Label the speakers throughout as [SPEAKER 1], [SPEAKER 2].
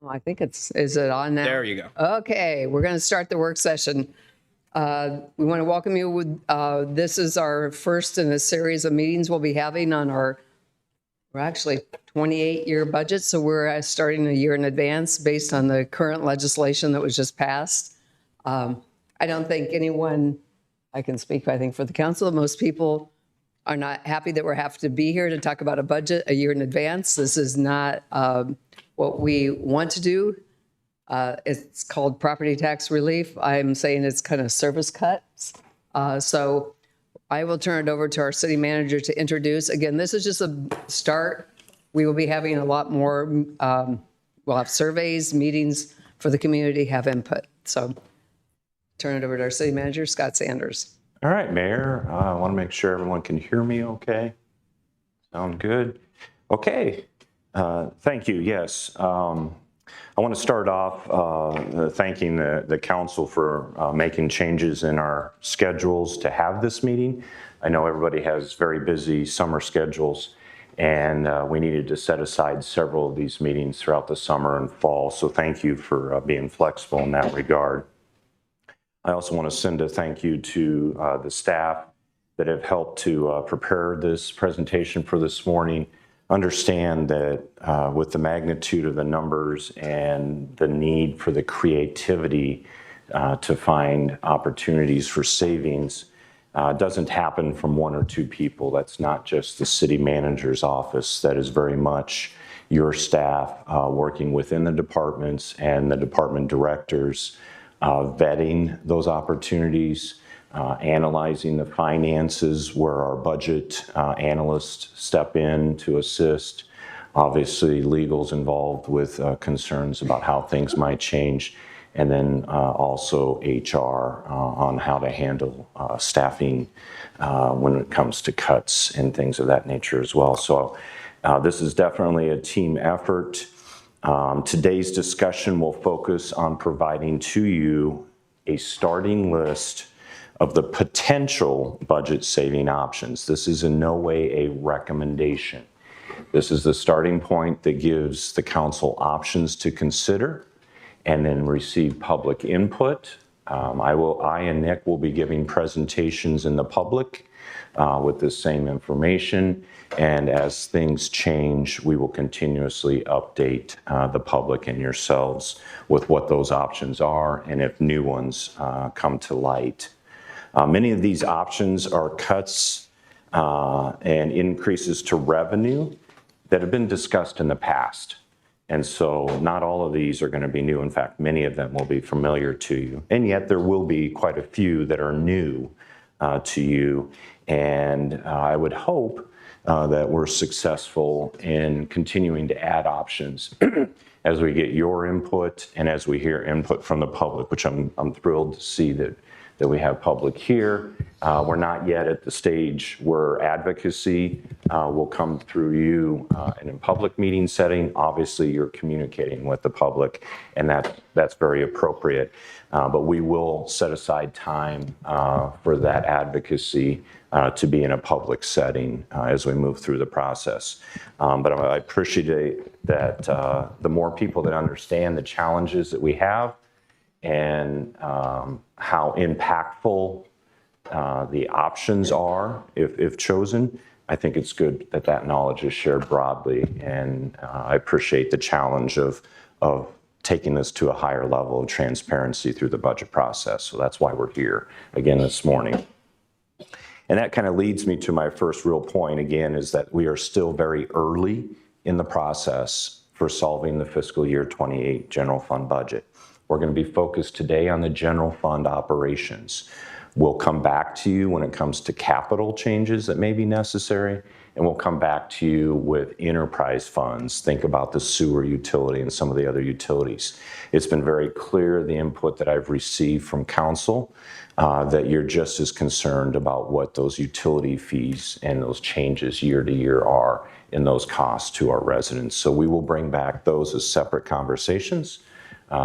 [SPEAKER 1] I think is it on now?
[SPEAKER 2] There you go.
[SPEAKER 1] Okay, we're going to start the work session. We want to welcome you with, this is our first in a series of meetings we'll be having on we're actually 28-year budget, so we're starting a year in advance based on the current legislation that was just passed. I don't think anyone, I can speak, I think, for the council, most people are not happy that we have to be here to talk about a budget a year in advance. This is not what we want to do. It's called property tax relief. I'm saying it's kind of service cuts. So I will turn it over to our city manager to introduce. Again, this is just a start. We will be having a lot more. We'll have surveys, meetings for the community, have input. So turn it over to our city manager, Scott Sanders.
[SPEAKER 3] All right, Mayor. I want to make sure everyone can hear me okay. Sound good? Okay. Thank you. Yes. I want to start off thanking the council for making changes in our schedules to have this meeting. I know everybody has very busy summer schedules, and we needed to set aside several of these meetings throughout the summer and fall. So thank you for being flexible in that regard. I also want to send a thank you to the staff that have helped to prepare this presentation for this morning. Understand that with the magnitude of the numbers and the need for the creativity to find opportunities for savings doesn't happen from one or two people. That's not just the city manager's office. That is very much your staff working within the departments and the department directors, vetting those opportunities, analyzing the finances where our budget analysts step in to assist. Obviously, legal's involved with concerns about how things might change, and then also HR on how to handle staffing when it comes to cuts and things of that nature as well. So this is definitely a team effort. Today's discussion will focus on providing to you a starting list of the potential budget saving options. This is in no way a recommendation. This is the starting point that gives the council options to consider and then receive public input. I and Nick will be giving presentations in the public with this same information. And as things change, we will continuously update the public and yourselves with what those options are and if new ones come to light. Many of these options are cuts and increases to revenue that have been discussed in the past. And so not all of these are going to be new. In fact, many of them will be familiar to you. And yet there will be quite a few that are new to you. And I would hope that we're successful in continuing to add options as we get your input and as we hear input from the public, which I'm thrilled to see that we have public here. We're not yet at the stage where advocacy will come through you in a public meeting setting. Obviously, you're communicating with the public, and that's very appropriate. But we will set aside time for that advocacy to be in a public setting as we move through the process. But I appreciate that the more people that understand the challenges that we have and how impactful the options are if chosen, I think it's good that that knowledge is shared broadly. And I appreciate the challenge of taking this to a higher level of transparency through the budget process. So that's why we're here again this morning. And that kind of leads me to my first real point again, is that we are still very early in the process for solving the fiscal year 28 general fund budget. We're going to be focused today on the general fund operations. We'll come back to you when it comes to capital changes that may be necessary, and we'll come back to you with enterprise funds. Think about the sewer utility and some of the other utilities. It's been very clear, the input that I've received from council, that you're just as concerned about what those utility fees and those changes year to year are in those costs to our residents. So we will bring back those as separate conversations.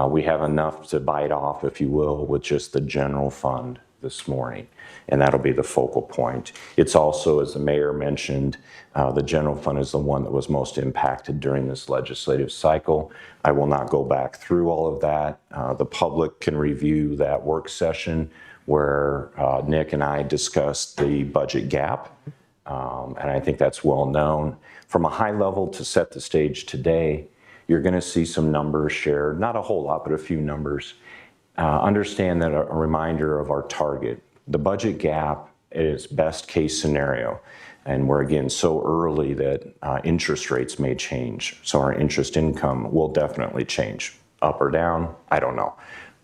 [SPEAKER 3] We have enough to bite off, if you will, with just the general fund this morning. and that'll be the focal point. It's also, as the mayor mentioned, the general fund is the one that was most impacted during this legislative cycle. I will not go back through all of that. The public can review that work session where Nick and I discussed the budget gap, and I think that's well known. From a high level, to set the stage today, you're going to see some numbers shared, not a whole lot, but a few numbers. Understand that a reminder of our target. The budget gap is best case scenario. And we're again so early that interest rates may change. So our interest income will definitely change. Up or down, I don't know.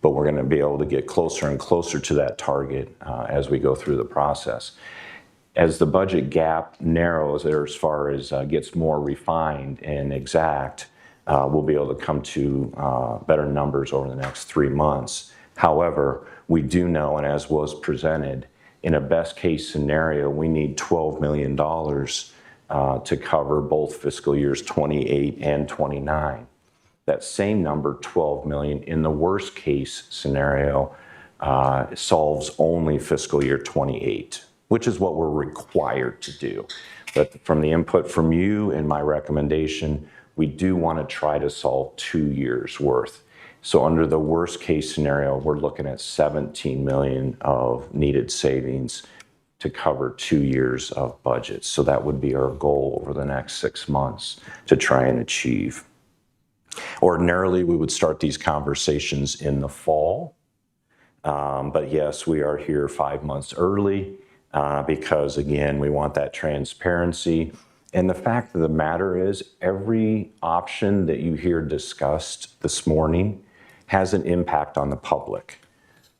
[SPEAKER 3] But we're going to be able to get closer and closer to that target as we go through the process. As the budget gap narrows, or as far as gets more refined and exact, we'll be able to come to better numbers over the next 3 months. However, we do know, and as was presented, in a best case scenario, we need $12 million to cover both fiscal years 28 and 29. That same number, 12 million, in the worst case scenario, solves only fiscal year 28, which is what we're required to do. But from the input from you and my recommendation, we do want to try to solve 2 years worth. So under the worst case scenario, we're looking at 17 million of needed savings to cover 2 years of budget. So that would be our goal over the next 6 months to try and achieve. Ordinarily, we would start these conversations in the fall. But yes, we are here 5 months early because, again, we want that transparency. And the fact of the matter is, every option that you hear discussed this morning has an impact on the public.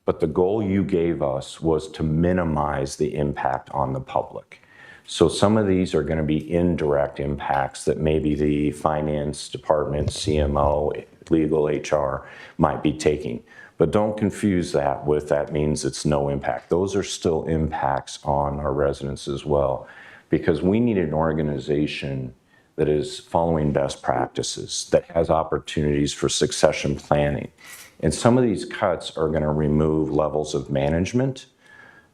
[SPEAKER 3] But the goal you gave us was to minimize the impact on the public. So some of these are going to be indirect impacts that maybe the finance department, CMO, legal, HR might be taking. But don't confuse that with that means it's no impact. Those are still impacts on our residents as well, because we need an organization that is following best practices, that has opportunities for succession planning. And some of these cuts are going to remove levels of management,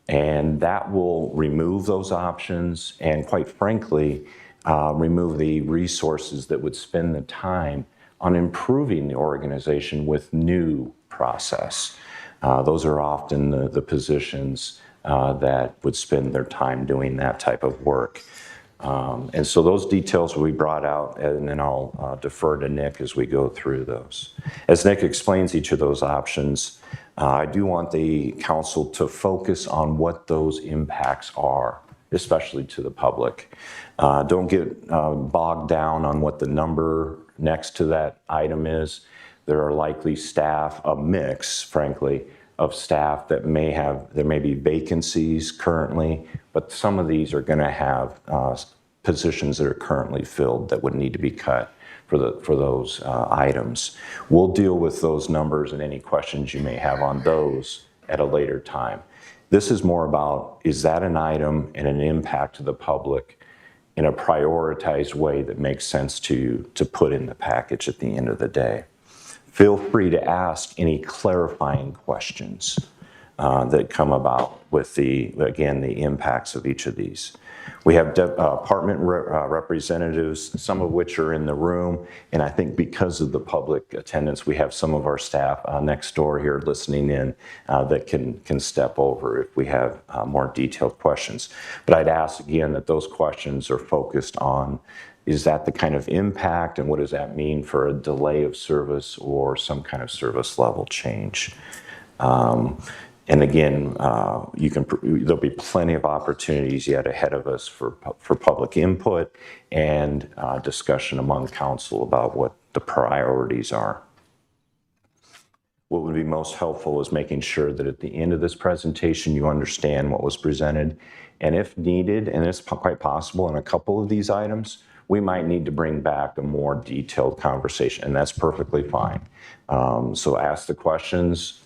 [SPEAKER 3] and that will remove those options and, quite frankly, remove the resources that would spend the time on improving the organization with new process. Those are often the positions that would spend their time doing that type of work. And so those details will be brought out, and then I'll defer to Nick as we go through those. As Nick explains each of those options, I do want the council to focus on what those impacts are, especially to the public. Don't get bogged down on what the number next to that item is. There are likely staff, a mix, frankly, of staff that there may be vacancies currently, but some of these are going to have positions that are currently filled that would need to be cut for those items. We'll deal with those numbers and any questions you may have on those at a later time. This is more about, is that an item and an impact to the public in a prioritized way that makes sense to you to put in the package at the end of the day? Feel free to ask any clarifying questions that come about with the impacts of each of these. We have department representatives, some of which are in the room, and I think because of the public attendance, we have some of our staff next door here listening in that can step over if we have more detailed questions. But I'd ask again that those questions are focused on, is that the kind of impact, and what does that mean for a delay of service or some kind of service level change? And again, there'll be plenty of opportunities yet ahead of us for public input and discussion among council about what the priorities are. What would be most helpful is making sure that at the end of this presentation, you understand what was presented. And if needed, and it's quite possible in a couple of these items, we might need to bring back a more detailed conversation, and that's perfectly fine. So ask the questions.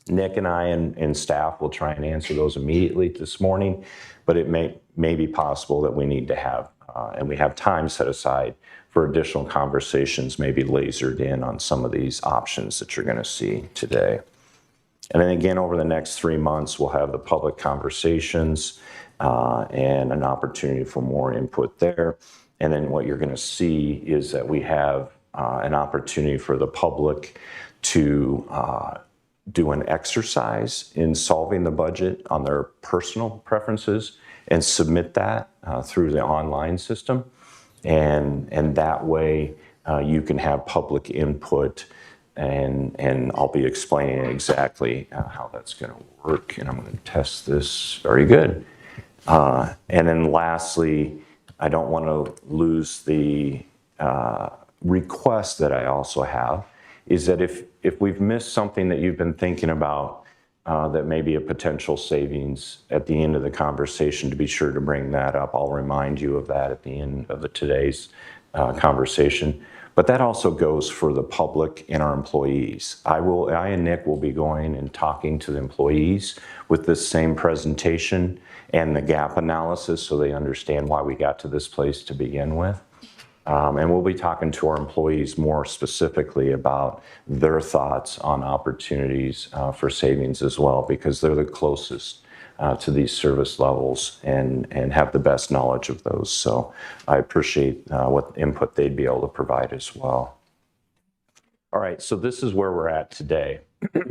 [SPEAKER 3] Nick and I and staff will try and answer those immediately this morning, but it may be possible that we need to have, and we have time set aside for additional conversations, maybe lasered in on some of these options that you're going to see today. And then again, over the next 3 months, we'll have the public conversations and an opportunity for more input there. And then what you're going to see is that we have an opportunity for the public to do an exercise in solving the budget on their personal preferences and submit that through the online system. And that way you can have public input, and I'll be explaining exactly how that's going to work. And I'm going to test this. Very good. And then lastly, I don't want to lose the request that I also have, is that if we've missed something that you've been thinking about that may be a potential savings at the end of the conversation, to be sure to bring that up. I'll remind you of that at the end of today's conversation. But that also goes for the public and our employees. I and Nick will be going and talking to the employees with this same presentation and the gap analysis so they understand why we got to this place to begin with. And we'll be talking to our employees more specifically about their thoughts on opportunities for savings as well, because they're the closest to these service levels and have the best knowledge of those. So I appreciate what input they'd be able to provide as well. All right, so this is where we're at today.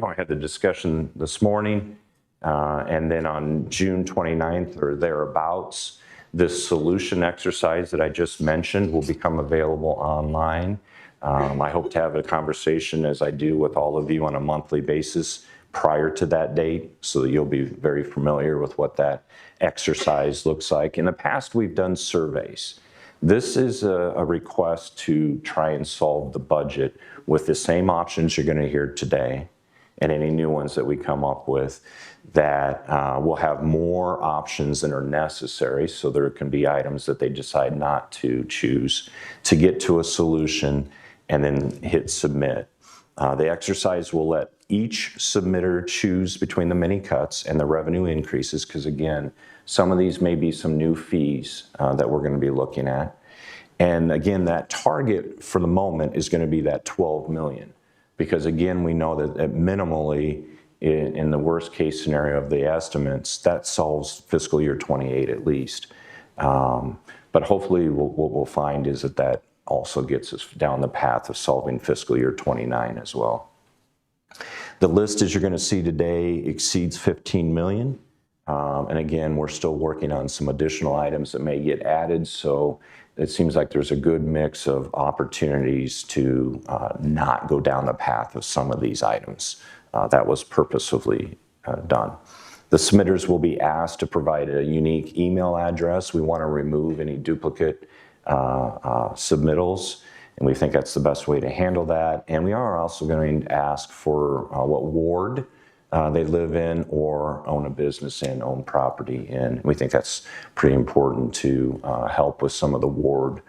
[SPEAKER 3] I had the discussion this morning, and then on June 29th or thereabouts, this solution exercise that I just mentioned will become available online. I hope to have a conversation, as I do with all of you on a monthly basis, prior to that date, so that you'll be very familiar with what that exercise looks like. In the past, we've done surveys. This is a request to try and solve the budget with the same options you're going to hear today, and any new ones that we come up with, that will have more options than are necessary, so there can be items that they decide not to choose to get to a solution and then hit submit. The exercise will let each submitter choose between the many cuts and the revenue increases, because again, some of these may be some new fees that we're going to be looking at. And again, that target for the moment is going to be that 12 million, because again, we know that minimally, in the worst case scenario of the estimates, that solves fiscal year 28 at least. But hopefully what we'll find is that also gets us down the path of solving fiscal year 29 as well. The list, as you're going to see today, exceeds 15 million. And again, we're still working on some additional items that may get added. So it seems like there's a good mix of opportunities to not go down the path of some of these items. That was purposefully done. The submitters will be asked to provide a unique email address. We want to remove any duplicate submittals, and we think that's the best way to handle that. And we are also going to ask for what ward they live in or own a business in, own property in. We think that's pretty important to help with some of the ward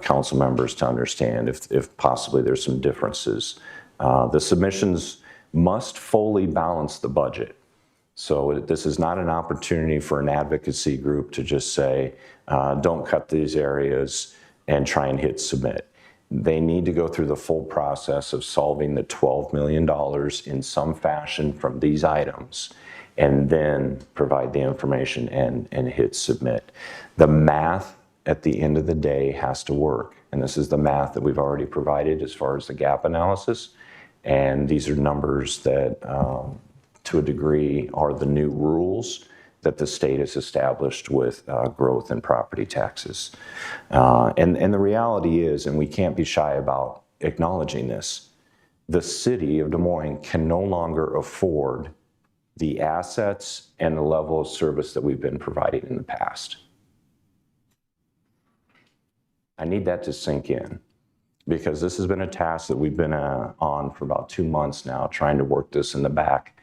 [SPEAKER 3] council members to understand if possibly there's some differences. The submissions must fully balance the budget. So this is not an opportunity for an advocacy group to just say, don't cut these areas and try and hit submit. They need to go through the full process of solving the $12 million in some fashion from these items, and then provide the information and hit submit. The math at the end of the day has to work. And this is the math that we've already provided as far as the gap analysis. And these are numbers that, to a degree, are the new rules that the state has established with growth in property taxes. And the reality is, and we can't be shy about acknowledging this, the city of Des Moines can no longer afford the assets and the level of service that we've been providing in the past. I need that to sink in, because this has been a task that we've been on for about 2 months now, trying to work this in the back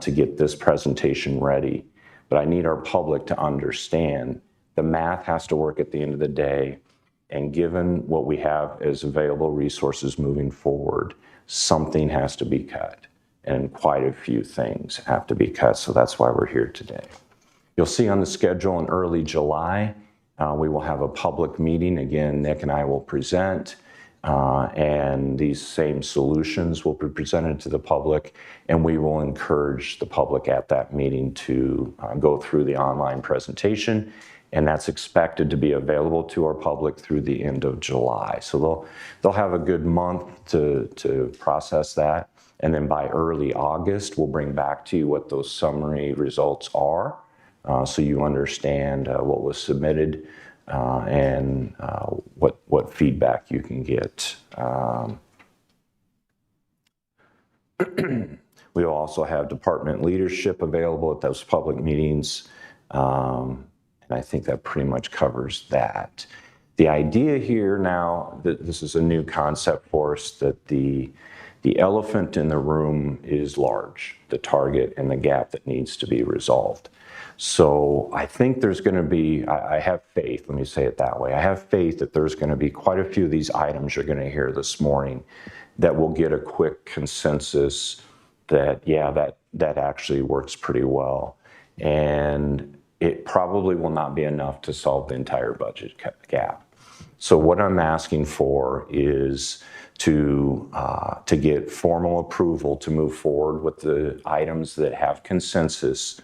[SPEAKER 3] to get this presentation ready. But I need our public to understand the math has to work at the end of the day, and given what we have as available resources moving forward, something has to be cut, and quite a few things have to be cut, so that's why we're here today. You'll see on the schedule in early July, we will have a public meeting. Again, Nick and I will present. And these same solutions will be presented to the public, and we will encourage the public at that meeting to go through the online presentation, and that's expected to be available to our public through the end of July. So they'll have a good month to process that, and then by early August, we'll bring back to you what those summary results are, so you understand what was submitted and what feedback you can get. We'll also have department leadership available at those public meetings, and I think that pretty much covers that. The idea here now, that this is a new concept for us, that the elephant in the room is large, the target and the gap that needs to be resolved. So I think there's going to be, I have faith, let me say it that way, I have faith that there's going to be quite a few of these items you're going to hear this morning that will get a quick consensus that, yeah, that actually works pretty well. And it probably will not be enough to solve the entire budget gap. So what I'm asking for is to get formal approval to move forward with the items that have consensus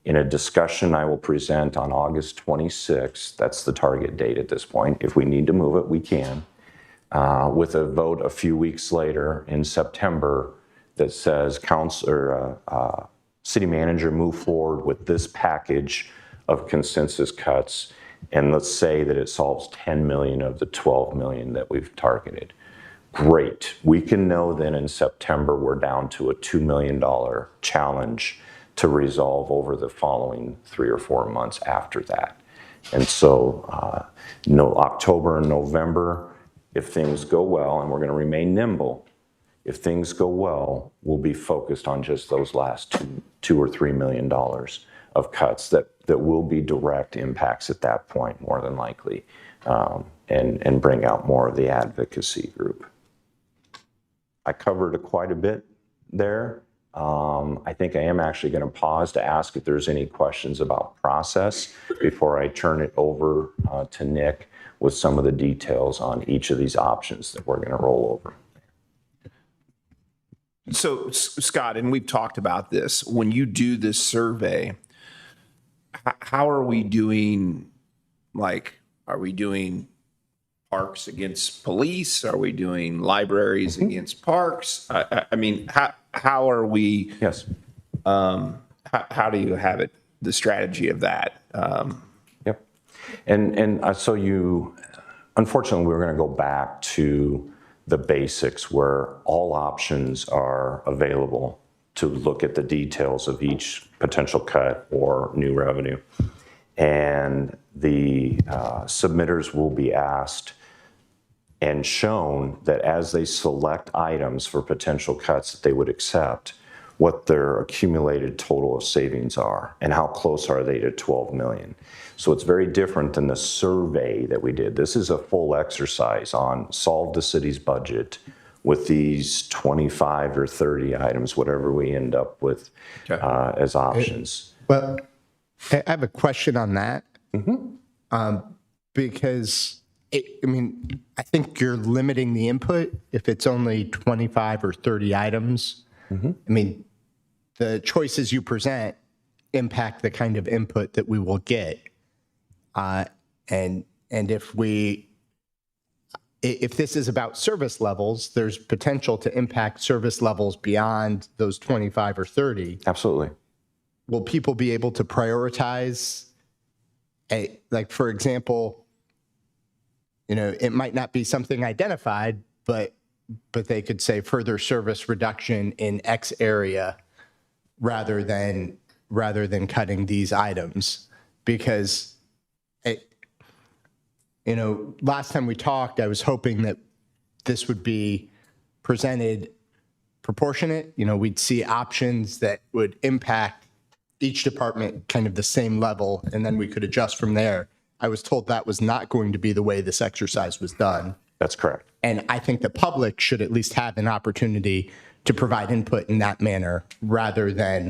[SPEAKER 3] in a discussion I will present on August 26th. That's the target date at this point. If we need to move it, we can. With a vote a few weeks later in September that says city manager, move forward with this package of consensus cuts, and let's say that it solves 10 million of the 12 million that we've targeted. Great. We can know then in September we're down to a $2 million challenge to resolve over the following 3 or 4 months after that. And so October and November, if things go well, and we're going to remain nimble, if things go well, we'll be focused on just those last $2 or $3 million of cuts that will be direct impacts at that point, more than likely, and bring out more of the advocacy group. I covered quite a bit there. I think I am actually going to pause to ask if there's any questions about process before I turn it over to Nick with some of the details on each of these options that we're going to roll over.
[SPEAKER 2] So, Scott, and we've talked about this, when you do this survey, how are we doing, are we doing parks against police? Are we doing libraries against parks? I mean, how are we?
[SPEAKER 3] Yes.
[SPEAKER 2] How do you have it? The strategy of that.
[SPEAKER 3] Yep. And so unfortunately, we're going to go back to the basics where all options are available to look at the details of each potential cut or new revenue. And the submitters will be asked and shown that as they select items for potential cuts that they would accept, what their accumulated total of savings are and how close are they to 12 million. So it's very different than the survey that we did. This is a full exercise on solve the city's budget with these 25 or 30 items, whatever we end up with as options.
[SPEAKER 4] Well, I have a question on that. Because, I think you're limiting the input if it's only 25 or 30 items. The choices you present impact the kind of input that we will get. And if this is about service levels, there's potential to impact service levels beyond those 25 or 30.
[SPEAKER 3] Absolutely.
[SPEAKER 4] Will people be able to prioritize? For example, it might not be something identified, but they could say further service reduction in X area rather than cutting these items. Because last time we talked, I was hoping that this would be presented proportionate. We'd see options that would impact each department kind of the same level, and then we could adjust from there. I was told that was not going to be the way this exercise was done.
[SPEAKER 3] That's correct.
[SPEAKER 4] And I think the public should at least have an opportunity to provide input in that manner rather than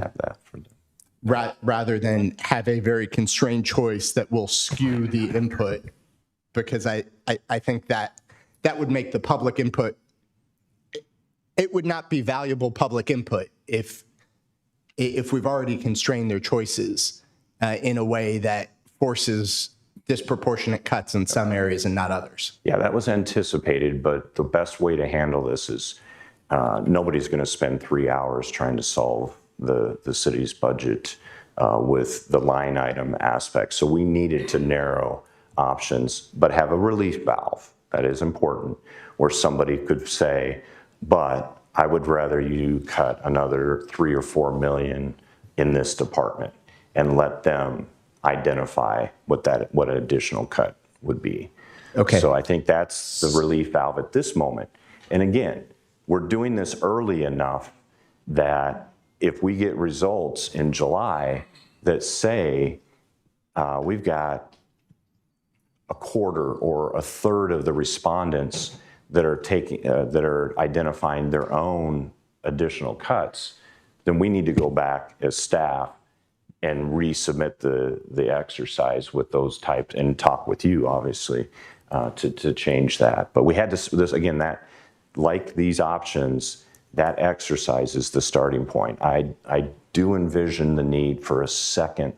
[SPEAKER 4] have a very constrained choice that will skew the input, because I think that that would make the public input, it would not be valuable public input if we've already constrained their choices in a way that forces disproportionate cuts in some areas and not others.
[SPEAKER 3] Yeah, that was anticipated, but the best way to handle this is nobody's going to spend 3 hours trying to solve the city's budget with the line item aspect. So we needed to narrow options, but have a relief valve. That is important, where somebody could say, but I would rather you cut another 3 or 4 million in this department, and let them identify what an additional cut would be.
[SPEAKER 4] Okay.
[SPEAKER 3] So I think that's the relief valve at this moment. And again, we're doing this early enough that if we get results in July that say we've got a quarter or a third of the respondents that are identifying their own additional cuts, then we need to go back as staff and resubmit the exercise with those types and talk with you, obviously, to change that. But we had this again, that like these options, that exercise is the starting point. I do envision the need for a second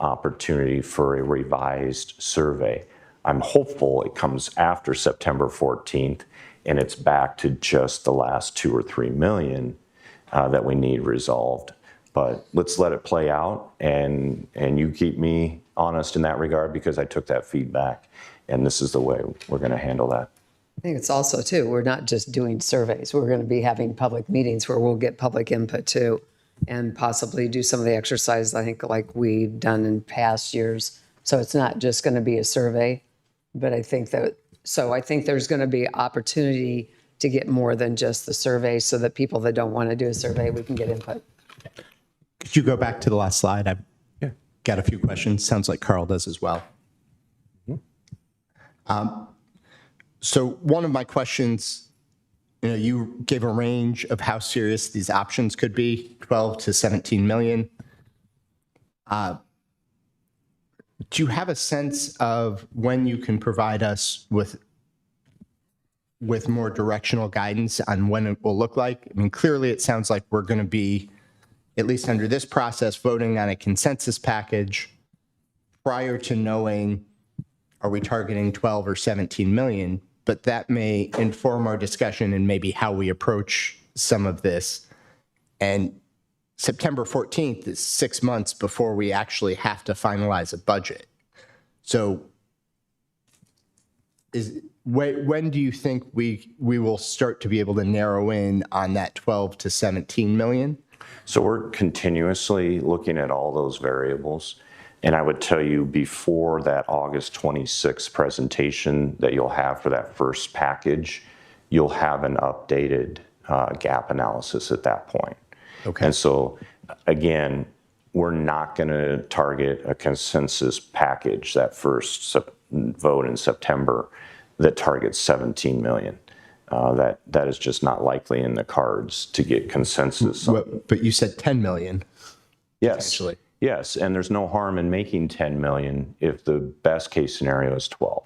[SPEAKER 3] opportunity for a revised survey. I'm hopeful it comes after September 14th and it's back to just the last 2 or 3 million that we need resolved. But let's let it play out, and you keep me honest in that regard, because I took that feedback, and this is the way we're going to handle that.
[SPEAKER 1] I think it's also, too, we're not just doing surveys. We're going to be having public meetings where we'll get public input, too, and possibly do some of the exercises, I think, like we've done in past years. So it's not just going to be a survey, but I think there's going to be opportunity to get more than just the survey, so that people that don't want to do a survey, we can get input.
[SPEAKER 4] Could you go back to the last slide? I've got a few questions. Sounds like Carl does as well. So one of my questions, you gave a range of how serious these options could be, 12 to 17 million. Do you have a sense of when you can provide us with more directional guidance on when it will look like? I mean, clearly it sounds like we're going to be, at least under this process, voting on a consensus package prior to knowing, are we targeting 12 or 17 million? But that may inform our discussion and maybe how we approach some of this. And September 14th is 6 months before we actually have to finalize a budget. So when do you think we will start to be able to narrow in on that 12 to 17 million?
[SPEAKER 3] So we're continuously looking at all those variables. And I would tell you, before that August 26th presentation that you'll have for that first package, you'll have an updated gap analysis at that point.
[SPEAKER 4] Okay.
[SPEAKER 3] And so, again, we're not going to target a consensus package, that first vote in September, that targets 17 million. That is just not likely in the cards to get consensus.
[SPEAKER 4] But you said 10 million.
[SPEAKER 3] Yes.
[SPEAKER 4] Potentially.
[SPEAKER 3] Yes, and there's no harm in making 10 million if the best case scenario is 12,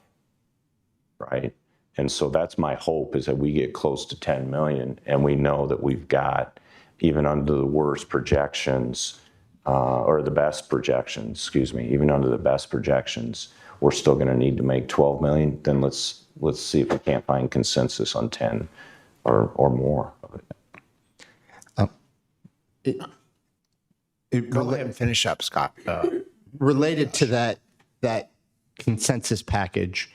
[SPEAKER 3] right? And so that's my hope, is that we get close to 10 million and we know that we've got, even under the worst projections, or the best projections, excuse me, even under the best projections, we're still going to need to make 12 million. Then let's see if we can't find consensus on 10 or more of it.
[SPEAKER 5] Go ahead and finish up, Scott.
[SPEAKER 4] Related to that consensus package,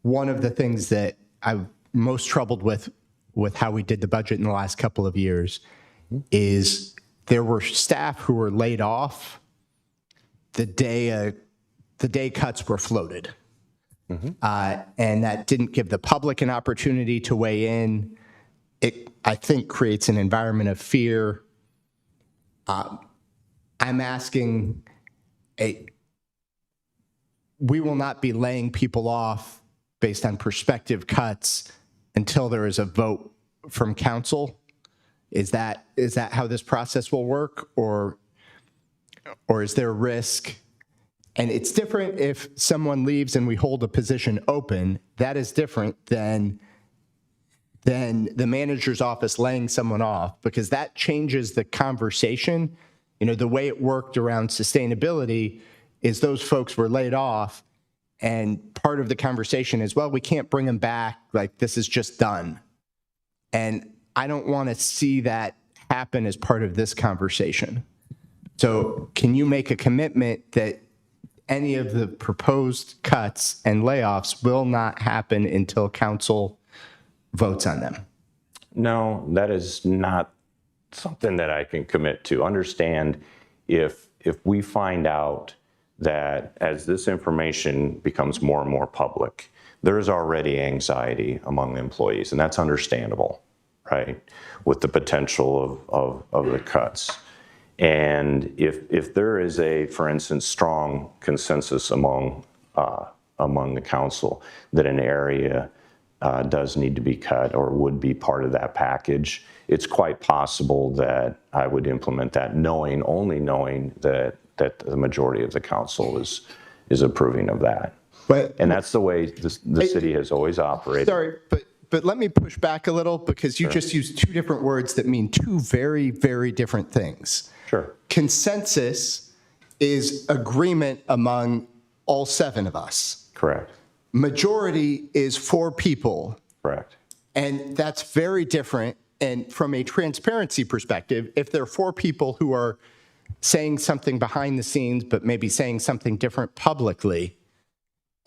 [SPEAKER 4] one of the things that I'm most troubled with how we did the budget in the last couple of years is there were staff who were laid off the day cuts were floated. And that didn't give the public an opportunity to weigh in. It, I think, creates an environment of fear. I'm asking, we will not be laying people off based on prospective cuts until there is a vote from council. Is that how this process will work, or is there risk And it's different if someone leaves and we hold a position open. That is different than the manager's office laying someone off, because that changes the conversation. You know, the way it worked around sustainability is those folks were laid off, and part of the conversation is, well, we can't bring them back. Like, this is just done. And I don't want to see that happen as part of this conversation. So can you make a commitment that any of the proposed cuts and layoffs will not happen until council votes on them?
[SPEAKER 3] No, that is not something that I can commit to. Understand, if we find out that as this information becomes more and more public, there is already anxiety among the employees, and that's understandable, right? With the potential of the cuts. And if there is for instance, strong consensus among the council that an area does need to be cut or would be part of that package, it's quite possible that I would implement that, only knowing that the majority of the council is approving of that. And that's the way the city has always operated.
[SPEAKER 4] Sorry, but let me push back a little, because you just used two different words that mean two very, very different things.
[SPEAKER 3] Sure.
[SPEAKER 4] Consensus is agreement among all 7 of us.
[SPEAKER 3] Correct.
[SPEAKER 4] Majority is 4 people.
[SPEAKER 3] Correct.
[SPEAKER 4] And that's very different. And from a transparency perspective, if there are 4 people who are saying something behind the scenes, but maybe saying something different publicly,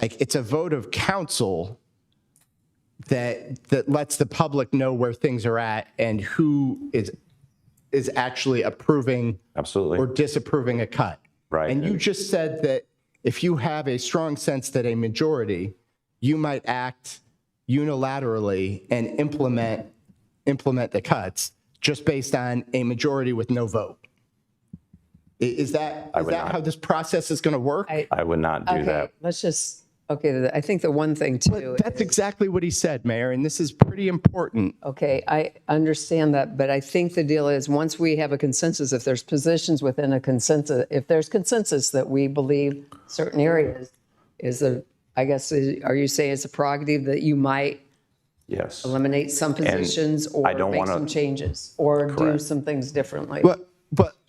[SPEAKER 4] like, it's a vote of council that lets the public know where things are at and who is actually approving
[SPEAKER 3] Absolutely.
[SPEAKER 4] or disapproving a cut.
[SPEAKER 3] Right.
[SPEAKER 4] And you just said that if you have a strong sense that a majority, you might act unilaterally and implement the cuts just based on a majority with no vote. Is that how this process is going to work?
[SPEAKER 3] I would not do that.
[SPEAKER 1] Let's just, I think the one thing too.
[SPEAKER 4] That's exactly what he said, Mayor, and this is pretty important.
[SPEAKER 1] Okay, I understand that, but I think the deal is, once we have a consensus, if there's positions within a consensus, if there's consensus that we believe certain areas are you saying it's a prerogative that you might
[SPEAKER 3] Yes.
[SPEAKER 1] eliminate some positions or
[SPEAKER 3] I don't
[SPEAKER 1] make
[SPEAKER 3] wanna-
[SPEAKER 1] some changes or do
[SPEAKER 3] Correct.
[SPEAKER 1] some things differently?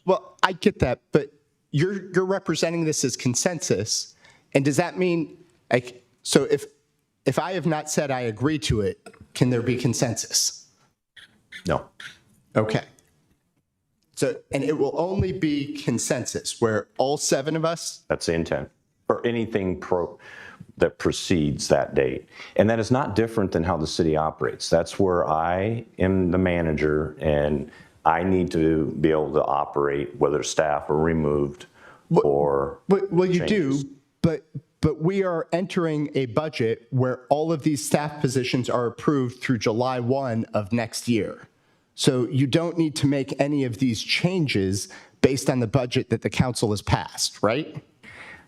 [SPEAKER 4] Well, I get that, but you're representing this as consensus, and does that mean, like, so if I have not said I agree to it, can there be consensus?
[SPEAKER 3] No.
[SPEAKER 4] Okay. So, and it will only be consensus where all 7 of us,
[SPEAKER 3] That's the intent, or anything that precedes that date. And that is not different than how the city operates. That's where I am the manager, and I need to be able to operate, whether staff are removed or
[SPEAKER 4] well, you
[SPEAKER 3] changes.
[SPEAKER 4] do, but we are entering a budget where all of these staff positions are approved through July 1 of next year. So you don't need to make any of these changes based on the budget that the council has passed, right?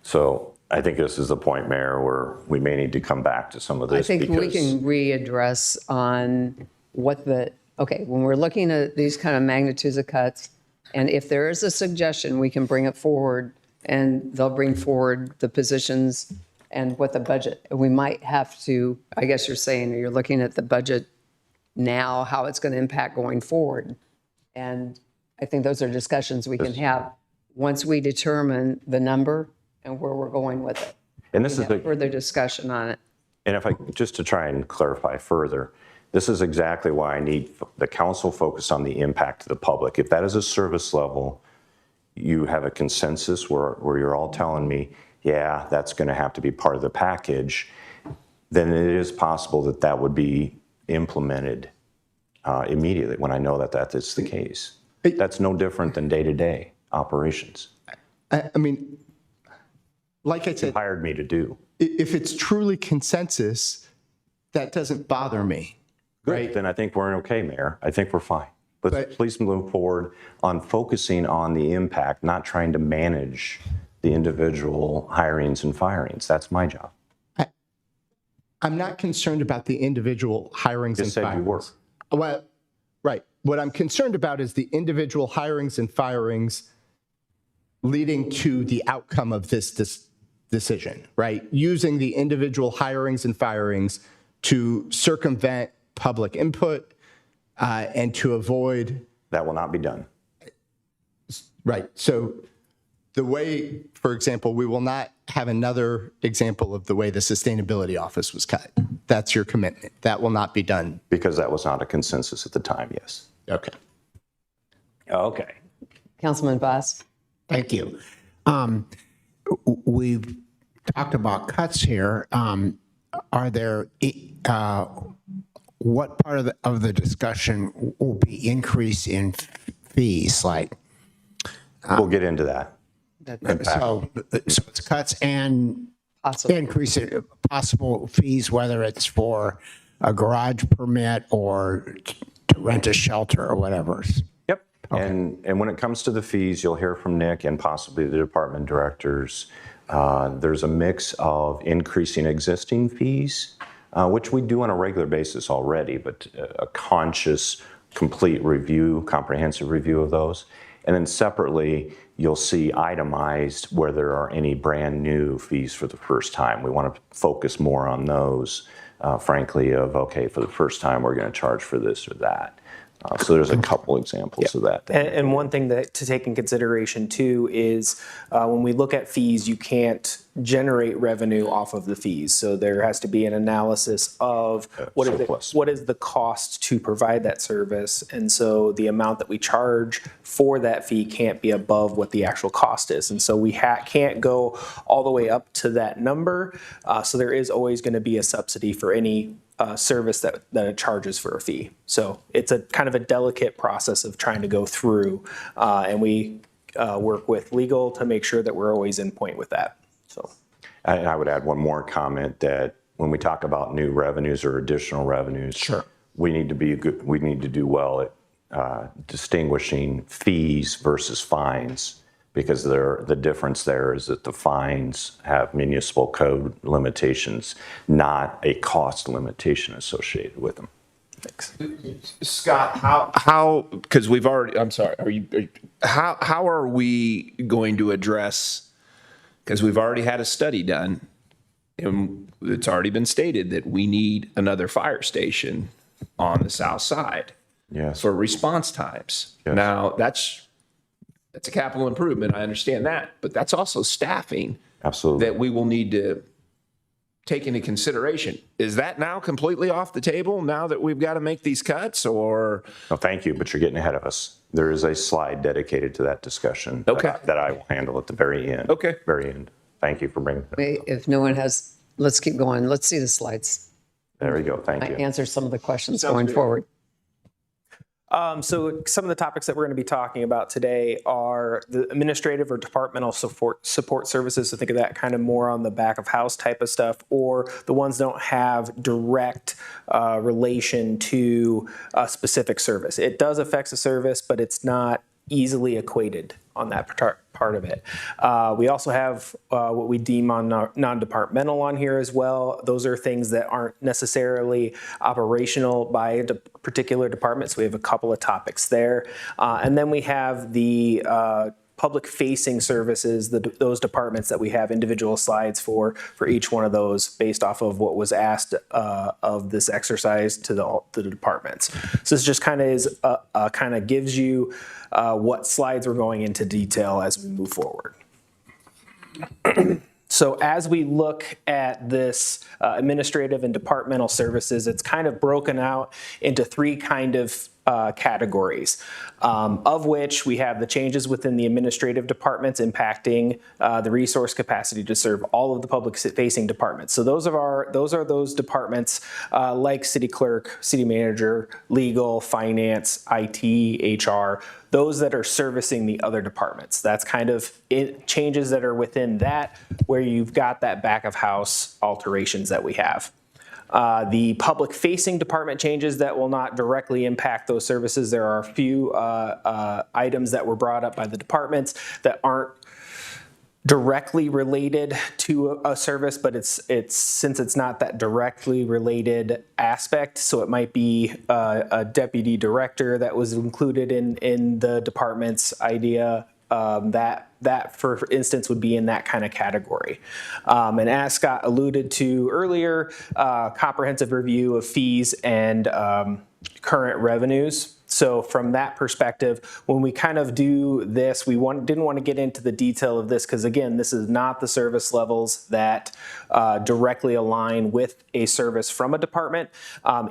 [SPEAKER 3] So I think this is the point, Mayor, where we may need to come back to some of this.
[SPEAKER 1] I think we
[SPEAKER 3] because-
[SPEAKER 1] can readdress on when we're looking at these kind of magnitudes of cuts, and if there is a suggestion, we can bring it forward, and they'll bring forward the positions and what the budget, we might have to, I guess you're saying, you're looking at the budget now, how it's going to impact going forward. And I think those are discussions we can have once we determine the number and where we're going with it.
[SPEAKER 3] And this is
[SPEAKER 1] Have further discussion on it.
[SPEAKER 3] And if just to try and clarify further, this is exactly why I need the council focus on the impact to the public. If that is a service level, you have a consensus where you're all telling me, yeah, that's going to have to be part of the package, then it is possible that would be implemented immediately when I know that is the case. That's no different than day-to-day operations.
[SPEAKER 4] I mean, like I said,
[SPEAKER 3] Hired me to do.
[SPEAKER 4] if it's truly consensus, that doesn't bother me.
[SPEAKER 3] Right. Then I think we're okay, Mayor. I think we're fine. Let's
[SPEAKER 4] But-
[SPEAKER 3] please move forward on focusing on the impact, not trying to manage the individual hirings and firings. That's my job.
[SPEAKER 4] I'm not concerned about the individual hirings and
[SPEAKER 3] Just said you
[SPEAKER 4] firings.
[SPEAKER 3] were.
[SPEAKER 4] Well, right. What I'm concerned about is the individual hirings and firings leading to the outcome of this decision, right? Using the individual hirings and firings to circumvent public input and to avoid.
[SPEAKER 3] That will not be done.
[SPEAKER 4] Right. So the way, for example, we will not have another example of the way the sustainability office was cut. That's your commitment. That will not be done.
[SPEAKER 3] Because that was not a consensus at the time, yes.
[SPEAKER 4] Okay.
[SPEAKER 3] Okay.
[SPEAKER 1] Councilman Voss?
[SPEAKER 5] Thank you. We've talked about cuts here. Are there, what part of the discussion will be increase in fees? Like,
[SPEAKER 3] We'll get into that.
[SPEAKER 5] so it's cuts and
[SPEAKER 1] Possible.
[SPEAKER 5] increase in possible fees, whether it's for a garage permit or to rent a shelter or whatever.
[SPEAKER 3] Yep. And when it comes to the fees, you'll hear from Nick and possibly the department directors. There's a mix of increasing existing fees, which we do on a regular basis already, but a conscious, complete review, comprehensive review of those. And then separately, you'll see itemized where there are any brand new fees for the first time. We want to focus more on those, frankly, of, okay, for the first time, we're going to charge for this or that. So there's a couple examples of that.
[SPEAKER 6] And one thing that to take in consideration too is when we look at fees, you can't generate revenue off of the fees. So there has to be an analysis of what is the cost to provide that service. And so the amount that we charge for that fee can't be above what the actual cost is. And so we can't go all the way up to that number. So there is always going to be a subsidy for any service that it charges for a fee. So it's a kind of a delicate process of trying to go through, and we work with legal to make sure that we're always in point with that. So
[SPEAKER 3] I would add one more comment that when we talk about new revenues or additional revenues,
[SPEAKER 5] Sure.
[SPEAKER 3] we need to be good. We need to do well at distinguishing fees versus fines, because the difference there is that the fines have municipal code limitations, not a cost limitation associated with them.
[SPEAKER 6] thanks.
[SPEAKER 2] Scott, how, because we've already, I'm sorry, how are we going to address, because we've already had a study done, and it's already been stated that we need another fire station on the south side
[SPEAKER 3] Yes.
[SPEAKER 2] for response times.
[SPEAKER 3] Yes.
[SPEAKER 2] Now, that's a capital improvement, I understand that, but that's also staffing
[SPEAKER 3] Absolutely.
[SPEAKER 2] that we will need to take into consideration. Is that now completely off the table now that we've got to make these cuts, or?
[SPEAKER 3] No, thank you, but you're getting ahead of us. There is a slide dedicated to that discussion.
[SPEAKER 2] Okay.
[SPEAKER 3] That I will handle at the very end.
[SPEAKER 2] Okay.
[SPEAKER 3] Very end. Thank you for bringing that.
[SPEAKER 1] Wait, if no one has, let's keep going. Let's see the slides.
[SPEAKER 3] There we go. Thank
[SPEAKER 1] I
[SPEAKER 3] you.
[SPEAKER 1] answer some of the questions going forward.
[SPEAKER 6] So some of the topics that we're going to be talking about today are the administrative or departmental support services. So think of that kind of more on the back of house type of stuff, or the ones that don't have direct relation to a specific service. It does affect the service, but it's not easily equated on that part of it. We also have what we deem on non-departmental on here as well. Those are things that aren't necessarily operational by a particular department. So we have a couple of topics there. And then we have the public-facing services, those departments that we have individual slides for each one of those based off of what was asked of this exercise to the departments. So this just kind of gives you what slides we're going into detail as we move forward. So as we look at this administrative and departmental services, it's kind of broken out into three kind of categories, of which we have the changes within the administrative departments impacting the resource capacity to serve all of the public-facing departments. So those are those departments like city clerk, city manager, legal, finance, IT, HR, those that are servicing the other departments. That's kind of changes that are within that, where you've got that back of house alterations that we have. The public-facing department changes that will not directly impact those services. There are a few items that were brought up by the departments that aren't directly related to a service, but it's since it's not that directly related aspect, so it might be a deputy director that was included in the department's idea. that for instance would be in that kind of category. And as Scott alluded to earlier, comprehensive review of fees and current revenues. So from that perspective, when we kind of do this, didn't want to get into the detail of this because again, this is not the service levels that directly align with a service from a department.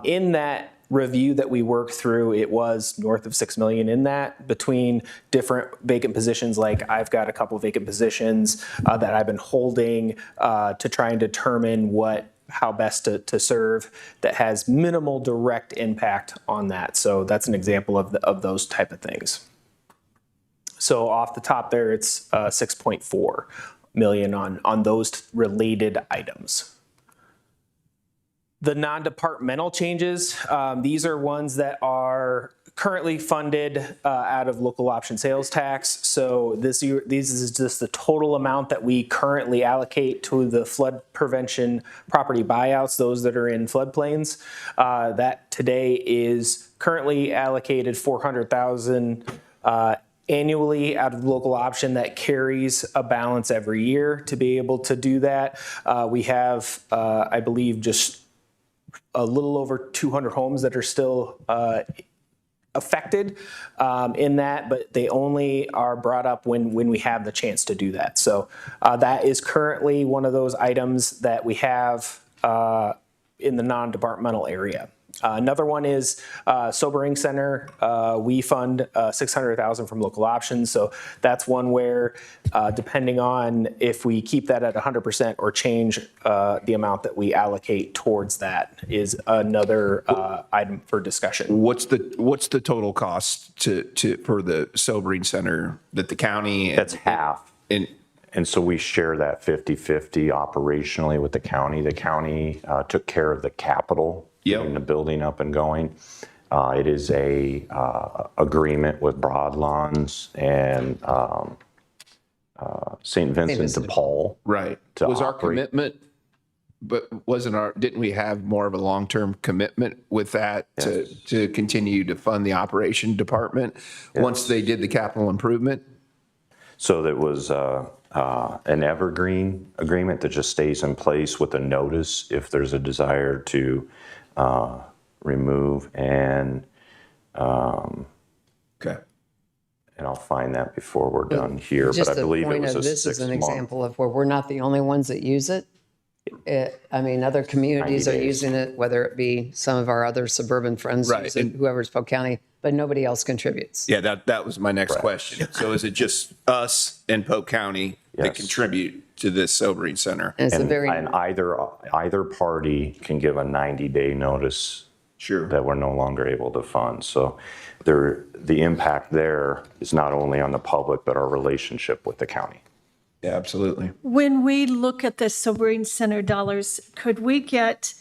[SPEAKER 6] In that review that we worked through, it was north of 6 million in that between different vacant positions. Like I've got a couple of vacant positions that I've been holding to try and determine how best to serve that has minimal direct impact on that. So that's an example of those type of things. So off the top there, it's 6.4 million on those related items. The non-departmental changes, these are ones that are currently funded out of local option sales tax. So this is just the total amount that we currently allocate to the flood prevention property buyouts, those that are in floodplains. That today is currently allocated $400,000 annually out of the local option that carries a balance every year to be able to do that. We have, I believe, just a little over 200 homes that are still affected in that, but they only are brought up when we have the chance to do that. So that is currently one of those items that we have in the non-departmental area. Another one is Sobering Center. We fund $600,000 from local options. So that's one where, depending on if we keep that at 100% or change the amount that we allocate towards that, is another item for discussion.
[SPEAKER 2] What's the total cost for the Sobering Center that the county?
[SPEAKER 3] That's half. And so we share that 50-50 operationally with the county. The county took care of the capital, getting the building up and going. It is a agreement with Broadlawns and St. Vincent de Paul.
[SPEAKER 2] Right. Was our commitment, but didn't we have more of a long-term commitment with that to continue to fund the operation department once they did the capital improvement?
[SPEAKER 3] So that was an evergreen agreement that just stays in place with a notice if there's a desire to remove and
[SPEAKER 2] Okay.
[SPEAKER 3] And I'll find that before we're done here, but I believe it was a 6 month.
[SPEAKER 1] This is an example of where we're not the only ones that use it. I mean, other communities are using it, whether it be some of our other suburban friends, use it, whoever's Polk County, but nobody else contributes.
[SPEAKER 2] Yeah, that was my next question. So is it just us and Polk County that contribute to this Sobering Center?
[SPEAKER 1] And,
[SPEAKER 3] and either party can give a 90-day notice that we're no longer able to fund. So the impact there is not only on the public, but our relationship with the county.
[SPEAKER 2] Yeah, absolutely.
[SPEAKER 7] When we look at the Sobering Center dollars, could we get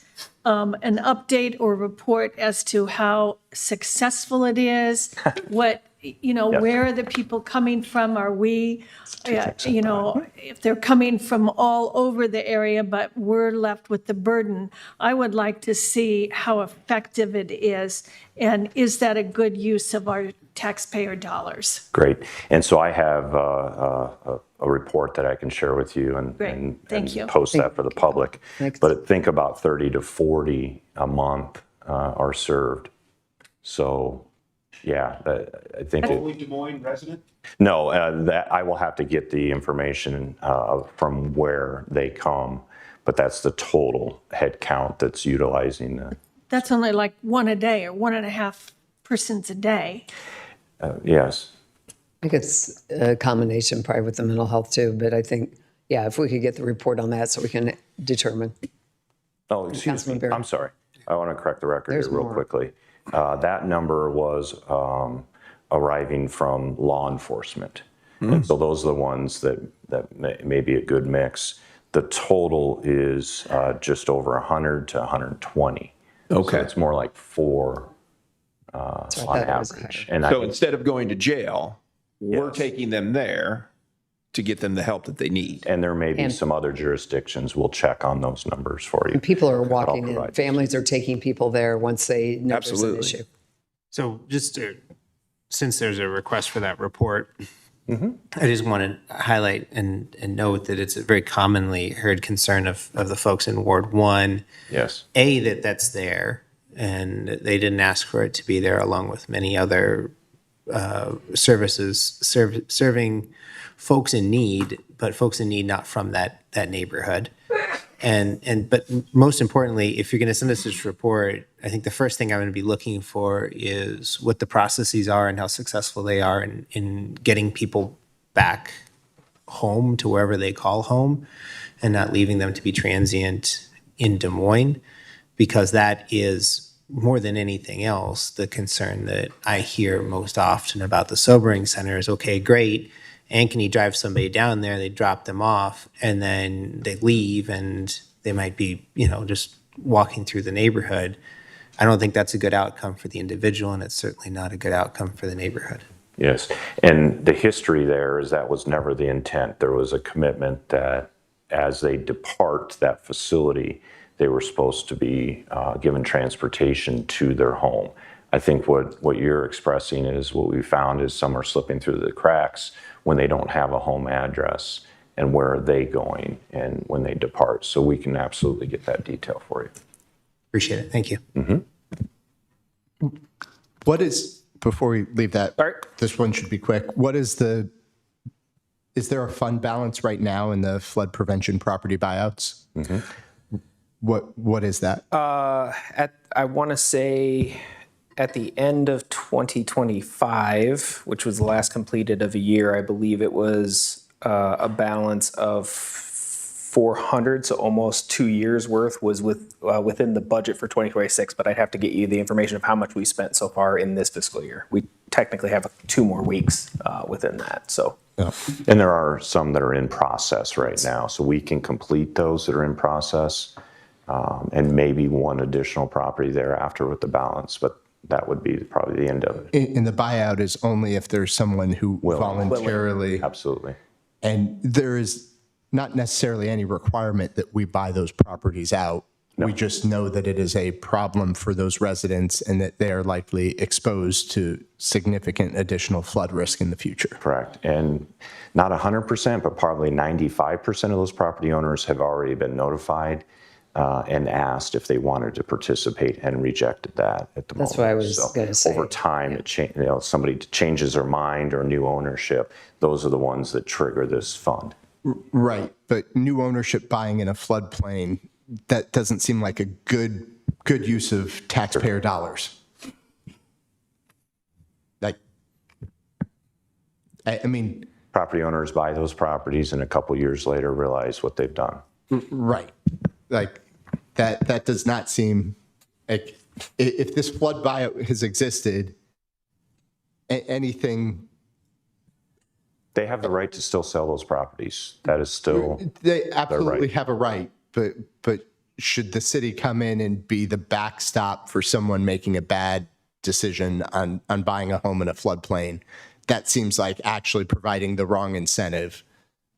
[SPEAKER 7] an update or report as to how successful it is? What, where are the people coming from? Are we, if they're coming from all over the area, but we're left with the burden, I would like to see how effective it is. And is that a good use of our taxpayer dollars?
[SPEAKER 3] Great. And so I have a report that I can share with you and post that for the public. But think about 30 to 40 a month are served. So, yeah, I think.
[SPEAKER 2] Only Des Moines resident?
[SPEAKER 3] No, that I will have to get the information from where they come, but that's the total head count that's utilizing the.
[SPEAKER 7] That's only like one a day or 1.5 persons a day.
[SPEAKER 3] Yes.
[SPEAKER 1] I think it's a combination probably with the mental health too, but I think, if we could get the report on that so we can determine.
[SPEAKER 3] Oh, excuse me. I'm sorry. I want to correct the record here real quickly. That number was arriving from law enforcement. And so those are the ones that may be a good mix. The total is just over 100 to 120. Okay. So it's more like 4 on average. And
[SPEAKER 2] so instead of going to jail, we're taking them there to get them the help that they need.
[SPEAKER 3] And there may be some other jurisdictions. We'll check on those numbers for you.
[SPEAKER 1] And people are walking in. Families are taking people there once they know there's an issue.
[SPEAKER 8] So since there's a request for that report, I just want to highlight and note that it's a very commonly heard concern of the folks in Ward 1,
[SPEAKER 3] Yes.
[SPEAKER 8] that's there, and they didn't ask for it to be there, along with many other services serving folks in need, but folks in need not from that neighborhood. But most importantly, if you're going to send us this report, I think the first thing I'm going to be looking for is what the processes are and how successful they are in getting people back home to wherever they call home, and not leaving them to be transient in Des Moines, because that is more than anything else the concern that I hear most often about the sobering center is, okay, great. Ankeny drives somebody down there, they drop them off, and then they leave, and they might be, just walking through the neighborhood. I don't think that's a good outcome for the individual, and it's certainly not a good outcome for the neighborhood.
[SPEAKER 3] Yes, and the history there is that was never the intent. There was a commitment that as they depart that facility, they were supposed to be given transportation to their home. I think what you're expressing is what we found is some are slipping through the cracks when they don't have a home address, and where are they going and when they depart. So we can absolutely get that detail for you.
[SPEAKER 8] Appreciate it. Thank you.
[SPEAKER 4] What is, before we leave that,
[SPEAKER 6] All right.
[SPEAKER 4] this one should be quick. Is there a fund balance right now in the flood prevention property buyouts? What is that?
[SPEAKER 6] I want to say at the end of 2025, which was the last completed of a year, I believe it was a balance of 400, so almost 2 years worth was within the budget for 2026, but I'd have to get you the information of how much we spent so far in this fiscal year. We technically have 2 more weeks within that, so.
[SPEAKER 3] And there are some that are in process right now, so we can complete those that are in process, and maybe one additional property thereafter with the balance, but that would be probably the end of it.
[SPEAKER 4] And the buyout is only if there's someone who voluntarily.
[SPEAKER 3] Absolutely.
[SPEAKER 4] And there is not necessarily any requirement that we buy those properties out. No. We just know that it is a problem for those residents and that they are likely exposed to significant additional flood risk in the future.
[SPEAKER 3] Correct. And not 100%, but probably 95% of those property owners have already been notified and asked if they wanted to participate, and rejected that at the moment.
[SPEAKER 1] That's what I was going to say.
[SPEAKER 3] Over time, somebody changes their mind or new ownership. Those are the ones that trigger this fund.
[SPEAKER 4] Right, but new ownership buying in a floodplain, that doesn't seem like a good use of taxpayer dollars. Like, I mean,
[SPEAKER 3] property owners buy those properties and a couple years later realize what they've done.
[SPEAKER 4] Right, like that does not seem like, if this flood buyout has existed, anything.
[SPEAKER 3] They have the right to still sell those properties. That is still
[SPEAKER 4] They absolutely
[SPEAKER 3] right.
[SPEAKER 4] have a right, but should the city come in and be the backstop for someone making a bad decision on buying a home in a floodplain? That seems like actually providing the wrong incentive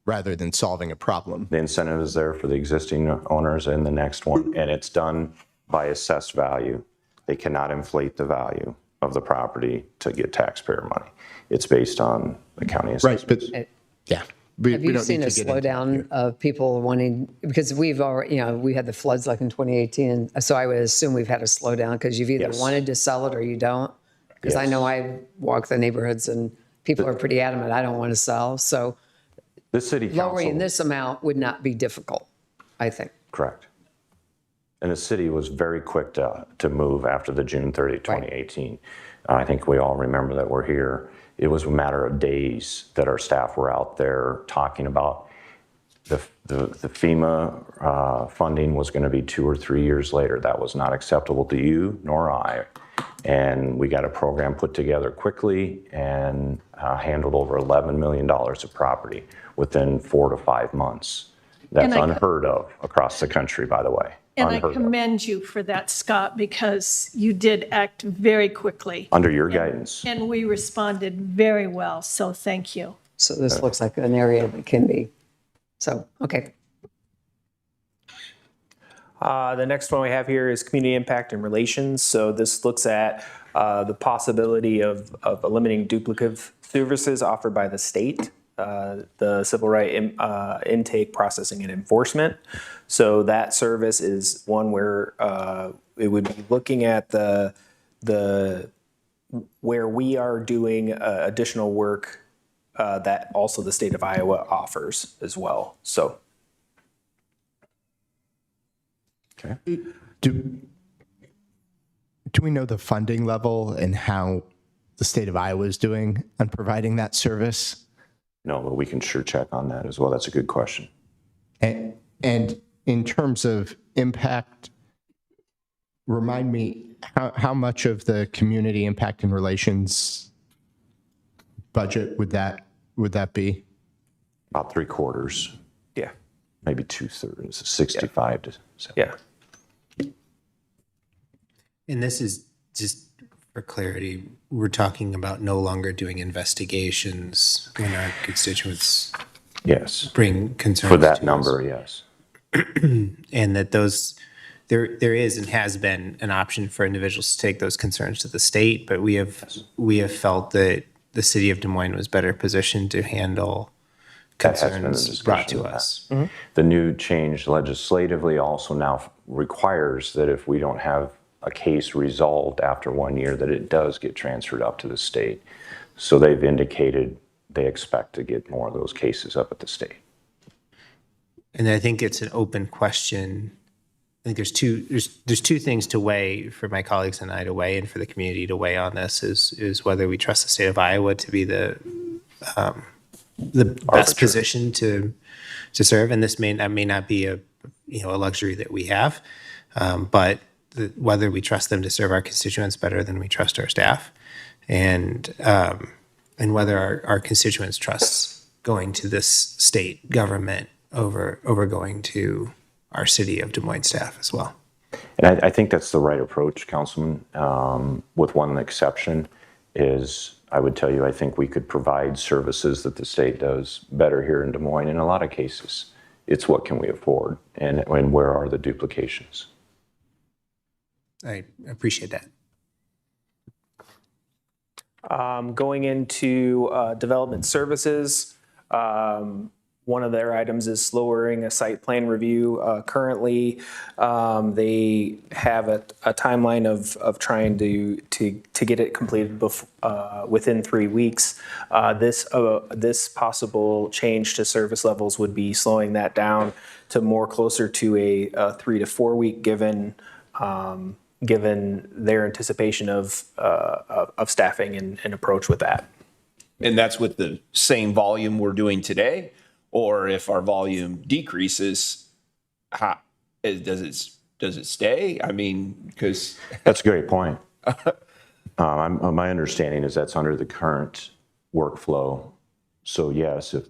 [SPEAKER 4] rather than solving a problem.
[SPEAKER 3] The incentive is there for the existing owners in the next one, and it's done by assessed value. They cannot inflate the value of the property to get taxpayer money. It's based on the county assessments.
[SPEAKER 4] Right, but yeah.
[SPEAKER 1] Have you seen a slowdown of people wanting, because we've already, we had the floods like in 2018, so I would assume we've had a slowdown because you've either wanted to sell it or you don't. Because I know I walk the neighborhoods and people are pretty adamant, I don't want to sell. So
[SPEAKER 3] The city council.
[SPEAKER 1] lowering this amount would not be difficult, I think.
[SPEAKER 3] Correct. And the city was very quick to move after the June 30, 2018. I think we all remember that we're here. It was a matter of days that our staff were out there talking about the FEMA funding was going to be 2 or 3 years later. That was not acceptable to you nor I. And we got a program put together quickly and handled over $11 million of property within 4 to 5 months. That's unheard of across the country, by the way.
[SPEAKER 7] And I commend you for that, Scott, because you did act very quickly.
[SPEAKER 3] Under your guidance.
[SPEAKER 7] And we responded very well, so thank you.
[SPEAKER 1] So this looks like an area that can be. So, okay.
[SPEAKER 6] The next one we have here is community impact and relations. So this looks at the possibility of eliminating duplicative services offered by the state, the civil right intake, processing, and enforcement. So that service is one where it would be looking at the where we are doing additional work that also the state of Iowa offers as well. So.
[SPEAKER 3] Okay.
[SPEAKER 4] Do we know the funding level and how the state of Iowa is doing on providing that service?
[SPEAKER 3] No, but we can sure check on that as well. That's a good question.
[SPEAKER 4] And in terms of impact, remind me how much of the community impact and relations budget would that be?
[SPEAKER 3] About 3/4,
[SPEAKER 6] Yeah.
[SPEAKER 3] maybe 2/3, 65 to 70.
[SPEAKER 6] Yeah.
[SPEAKER 8] And this is just for clarity, we're talking about no longer doing investigations when our constituents
[SPEAKER 3] Yes.
[SPEAKER 8] bring concerns
[SPEAKER 3] For that
[SPEAKER 8] to us.
[SPEAKER 3] number, yes.
[SPEAKER 8] And that those, there is and has been an option for individuals to take those concerns to the state, but we have felt that the city of Des Moines was better positioned to handle
[SPEAKER 3] That has been the
[SPEAKER 8] concerns brought
[SPEAKER 3] discussion
[SPEAKER 8] to
[SPEAKER 3] in the
[SPEAKER 8] us.
[SPEAKER 3] The new change legislatively also now requires that if we don't have a case resolved after 1 year, that it does get transferred up to the state. So they've indicated they expect to get more of those cases up at the state.
[SPEAKER 8] And I think it's an open question. I think there's two things to weigh for my colleagues and I to weigh and for the community to weigh on this is whether we trust the state of Iowa to be the best position to serve. And this may not be a luxury that we have, but whether we trust them to serve our constituents better than we trust our staff, and whether our constituents trust going to this state government over going to our city of Des Moines staff as well.
[SPEAKER 3] And I think that's the right approach, Councilman, with one exception is I would tell you, I think we could provide services that the state does better here in Des Moines in a lot of cases. It's what can we afford and where are the duplications?
[SPEAKER 8] I appreciate that.
[SPEAKER 6] Going into development services, one of their items is slowing a site plan review. Currently, they have a timeline of trying to get it completed within 3 weeks. This possible change to service levels would be slowing that down to more closer to a 3 to 4 week given their anticipation of staffing and approach with that.
[SPEAKER 2] And that's with the same volume we're doing today? Or if our volume decreases, does it stay? I mean, because
[SPEAKER 3] That's a great point. My understanding is that's under the current workflow. So yes, if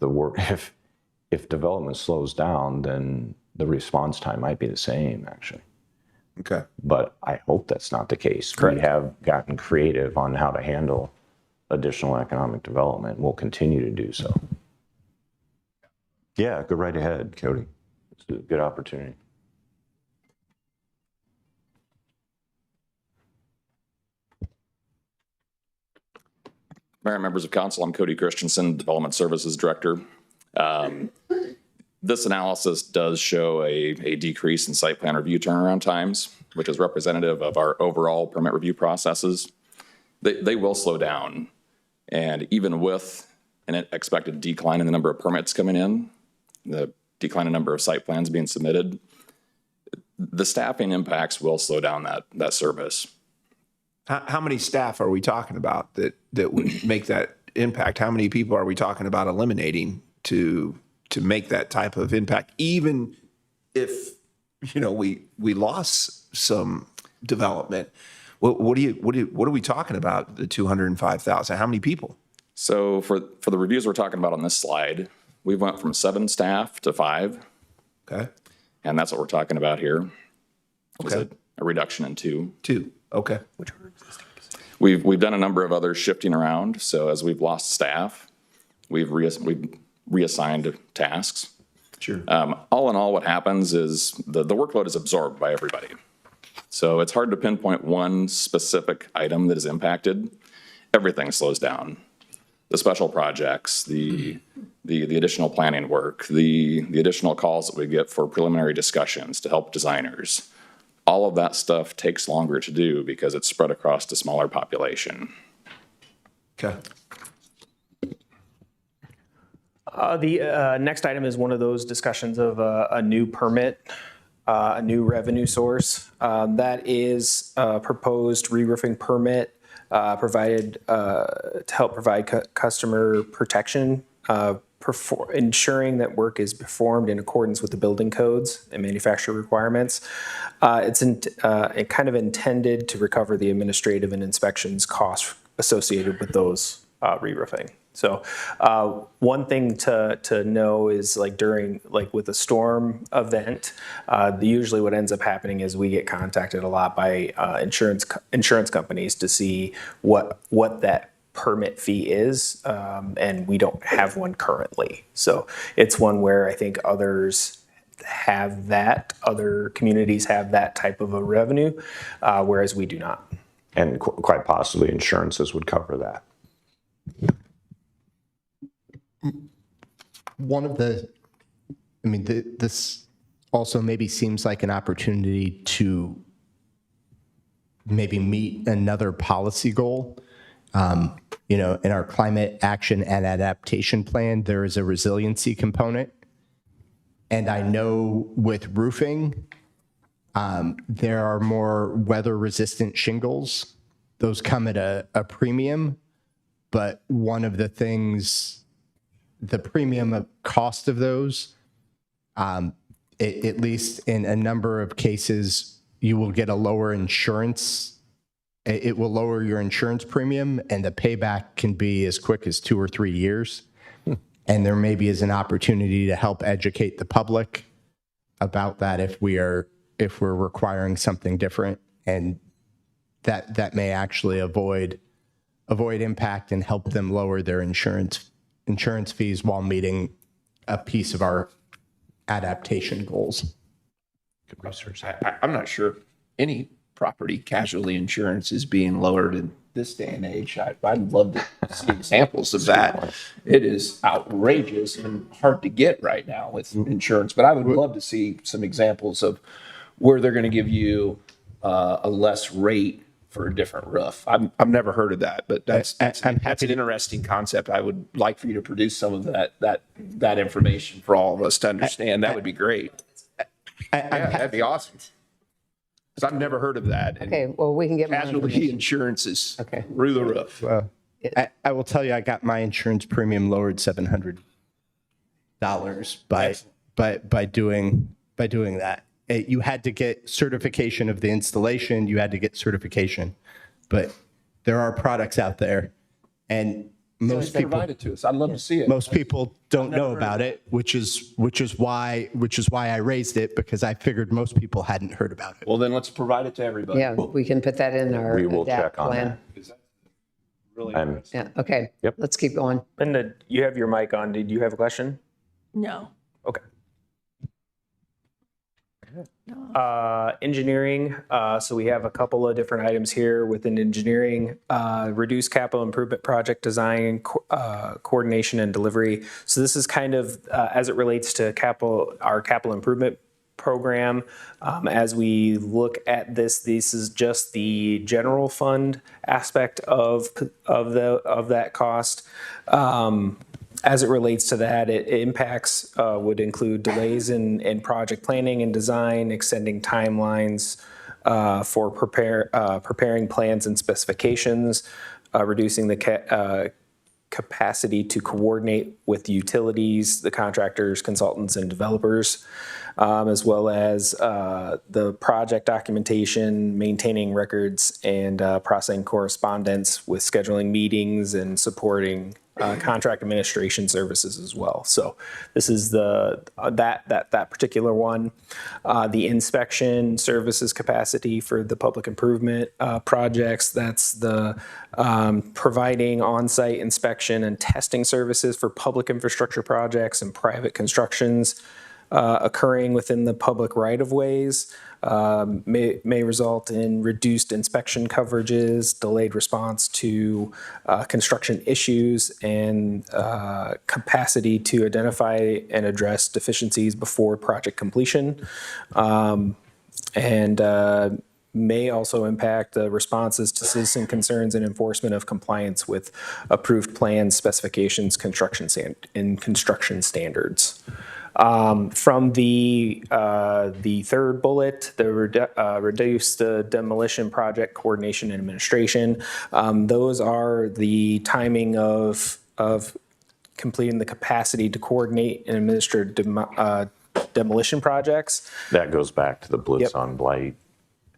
[SPEAKER 3] development slows down, then the response time might be the same, actually.
[SPEAKER 2] okay.
[SPEAKER 3] But I hope that's not the case.
[SPEAKER 6] Correct.
[SPEAKER 3] We have gotten creative on how to handle additional economic development. We'll continue to do so. Yeah, go right ahead, Cody. It's a good opportunity.
[SPEAKER 9] Mayor and members of council, I'm Cody Christensen, Development Services Director. This analysis does show a decrease in site plan review turnaround times, which is representative of our overall permit review processes. They will slow down. And even with an expected decline in the number of permits coming in, the decline in number of site plans being submitted, the staffing impacts will slow down that service.
[SPEAKER 2] How many staff are we talking about that would make that impact? How many people are we talking about eliminating to make that type of impact? Even if, we lost some development, what are we talking about? The 205,000, how many people?
[SPEAKER 9] So for the reviews we're talking about on this slide, we went from 7 staff to 5.
[SPEAKER 2] Okay.
[SPEAKER 9] And that's what we're talking about here. Was
[SPEAKER 2] Okay.
[SPEAKER 9] a reduction in 2.
[SPEAKER 2] 2. Okay.
[SPEAKER 9] We've done a number of other shifting around. So as we've lost staff, we've reassigned tasks.
[SPEAKER 2] Sure.
[SPEAKER 9] All in all, what happens is the workload is absorbed by everybody. So it's hard to pinpoint one specific item that is impacted. Everything slows down. The special projects, the additional planning work, the additional calls that we get for preliminary discussions to help designers. All of that stuff takes longer to do because it's spread across a smaller population.
[SPEAKER 2] Okay.
[SPEAKER 6] The next item is one of those discussions of a new permit, a new revenue source. That is a proposed re-roofing permit provided to help provide customer protection, ensuring that work is performed in accordance with the building codes and manufacturer requirements. It's kind of intended to recover the administrative and inspections costs associated with those re-roofing. So one thing to know is with a storm event, usually what ends up happening is we get contacted a lot by insurance companies to see what that permit fee is, and we don't have one currently. So it's one where I think other communities have that type of a revenue, whereas we do not.
[SPEAKER 3] And quite possibly insurances would cover that.
[SPEAKER 4] This also maybe seems like an opportunity to maybe meet another policy goal. In our climate action and adaptation plan, there is a resiliency component. And I know with roofing, there are more weather resistant shingles. Those come at a premium, but one of the things, the premium cost of those, at least in a number of cases, you will get a lower insurance. It will lower your insurance premium, and the payback can be as quick as 2 or 3 years. And there maybe is an opportunity to help educate the public about that if we're requiring something different, and that may actually avoid impact and help them lower their insurance fees while meeting a piece of our adaptation goals.
[SPEAKER 2] Good research. I'm not sure any property casualty insurance is being lowered in this day and age. I'd love to see examples of that. It is outrageous and hard to get right now with insurance, but I would love to see some examples of where they're going to give you a less rate for a different roof. I've never heard of that, but that's an interesting concept. I would like for you to produce some of that information for all of us to understand. That would be great. That'd be awesome. Because I've never heard of that.
[SPEAKER 1] Okay, well, we can get more
[SPEAKER 2] Casualty
[SPEAKER 1] information.
[SPEAKER 2] insurance is
[SPEAKER 1] Okay.
[SPEAKER 2] through the roof.
[SPEAKER 4] Well, I will tell you, I got my insurance premium lowered $700 by doing that. You had to get certification of the installation. You had to get certification, but there are products out there, and most people
[SPEAKER 2] Provide it to us. I'd love to see it.
[SPEAKER 4] most people don't know about it, which is why I raised it, because I figured most people hadn't heard about it.
[SPEAKER 2] Well, then let's provide it to everybody.
[SPEAKER 1] Yeah, we can put that in our
[SPEAKER 3] We will
[SPEAKER 1] adapt
[SPEAKER 3] check on
[SPEAKER 1] plan.
[SPEAKER 3] that.
[SPEAKER 2] Really
[SPEAKER 3] And
[SPEAKER 2] interesting.
[SPEAKER 1] Yeah, okay.
[SPEAKER 3] Yep.
[SPEAKER 1] Let's keep going.
[SPEAKER 6] Linda, you have your mic on. Did you have a question?
[SPEAKER 7] No.
[SPEAKER 6] Okay. Engineering, so we have a couple of different items here within engineering. Reduce capital improvement project design, coordination and delivery. So this is kind of as it relates to our capital improvement program. As we look at this is just the general fund aspect of that cost. As it relates to that, it impacts would include delays in project planning and design, extending timelines for preparing plans and specifications, reducing the capacity to coordinate with utilities, the contractors, consultants, and developers, as well as the project documentation, maintaining records, and processing correspondence with scheduling meetings and supporting contract administration services as well. So this is that particular one. The inspection services capacity for the public improvement projects. That's the providing on-site inspection and testing services for public infrastructure projects and private constructions. occurring within the public right-of-ways may result in reduced inspection coverages, delayed response to construction issues, and capacity to identify and address deficiencies before project completion. And may also impact the responses to citizen concerns and enforcement of compliance with approved plans, specifications, construction standards. From the third bullet, the reduced demolition project coordination and administration. Those are the timing of completing the capacity to coordinate and administer demolition projects.
[SPEAKER 3] That goes back to the Blitz on Blight.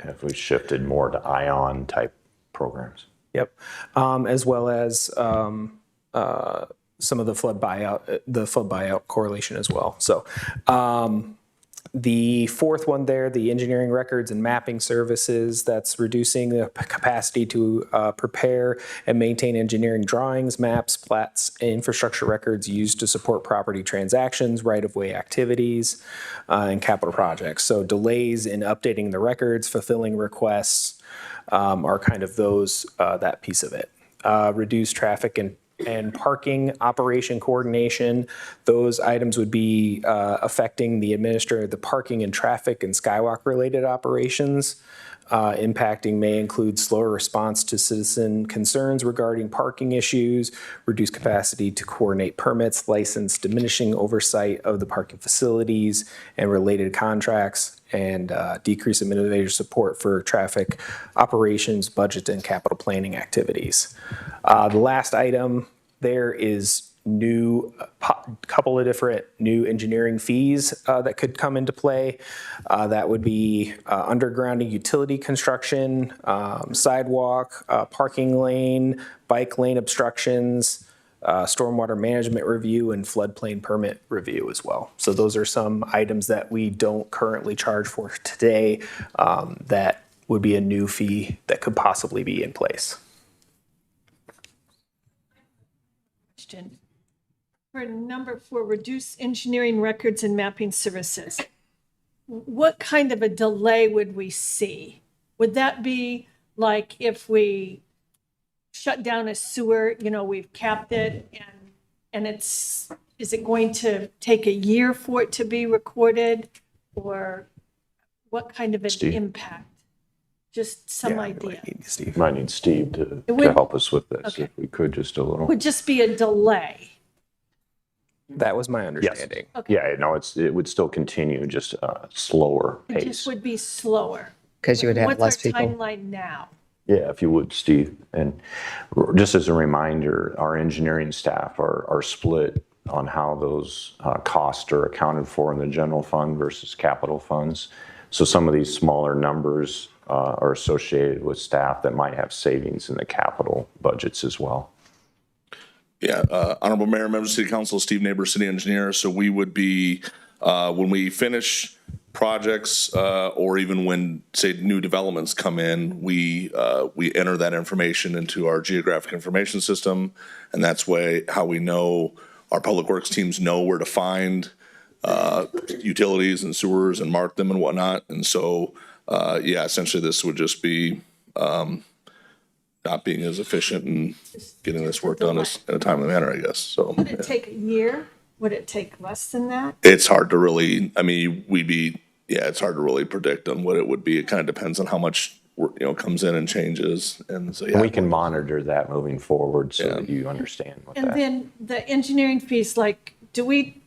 [SPEAKER 3] If we shifted more to ION type programs.
[SPEAKER 6] Yep. As well as some of the flood buyout correlation as well. So the fourth one there, the engineering records and mapping services, that's reducing the capacity to prepare and maintain engineering drawings, maps, plats, and infrastructure records used to support property transactions, right-of-way activities, and capital projects. So delays in updating the records, fulfilling requests are kind of that piece of it. Reduce traffic and parking operation coordination. Those items would be affecting the parking and traffic and skywalk related operations. Impacting may include slower response to citizen concerns regarding parking issues, reduced capacity to coordinate permits, license, diminishing oversight of the parking facilities and related contracts, and decrease administrative support for traffic operations, budget, and capital planning activities. The last item there is couple of different new engineering fees that could come into play. That would be undergrounding utility construction, sidewalk, parking lane, bike lane obstructions, stormwater management review, and floodplain permit review as well. So those are some items that we don't currently charge for today that would be a new fee that could possibly be in place.
[SPEAKER 7] For number 4, reduce engineering records and mapping services. What kind of a delay would we see? Would that be like if we shut down a sewer, we've capped it and is it going to take a year for it to be recorded? Or what kind of an impact? Just some idea.
[SPEAKER 3] Might need Steve to help us with this, if we could just a little.
[SPEAKER 7] Would just be a delay.
[SPEAKER 6] That was my understanding.
[SPEAKER 3] Yes. Okay. Yeah, no, it would still continue, just a slower pace.
[SPEAKER 7] It just would be slower.
[SPEAKER 1] Because you would have less people.
[SPEAKER 7] What's our timeline now?
[SPEAKER 3] Yeah, if you would, Steve. And just as a reminder, our engineering staff are split on how those costs are accounted for in the general fund versus capital funds. So some of these smaller numbers are associated with staff that might have savings in the capital budgets as well.
[SPEAKER 10] Yeah, Honorable Mayor, members of City Council, Steve Neighbor, City Engineer. So we would be, when we finish projects or even when, say, new developments come in, we enter that information into our geographic information system. And that's how we know, our public works teams know where to find utilities and sewers and mark them and whatnot. And so, essentially this would just be not being as efficient and getting this work done in a timely manner, I guess. So
[SPEAKER 7] would it take a year? Would it take less than that?
[SPEAKER 10] It's hard to really, it's hard to really predict on what it would be. It kind of depends on how much work, comes in and changes. And so,
[SPEAKER 3] we can monitor that moving forward so that you understand what
[SPEAKER 7] and then the engineering fees, like, do we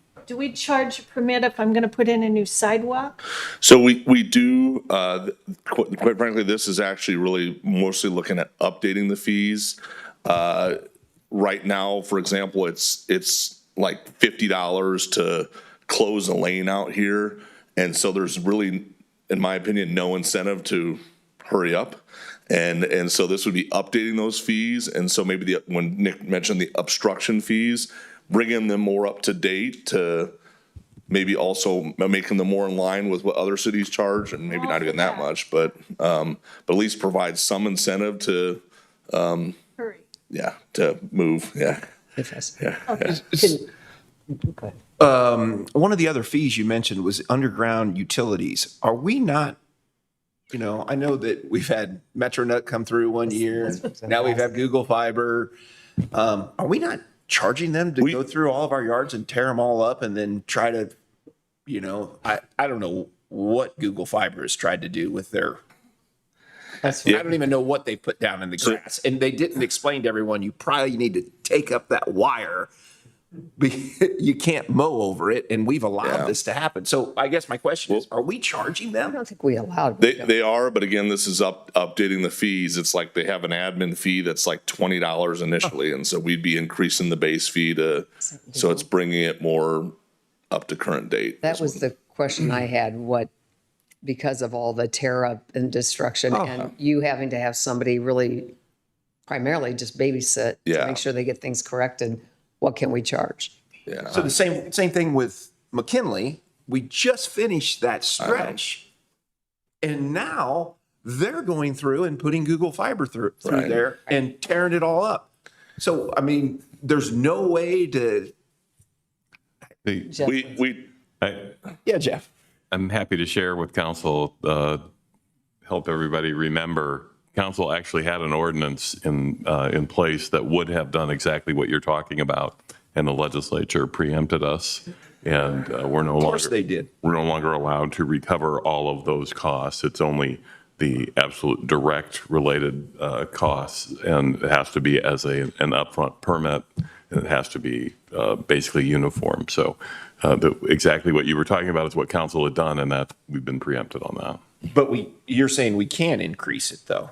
[SPEAKER 7] charge a permit if I'm going to put in a new sidewalk?
[SPEAKER 10] So we do, quite frankly, this is actually really mostly looking at updating the fees. Right now, for example, it's like $50 to close a lane out here. And so there's really, in my opinion, no incentive to hurry up. And so this would be updating those fees. And so maybe when Nick mentioned the obstruction fees, bringing them more up to date to maybe also making them more in line with what other cities charge, and maybe not even that much, but at least provide some incentive to
[SPEAKER 7] Hurry.
[SPEAKER 10] to move. Yeah.
[SPEAKER 1] Yes.
[SPEAKER 10] Yeah.
[SPEAKER 1] Okay.
[SPEAKER 10] Yeah.
[SPEAKER 1] Go ahead.
[SPEAKER 2] One of the other fees you mentioned was underground utilities. Are we not, I know that we've had MetroNet come through one year. Now we've had Google Fiber. Are we not charging them to go through all of our yards and tear them all up and then try to, I don't know what Google Fiber has tried to do with their, I don't even know what they put down in the grass. And they didn't explain to everyone, you probably need to take up that wire. You can't mow over it, and we've allowed this to happen. So I guess my question is, are we charging them?
[SPEAKER 1] I don't think we allowed.
[SPEAKER 10] They are, but again, this is updating the fees. It's like they have an admin fee that's like $20 initially, and so we'd be increasing the base fee so it's bringing it more up to current date.
[SPEAKER 1] That was the question I had, because of all the tear up and destruction and you having to have somebody really primarily just babysit to make sure they get things corrected. What can we charge?
[SPEAKER 10] Yeah.
[SPEAKER 2] So the same thing with McKinley. We just finished that stretch, and now they're going through and putting Google Fiber through there and tearing it all up. So I mean, there's no way to.
[SPEAKER 1] Jeff,
[SPEAKER 2] Yeah, Jeff.
[SPEAKER 11] I'm happy to share with council, help everybody remember, council actually had an ordinance in place that would have done exactly what you're talking about, and the legislature preempted us, and we're no longer.
[SPEAKER 2] Of course they did.
[SPEAKER 11] We're no longer allowed to recover all of those costs. It's only the absolute direct related costs, and it has to be as an upfront permit, and it has to be basically uniform. So exactly what you were talking about is what council had done, and that we've been preempted on that.
[SPEAKER 2] But you're saying we can increase it though.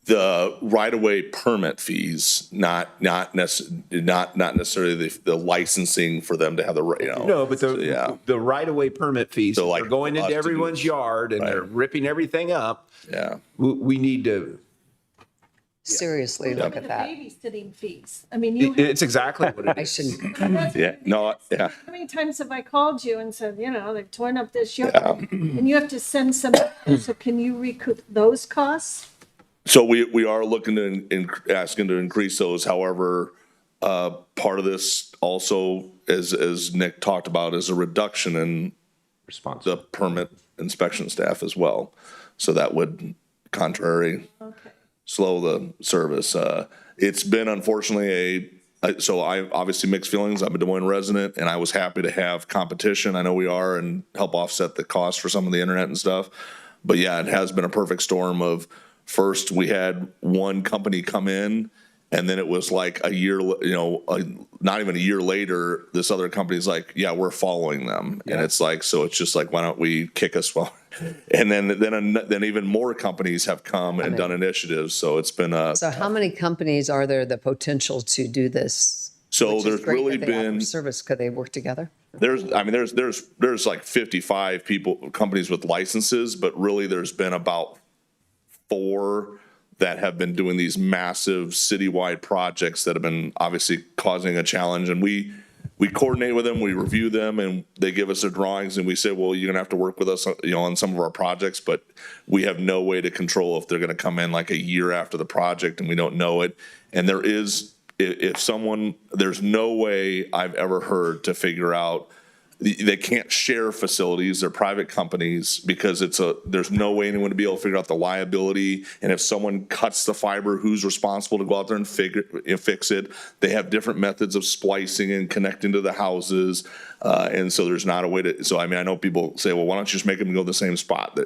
[SPEAKER 10] The right-of-way permit fees, not necessarily the licensing for them to have the
[SPEAKER 2] No, but the right-of-way permit fees,
[SPEAKER 10] So like
[SPEAKER 2] they're going
[SPEAKER 10] us
[SPEAKER 2] into
[SPEAKER 10] to
[SPEAKER 2] everyone's
[SPEAKER 10] do-
[SPEAKER 2] yard and they're ripping everything up.
[SPEAKER 10] Yeah.
[SPEAKER 2] We need to.
[SPEAKER 1] seriously look at
[SPEAKER 7] The
[SPEAKER 1] that.
[SPEAKER 7] babysitting fees. I mean, you,
[SPEAKER 2] It's exactly what it
[SPEAKER 1] I
[SPEAKER 2] is.
[SPEAKER 1] shouldn't.
[SPEAKER 10] Yeah. No. Yeah.
[SPEAKER 7] how many times have I called you and said, they've torn up this yard? And you have to send some, so can you recoup those costs?
[SPEAKER 10] So we are looking to asking to increase those. However, part of this also, as Nick talked about, is a reduction in the permit inspection staff as well. So that would slow the service. It's been unfortunately so I obviously mixed feelings. I'm a Des Moines resident, and I was happy to have competition. I know we are, and help offset the cost for some of the internet and stuff. But yeah, it has been a perfect storm of. First, we had one company come in, and then it was like a year, not even a year later, this other company's like, yeah, we're following them. Yeah. And it's like, so it's just like, why don't we kick us? And then even more companies have come and done initiatives. So it's been
[SPEAKER 1] So how many companies are there the potential to do this?
[SPEAKER 10] So
[SPEAKER 1] Which is
[SPEAKER 10] there's
[SPEAKER 1] great
[SPEAKER 10] really
[SPEAKER 1] that they offer
[SPEAKER 10] been
[SPEAKER 1] service. Could they work together?
[SPEAKER 10] there's like 55 companies with licenses, but really there's been about 4 that have been doing these massive citywide projects that have been obviously causing a challenge. And we coordinate with them, we review them, and they give us their drawings, and we say, well, you're gonna have to work with us, on some of our projects, but we have no way to control if they're gonna come in like a year after the project and we don't know it. And there's no way I've ever heard to figure out. They can't share facilities. They're private companies because there's no way anyone to be able to figure out the liability. And if someone cuts the fiber, who's responsible to go out there and fix it? They have different methods of splicing and connecting to the houses. And so there's not a way to, I know people say, well, why don't you just make them go to the same spot?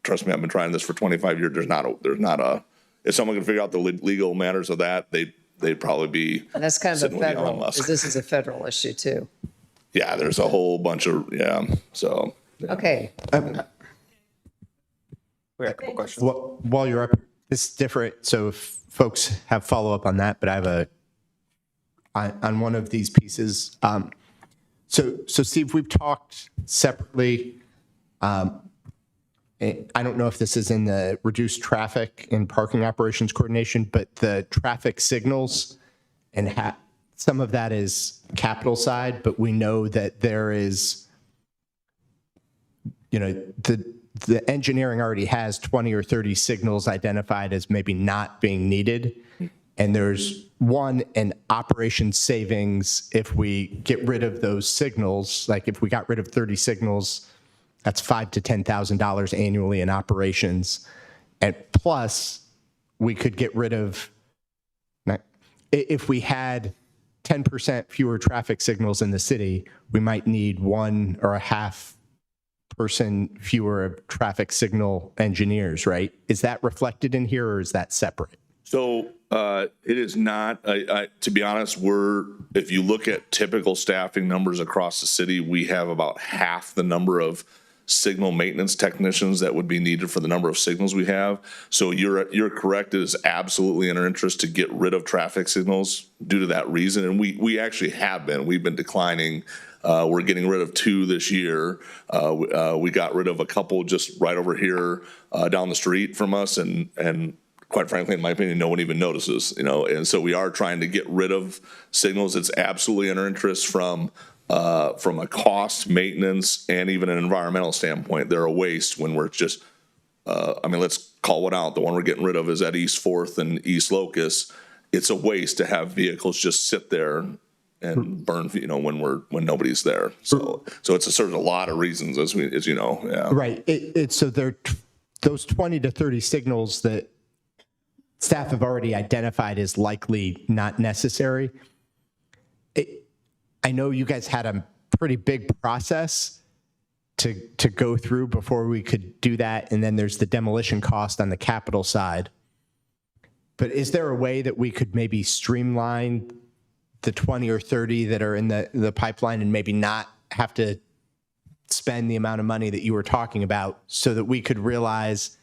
[SPEAKER 10] Trust me, I've been trying this for 25 years. There's not a, if someone can figure out the legal matters of that, they'd probably be.
[SPEAKER 1] And that's kind of a
[SPEAKER 10] sitting with Elon
[SPEAKER 1] federal,
[SPEAKER 10] Musk.
[SPEAKER 1] this is a federal issue too.
[SPEAKER 10] Yeah, there's a whole bunch of, so. Yeah.
[SPEAKER 1] Okay.
[SPEAKER 4] While you're up, this is different. So if folks have follow up on that, but I have on one of these pieces. So Steve, we've talked separately. I don't know if this is in the reduced traffic and parking operations coordination, but the traffic signals and some of that is capital side, but we know that there is, the engineering already has 20 or 30 signals identified as maybe not being needed. And there's an operation savings if we get rid of those signals. Like if we got rid of 30 signals, that's $5,000 to $10,000 annually in operations. And plus, we could get rid of, if we had 10% fewer traffic signals in the city, we might need 1 or a half person fewer traffic signal engineers, right? Is that reflected in here or is that separate?
[SPEAKER 10] So it is not, to be honest, if you look at typical staffing numbers across the city, we have about half the number of signal maintenance technicians that would be needed for the number of signals we have. So you're correct. It is absolutely in our interest to get rid of traffic signals due to that reason. And we actually have been. We've been declining. We're getting rid of 2 this year. We got rid of a couple just right over here down the street from us, and quite frankly, in my opinion, no one even notices, and so we are trying to get rid of signals. It's absolutely in our interest from a cost, maintenance, and even an environmental standpoint. They're a waste when we're just, let's call it out. The one we're getting rid of is at East 4th and East Locust. It's a waste to have vehicles just sit there and burn, when nobody's there. So there's a lot of reasons, as you know. Yeah.
[SPEAKER 4] Right. So there, those 20 to 30 signals that staff have already identified as likely not necessary. I know you guys had a pretty big process to go through before we could do that, and then there's the demolition cost on the capital side. But is there a way that we could maybe streamline the 20 or 30 that are in the pipeline and maybe not have to spend the amount of money that you were talking about, so that we could realize,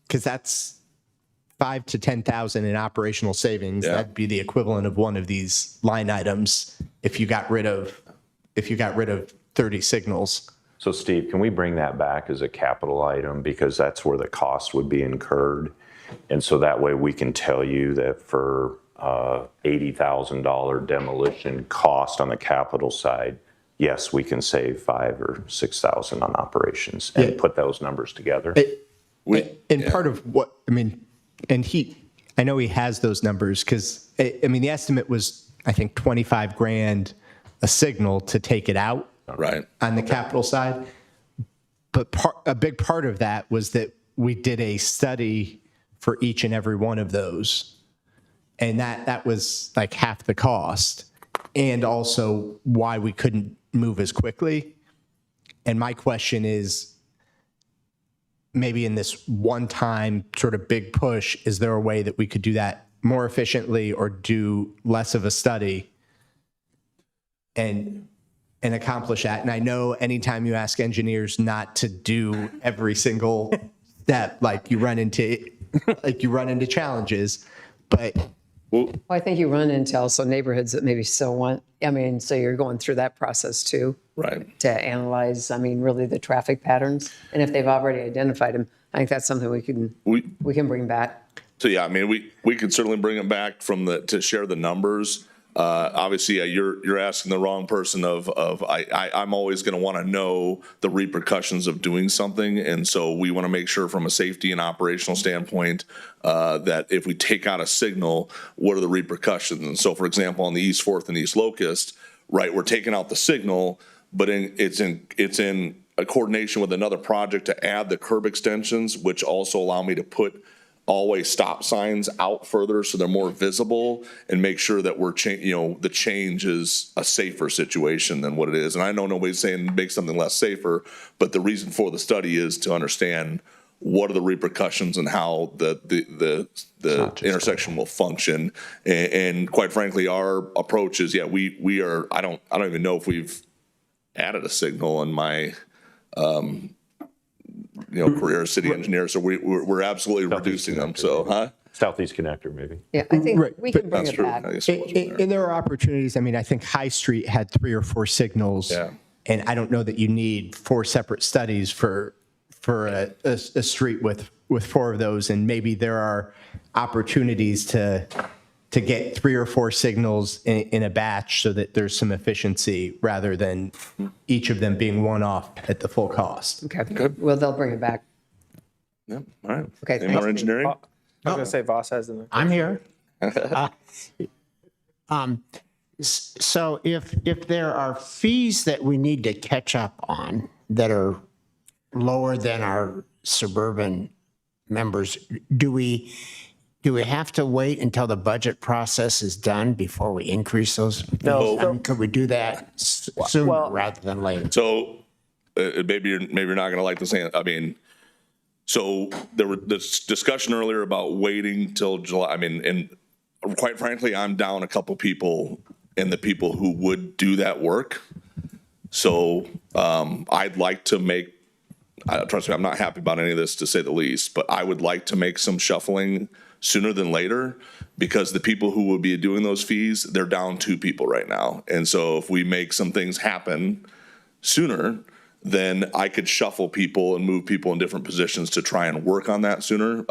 [SPEAKER 4] because that's $5,000 to $10,000 in operational savings.
[SPEAKER 10] Yeah.
[SPEAKER 4] That'd be the equivalent of one of these line items if you got rid of 30 signals.
[SPEAKER 3] So Steve, can we bring that back as a capital item, because that's where the cost would be incurred? And so that way we can tell you that for $80,000 demolition cost on the capital side, yes, we can save $5,000 or $6,000 on operations, and put those numbers together.
[SPEAKER 4] Part of what, and I know he has those numbers, because the estimate was, I think, $25,000 a signal to take it out.
[SPEAKER 10] Right.
[SPEAKER 4] On the capital side. But a big part of that was that we did a study for each and every one of those. And that was like half the cost, and also why we couldn't move as quickly. And my question is, maybe in this one-time sort of big push, is there a way that we could do that more efficiently or do less of a study and accomplish that? And I know anytime you ask engineers not to do every single step, you run into challenges, but
[SPEAKER 1] Well, I think you run into also neighborhoods that maybe still want, so you're going through that process too.
[SPEAKER 10] Right.
[SPEAKER 1] To analyze, really the traffic patterns. And if they've already identified them, I think that's something we can bring back.
[SPEAKER 10] So yeah, we could certainly bring it back to share the numbers. Obviously, you're asking the wrong person. I'm always going to want to know the repercussions of doing something, and so we want to make sure from a safety and operational standpoint that if we take out a signal, what are the repercussions? And so, for example, on the East 4th and East Locust, right, we're taking out the signal, but it's in a coordination with another project to add the curb extensions, which also allow me to put always stop signs out further so they're more visible, and make sure that the change is a safer situation than what it is. And I know nobody's saying make something less safer, but the reason for the study is to understand what are the repercussions and how the intersection will function. And quite frankly, our approach is, we are, I don't even know if we've added a signal in my career as city engineer, so we're absolutely reducing them. So,
[SPEAKER 3] Southeast Connector, maybe.
[SPEAKER 1] Yeah, I think we can bring it back.
[SPEAKER 4] And there are opportunities. I think High Street had 3 or 4 signals, and I don't know that you need 4 separate studies for a street with 4 of those. And maybe there are opportunities to get 3 or 4 signals in a batch, so that there's some efficiency rather than each of them being one-off at the full cost.
[SPEAKER 1] Okay, good. Well, they'll bring it back.
[SPEAKER 10] Yeah, all right.
[SPEAKER 1] Okay,
[SPEAKER 10] Any more engineering?
[SPEAKER 6] I was going to say Voss has in there.
[SPEAKER 5] I'm here. So if there are fees that we need to catch up on that are lower than our suburban members, do we have to wait until the budget process is done before we increase those fees?
[SPEAKER 6] No.
[SPEAKER 5] I mean, could we do that sooner rather than later?
[SPEAKER 10] So maybe you're not going to like this. I mean, so there was this discussion earlier about waiting till July. I mean, and quite frankly, I'm down a couple people in the people who would do that work. So I'd like to make, trust me, I'm not happy about any of this to say the least, but I would like to make some shuffling sooner than later, because the people who will be doing those fees, they're down 2 people right now. And so if we make some things happen sooner, then I could shuffle people and move people in different positions to try and work on that sooner.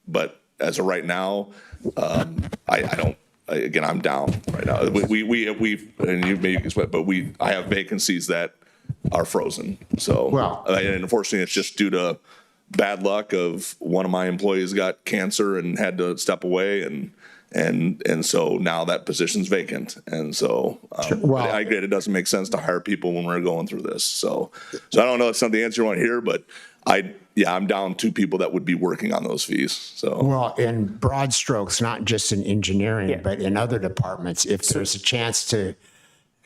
[SPEAKER 10] But as of right now, I don't. Again, I'm down right now. We've and you maybe can sweat, but I have vacancies that are frozen. So,
[SPEAKER 5] Well-
[SPEAKER 10] and unfortunately, it's just due to bad luck of one of my employees got cancer and had to step away, and so now that position's vacant. And so,
[SPEAKER 5] Well-
[SPEAKER 10] I get it doesn't make sense to hire people when we're going through this. So I don't know if it's not the answer you want to hear, but I'm down 2 people that would be working on those fees. So.
[SPEAKER 5] Well, in broad strokes, not just in engineering, but in other departments, if there's a chance to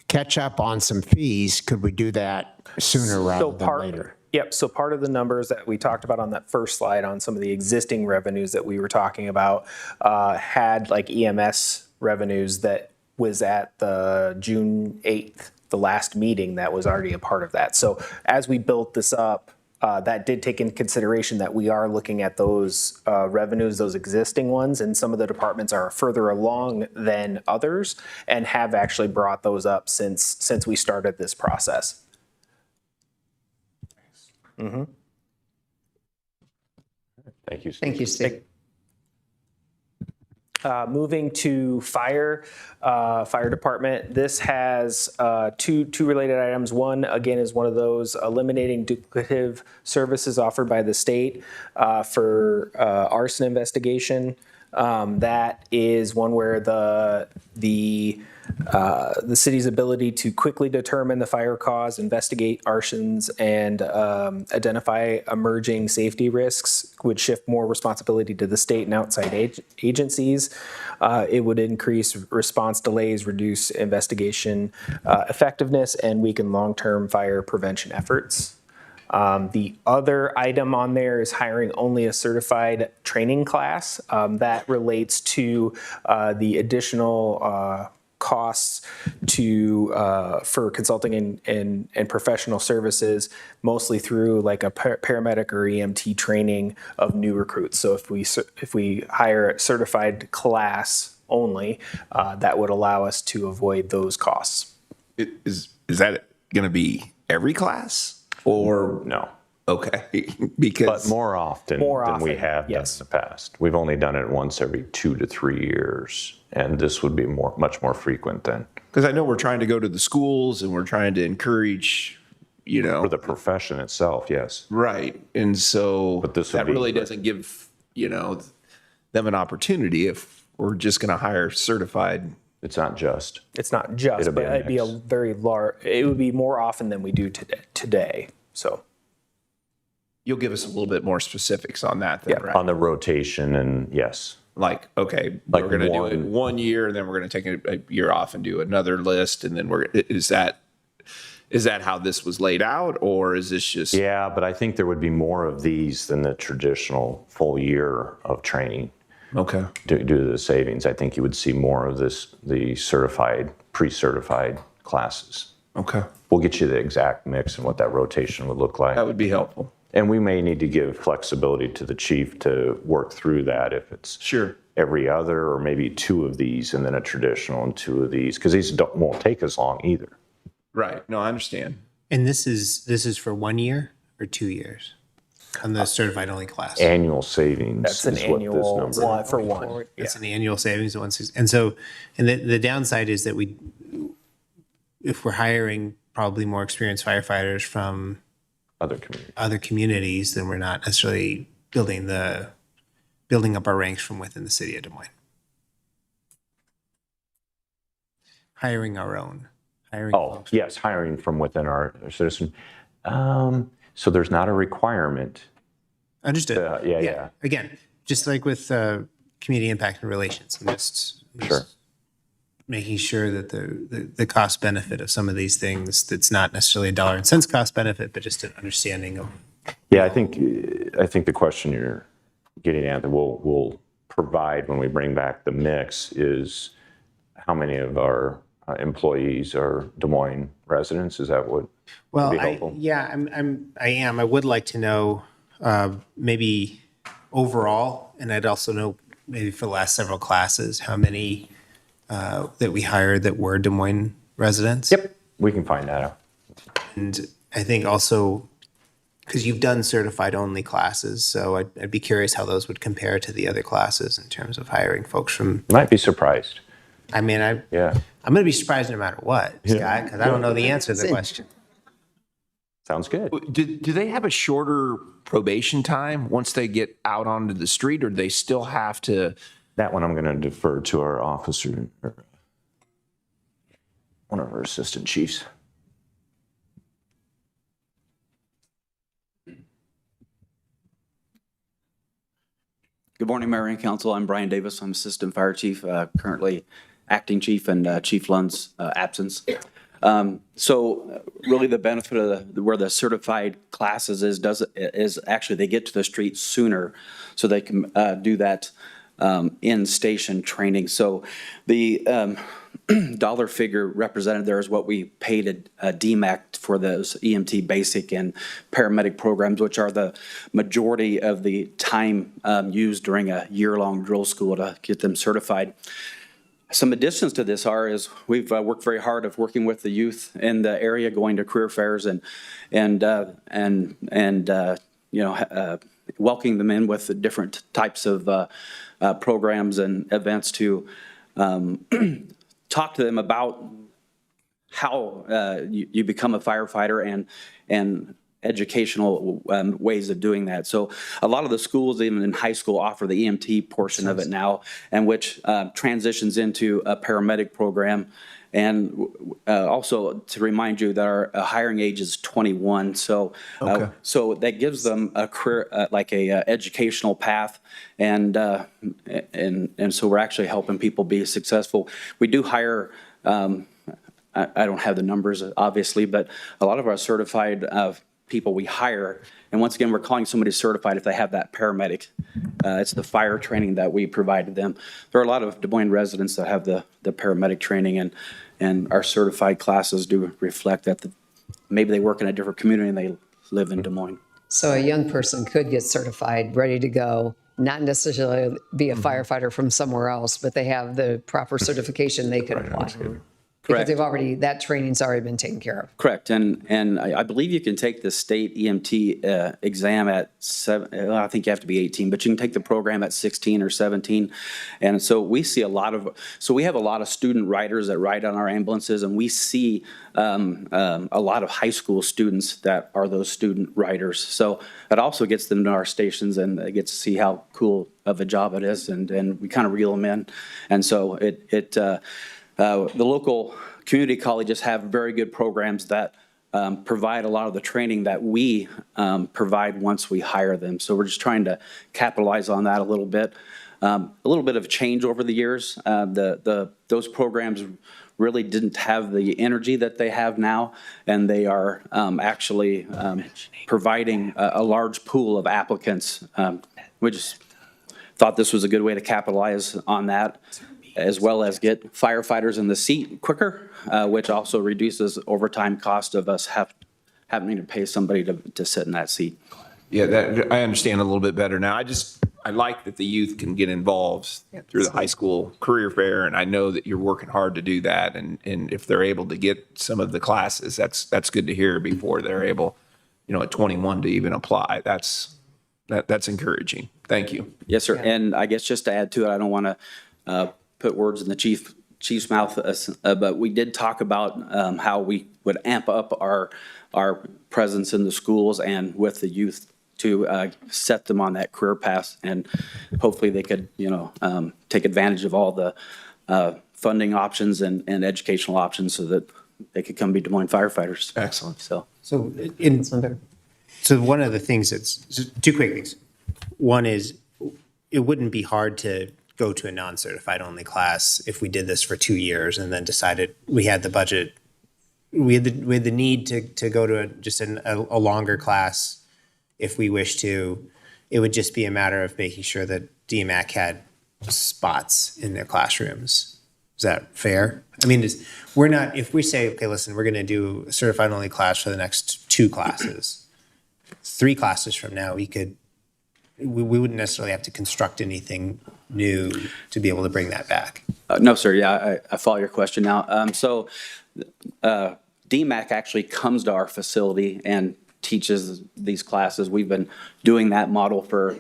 [SPEAKER 5] catch up on some fees, could we do that sooner rather than later?
[SPEAKER 6] Yep, so part of the numbers that we talked about on that first slide on some of the existing revenues that we were talking about had like EMS revenues that was at the June 8th, the last meeting that was already a part of that. So as we built this up, that did take into consideration that we are looking at those revenues, those existing ones, and some of the departments are further along than others and have actually brought those up since we started this process.
[SPEAKER 3] Thank you, Steve.
[SPEAKER 1] Thank you, Steve.
[SPEAKER 6] Moving to fire department. This has two related items. One, again, is one of those eliminating duplicative services offered by the state for arson investigation. That is one where the city's ability to quickly determine the fire cause, investigate arsons, and identify emerging safety risks would shift more responsibility to the state and outside agencies. It would increase response delays, reduce investigation effectiveness, and weaken long-term fire prevention efforts. The other item on there is hiring only a certified training class. That relates to the additional costs for consulting and professional services, mostly through like a paramedic or EMT training of new recruits. So if we hire a certified class only, that would allow us to avoid those costs.
[SPEAKER 2] Is that going to be every class? Or
[SPEAKER 3] No,
[SPEAKER 2] okay, because
[SPEAKER 3] but more often than we
[SPEAKER 6] often,
[SPEAKER 3] have
[SPEAKER 6] yes.
[SPEAKER 3] done in the past. We've only done it once every 2 to 3 years, and this would be much more frequent then.
[SPEAKER 2] I know we're trying to go to the schools and we're trying to encourage,
[SPEAKER 3] For the profession itself, yes.
[SPEAKER 2] right, and so
[SPEAKER 3] But this would
[SPEAKER 2] that
[SPEAKER 3] be
[SPEAKER 2] really
[SPEAKER 3] for-
[SPEAKER 2] doesn't give them an opportunity if we're just going to hire certified.
[SPEAKER 3] It's not just.
[SPEAKER 6] It's not just,
[SPEAKER 3] It'll be
[SPEAKER 6] but
[SPEAKER 3] a
[SPEAKER 6] it'd be a
[SPEAKER 3] mix.
[SPEAKER 6] very large, it would be more often than we do today. So.
[SPEAKER 2] You'll give us a little bit more specifics on that then, right?
[SPEAKER 3] On the rotation, and yes.
[SPEAKER 2] Like, okay,
[SPEAKER 3] Like
[SPEAKER 2] we're going to do it
[SPEAKER 3] one-
[SPEAKER 2] 1 year, and then we're going to take a year off and do another list, and then is that how this was laid out, or is this just?
[SPEAKER 3] Yeah, but I think there would be more of these than the traditional full year of training.
[SPEAKER 2] Okay.
[SPEAKER 3] Due to the savings, I think you would see more of the certified, pre-certified classes.
[SPEAKER 2] Okay.
[SPEAKER 3] We'll get you the exact mix and what that rotation would look like.
[SPEAKER 2] That would be helpful.
[SPEAKER 3] And we may need to give flexibility to the chief to work through that if it's
[SPEAKER 2] Sure.
[SPEAKER 3] every other, or maybe 2 of these and then a traditional and 2 of these, because these won't take as long either.
[SPEAKER 2] Right. No, I understand.
[SPEAKER 8] And this is for 1 year or 2 years on the certified only class.
[SPEAKER 3] Annual savings
[SPEAKER 6] That's an
[SPEAKER 3] is what
[SPEAKER 6] annual
[SPEAKER 3] this number.
[SPEAKER 6] one for one.
[SPEAKER 8] It's an annual savings of 160. And so, and the downside is that if we're hiring probably more experienced firefighters from
[SPEAKER 3] Other communities.
[SPEAKER 8] other communities, then we're not necessarily building up our ranks from within the city of Des Moines. hiring our own? Hiring
[SPEAKER 3] Oh,
[SPEAKER 8] folks?
[SPEAKER 3] yes, hiring from within our citizen. So there's not a requirement.
[SPEAKER 8] Understood.
[SPEAKER 3] Yeah.
[SPEAKER 8] Again, just like with community impact and relations, I'm just making sure that the cost benefit of some of these things, that's not necessarily a dollar and cents cost benefit, but just an understanding of.
[SPEAKER 3] Yeah, I think the question you're getting at that we'll provide when we bring back the mix is how many of our employees are Des Moines residents? Is that what would be helpful?
[SPEAKER 8] I am. I would like to know maybe overall, and I'd also know maybe for the last several classes, how many that we hired that were Des Moines residents.
[SPEAKER 3] Yep, we can find that out.
[SPEAKER 8] And I think also, because you've done certified only classes, so I'd be curious how those would compare to the other classes in terms of hiring folks from.
[SPEAKER 3] Might be surprised.
[SPEAKER 8] I mean, I'm going to be surprised no matter what, Scott, because I don't know the answer to the question.
[SPEAKER 3] Sounds good.
[SPEAKER 2] Do they have a shorter probation time once they get out onto the street, or do they still have to?
[SPEAKER 3] That one I'm going to defer to our officer, or one of our assistant chiefs.
[SPEAKER 12] Good morning, Mayor and Council. I'm Brian Davis. I'm Assistant Fire Chief, currently Acting Chief in Chief Lund's absence. So really the benefit of where the certified classes is actually they get to the street sooner so they can do that in-station training. So the dollar figure represented there is what we paid a DMAC for those EMT basic and paramedic programs, which are the majority of the time used during a year-long drill school to get them certified. Some additions to this is we've worked very hard of working with the youth in the area, going to career fairs and welcoming them in with the different types of programs and events to talk to them about how you become a firefighter and educational ways of doing that. So a lot of the schools, even in high school, offer the EMT portion of it now, and which transitions into a paramedic program. And also to remind you that our hiring age is 21. So so that gives them a career, like a educational path. And so we're actually helping people be successful. We do hire, I don't have the numbers, obviously, but a lot of our certified people we hire, and once again, we're calling somebody certified if they have that paramedic. It's the fire training that we provide to them. There are a lot of Des Moines residents that have the paramedic training, and our certified classes do reflect that maybe they work in a different community and they live in Des Moines.
[SPEAKER 1] So a young person could get certified, ready to go, not necessarily be a firefighter from somewhere else, but they have the proper certification they could apply. Because that training's already been taken care of.
[SPEAKER 12] Correct, and I believe you can take the state EMT exam at 7. I think you have to be 18, but you can take the program at 16 or 17. And so we see we have a lot of student riders that ride on our ambulances, and we see a lot of high school students that are those student riders. So it also gets them to our stations, and they get to see how cool of a job it is, and we kind of reel them in. And so the local community colleges have very good programs that provide a lot of the training that we provide once we hire them. So we're just trying to capitalize on that a little bit. A little bit of change over the years. Those programs really didn't have the energy that they have now, and they are actually providing a large pool of applicants. We just thought this was a good way to capitalize on that, as well as get firefighters in the seat quicker, which also reduces overtime cost of us having to pay somebody to sit in that seat.
[SPEAKER 2] Yeah, I understand a little bit better now. I like that the youth can get involved through the high school career fair, and I know that you're working hard to do that. And if they're able to get some of the classes, that's good to hear before they're able, at 21 to even apply. That's encouraging. Thank you.
[SPEAKER 12] Yes, sir. Yeah. And I guess just to add to it, I don't want to put words in the chief's mouth, but we did talk about how we would amp up our presence in the schools and with the youth to set them on that career path, and hopefully they could take advantage of all the funding options and educational options so that they could come be Des Moines firefighters.
[SPEAKER 2] Excellent.
[SPEAKER 12] So,
[SPEAKER 8] So one of the things so two quick things. One is it wouldn't be hard to go to a non-certified only class if we did this for 2 years and then decided we had the budget. We had the need to go to a longer class if we wish to. It would just be a matter of making sure that DMAC had spots in their classrooms. Is that fair? I mean, if we say, okay, listen, we're going to do a certified only class for the next 2 classes, 3 classes from now, we wouldn't necessarily have to construct anything new to be able to bring that back.
[SPEAKER 12] no, sir. Yeah, I follow your question now. DMAC actually comes to our facility and teaches these classes. We've been doing that model for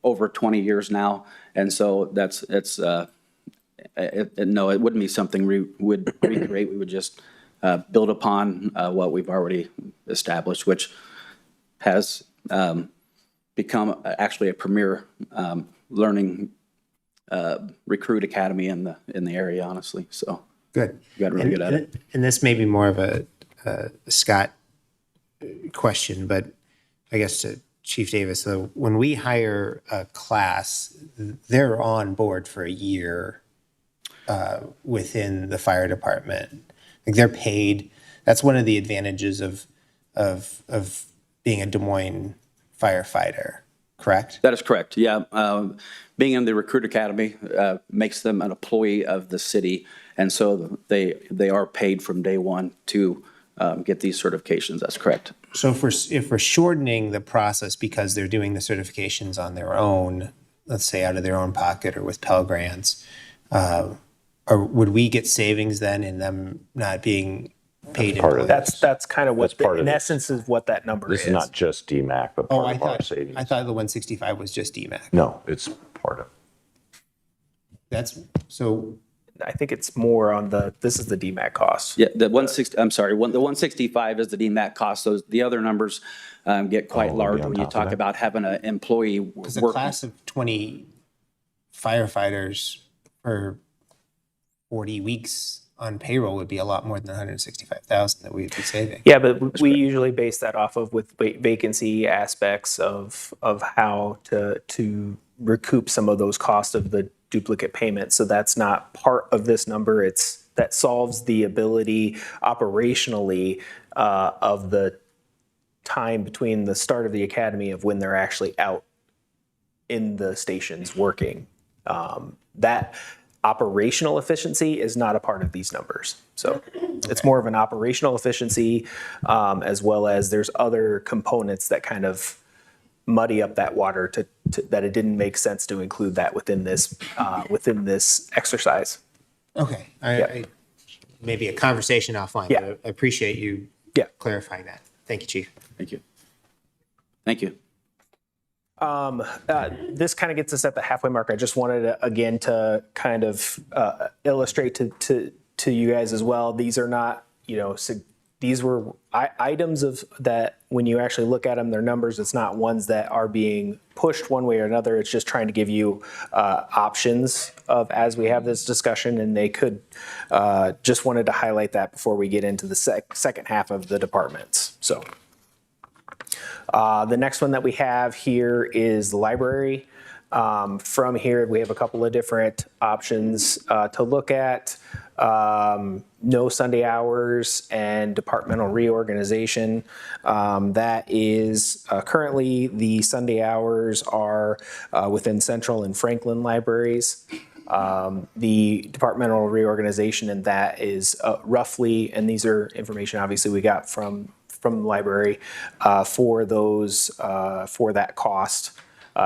[SPEAKER 12] over 20 years now. And so no, it wouldn't be something we would recreate. We would just build upon what we've already established, which has become actually a premier learning recruit academy in the area, honestly. So
[SPEAKER 8] Good.
[SPEAKER 12] we got really good at it.
[SPEAKER 8] And this may be more of a Scott question, but I guess to Chief Davis, so when we hire a class, they're on board for a year within the fire department. Like they're paid. That's one of the advantages of being a Des Moines firefighter, correct?
[SPEAKER 12] That is correct. Yeah. Being in the recruit academy makes them an employee of the city. And so they are paid from day one to get these certifications. That's correct.
[SPEAKER 8] So if we're shortening the process because they're doing the certifications on their own, let's say out of their own pocket or with Pell Grants, or would we get savings then in them not being paid employees?
[SPEAKER 6] That's kind of what,
[SPEAKER 3] part of
[SPEAKER 6] in
[SPEAKER 3] it.
[SPEAKER 6] essence, is what that number
[SPEAKER 3] This
[SPEAKER 6] is.
[SPEAKER 3] is not just DMAC, but
[SPEAKER 8] Oh,
[SPEAKER 3] part
[SPEAKER 8] I
[SPEAKER 3] of our
[SPEAKER 8] thought
[SPEAKER 3] savings.
[SPEAKER 8] the 165 was just DMAC.
[SPEAKER 3] No, it's part of.
[SPEAKER 8] That's so.
[SPEAKER 6] I think it's more on this is the DMAC cost.
[SPEAKER 12] Yeah, the 160. I'm sorry. The 165 is the DMAC cost. Those the other numbers get quite
[SPEAKER 3] Oh,
[SPEAKER 12] large
[SPEAKER 3] on
[SPEAKER 12] when you
[SPEAKER 3] top of
[SPEAKER 12] talk
[SPEAKER 3] that?
[SPEAKER 12] about having an employee
[SPEAKER 8] Because a
[SPEAKER 12] work.
[SPEAKER 8] class of 20 firefighters for 40 weeks on payroll would be a lot more than 165,000 that we'd be saving.
[SPEAKER 6] Yeah, but we usually base that off of with vacancy aspects of how to recoup some of those costs of the duplicate payments. So that's not part of this number. That solves the ability operationally of the time between the start of the academy of when they're actually out in the stations working. That operational efficiency is not a part of these numbers. So it's more of an operational efficiency, as well as there's other components that kind of muddy up that water to that it didn't make sense to include that within this exercise.
[SPEAKER 8] Okay. I maybe a conversation offline,
[SPEAKER 6] Yeah.
[SPEAKER 8] but I appreciate you
[SPEAKER 6] Yeah.
[SPEAKER 8] clarifying that. Thank you, Chief.
[SPEAKER 12] Thank you. Thank you.
[SPEAKER 6] This kind of gets us at the halfway mark. I just wanted to, again, to kind of illustrate to you guys as well. These are not, these were items of that when you actually look at them, they're numbers. It's not ones that are being pushed one way or another. It's just trying to give you options of as we have this discussion, and they could just wanted to highlight that before we get into the second half of the departments. So. The next one that we have here is the library. From here, we have a couple of different options to look at. No Sunday hours and departmental reorganization. That is currently the Sunday hours are within Central and Franklin libraries. The departmental reorganization and that is roughly, and these are information obviously we got from the library for those for that cost